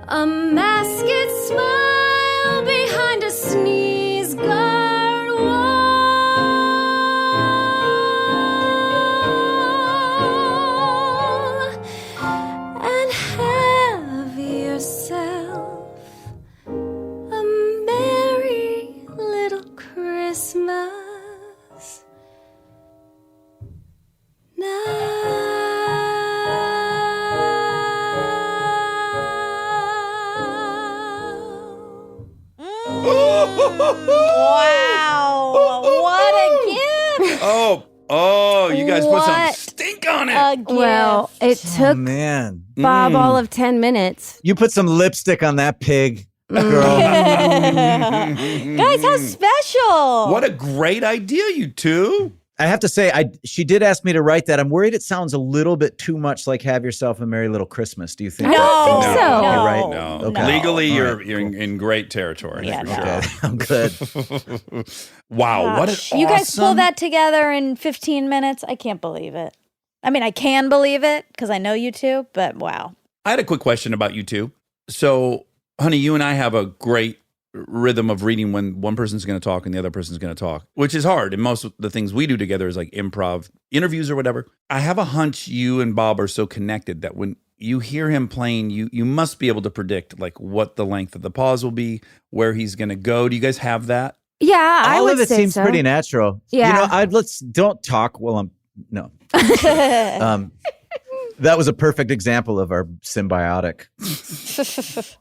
a masked smile behind a sneeze guard wall, and have yourself a merry little Christmas Wow. What a gift. Oh, you guys put some What stink on it. a gift. Well, it Oh, took man. Bob all of 10 minutes. You put some lipstick on that pig, girl. Guys, how special. What a great idea, you two. I have to say, she did ask me to write that. I'm worried it sounds a little bit too much like Have Yourself a Merry Little Christmas. Do you think? I don't think so. You're right. No. Okay. Legally, All you're in great territory. Yeah, for no. sure. Okay, I'm good. Wow, what an You guys pull awesome- that together in 15 minutes? I can't believe it. I mean, I can believe it because I know you two, but wow. I had a quick question about you two. So, honey, you and I have a great rhythm of reading when one person's going to talk and the other person's going to talk, which is hard. And most of the things we do together is like improv interviews or whatever. I have a hunch you and Bob are so connected that when you hear him playing, you must be able to predict like what the length of the pause will be, where he's going to go. Do you guys have that? Yeah, I All would of it say seems so. pretty natural. Yeah. Let's don't talk while I'm no. That was a perfect example of our symbiotic.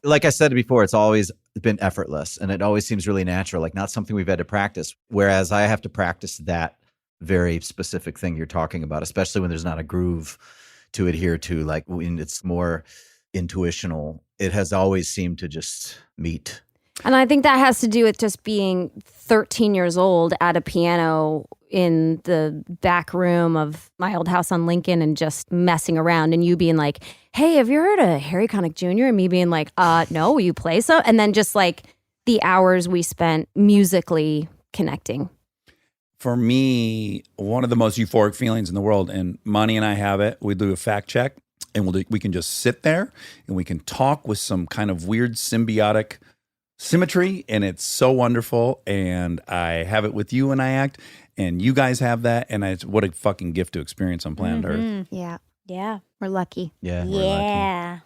Like I said before, it's always been effortless and it always seems really natural, like not something we've had to practice. Whereas I have to practice that very specific thing you're talking about, especially when there's not a groove to adhere to, like when it's more intuitional. It has always seemed to just meet. And I think that has to do with just being 13 years old at a piano in the back room of my old house on Lincoln and just messing around and you being like, hey, have you heard of Harry Connick Jr.? And me being like, no, will you play so? And then just like the hours we spent musically connecting. for me, one of the most euphoric feelings in the world, and Monty and I have it. We do a fact check, and we can just sit there and we can talk with some kind of weird symbiotic symmetry, and it's so wonderful. And I have it with you when I act, and you guys have that, and what a fucking gift to experience on planet Earth. Yeah. Yeah. We're lucky. Yeah. we're lucky. Yeah.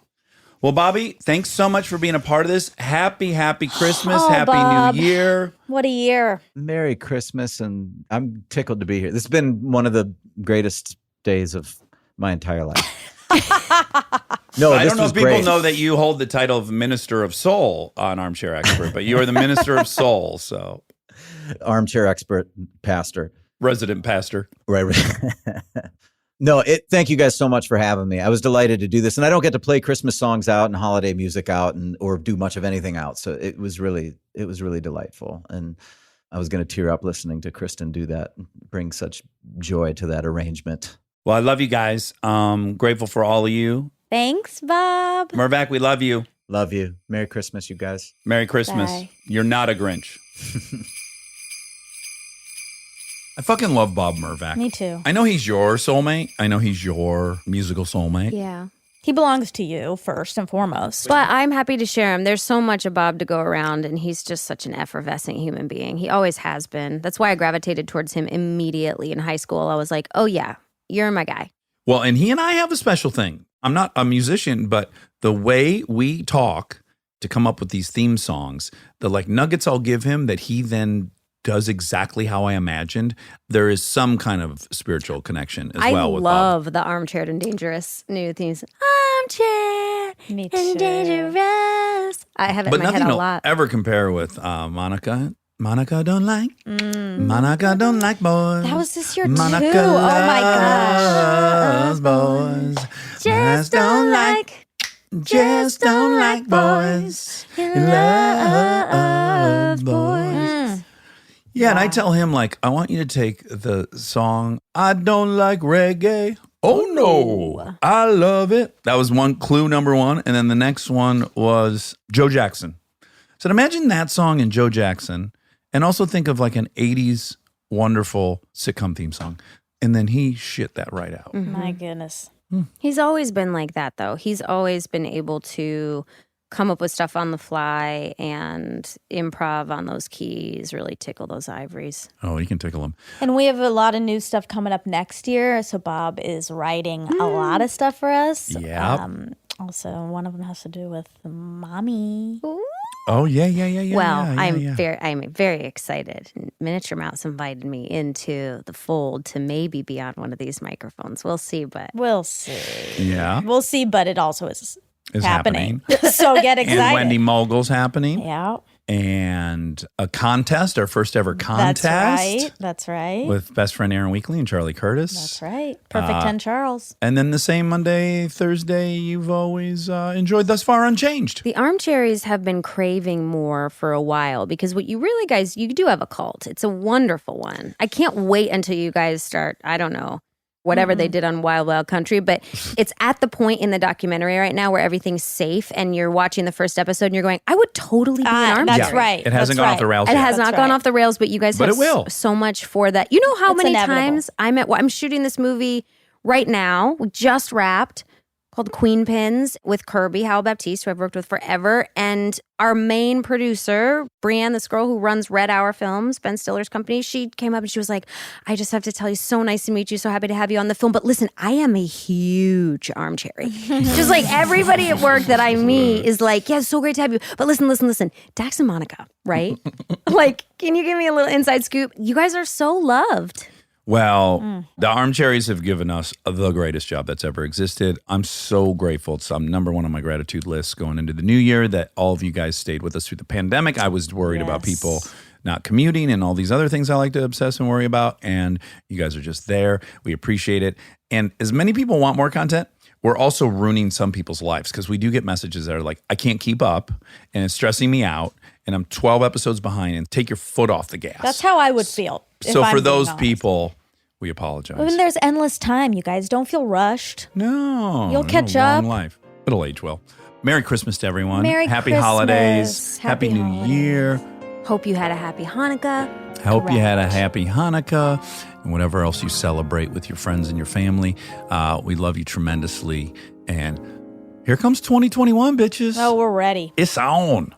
Well, Bobby, thanks so much for being a part of this. Happy Christmas. Oh, Happy Bob. New Year. What a year. Merry Christmas, and I'm tickled to be here. This has been one of the greatest days of my entire life. No, I this don't know was if people great. know that you hold the title of Minister of Soul on Armchair Expert, but you are the Minister of Soul, so Armchair expert, pastor. resident pastor. Right. No, thank you guys so much for having me. I was delighted to do this, and I don't get to play Christmas songs out and holiday music out, or do much of anything out. So it was really delightful, and I was going to tear up listening to Kristen do that, bring such joy to that arrangement. Well, I love you guys. Grateful for all of you. Thanks, Bob. Mervak, we love you. Love you. Merry Christmas, you guys. Merry Christmas. Bye. You're not a Grinch. I fucking love Bob Mervak. Me too. I know he's your soulmate. I know he's your musical soulmate. Yeah. He belongs to you first and foremost. But I'm happy to share him. There's so much of Bob to go around, and he's just such an effervescent human being. He always has been. That's why I gravitated towards him immediately in high school. I was like, oh, yeah, you're my guy. Well, and he and I have a special thing. I'm not a musician, but the way we talk to come up with these theme songs, the like nuggets I'll give him that he then does exactly how I imagined, there is some kind of spiritual connection as well with Bob. I love the Armchair and Dangerous new themes. Armchair Me and too. Dangerous. I have it But in my head nothing a will lot. ever compare with Monica. Monica don't like. Monica don't like boys. That was this year Monica too. Oh my loves boys. Just don't like. Just don't like boys. He loves boys. Yeah, and I tell him, like, I want you to take the song, I don't like reggae. Oh, no. I love it. That was one clue, number one. And then the next one was Joe Jackson. So imagine that song and Joe Jackson, and also think of like an 80s wonderful sitcom theme song. And then he shit that right out. My goodness. He's always been like that, though. He's always been able to come up with stuff on the fly and improv on those keys, really tickle those ivories. Oh, you can tickle him. And we have a lot of new stuff coming up next year. So Bob is writing a lot of stuff for us. Yep. Also, one of them has to do with mommy. Oh, yeah. Well, yeah, I'm yeah. very excited. Miniature Mouse invited me into the fold to maybe be on one of these microphones. We'll see, but We'll see. Yeah. We'll see, but it also is Is happening. So get excited. And Wendy Mogul's happening. Yeah. And a contest, our first ever contest. That's right. With best friend Aaron Weekly and Charlie Curtis. That's right. Perfect 10 Charles. And then the same Monday, Thursday, you've always enjoyed thus far unchanged. the Armcharies have been craving more for a while because what you really guys, you do have a cult. It's a wonderful one. I can't wait until you guys start, I don't know, whatever they did on Wild Wild Country, but it's at the point in the documentary right now where everything's safe and you're watching the first episode and you're going, I would totally be an Armchair. That's right. It hasn't That's gone off the rails It yet. has not gone off the rails, but you guys But have it will. so much for that. You know how It's many inevitable. times I'm shooting this movie right now, we just wrapped, called Queen Pins with Kirby Howell Baptiste, who I've worked with forever. And our main producer, Brienne, this girl who runs Red Hour Films, Ben Stiller's company, she came up and she was like, I just have to tell you, so nice to meet you. So happy to have you on the film. But listen, I am a huge Armchair. Just like everybody at work that I meet is like, yeah, it's so great to have you. But listen, Dax and Monica, right? Like, can you give me a little inside scoop? You guys are so loved. Well, the Armcharies have given us the greatest job that's ever existed. I'm so grateful. It's number one on my gratitude list going into the new year that all of you guys stayed with us through the pandemic. I was worried about people not commuting and all these other things I like to obsess and worry about. And you guys are just there. We appreciate it. And as many people want more content, we're also ruining some people's lives because we do get messages that are like, I can't keep up and it's stressing me out and I'm 12 episodes behind, and take your foot off the gas. That's how I would feel. So for those people, we apologize. When there's endless time, you guys don't feel rushed. No. You'll catch long up. Life. It'll age well. Merry Christmas to everyone. Merry Happy Christmas. holidays. Happy New holidays. Year. Hope you had a happy Hanukkah. I hope you had a happy Hanukkah and whatever else you celebrate with your friends and your family. We love you tremendously. And here comes 2021, bitches. Oh, we're ready. It's on.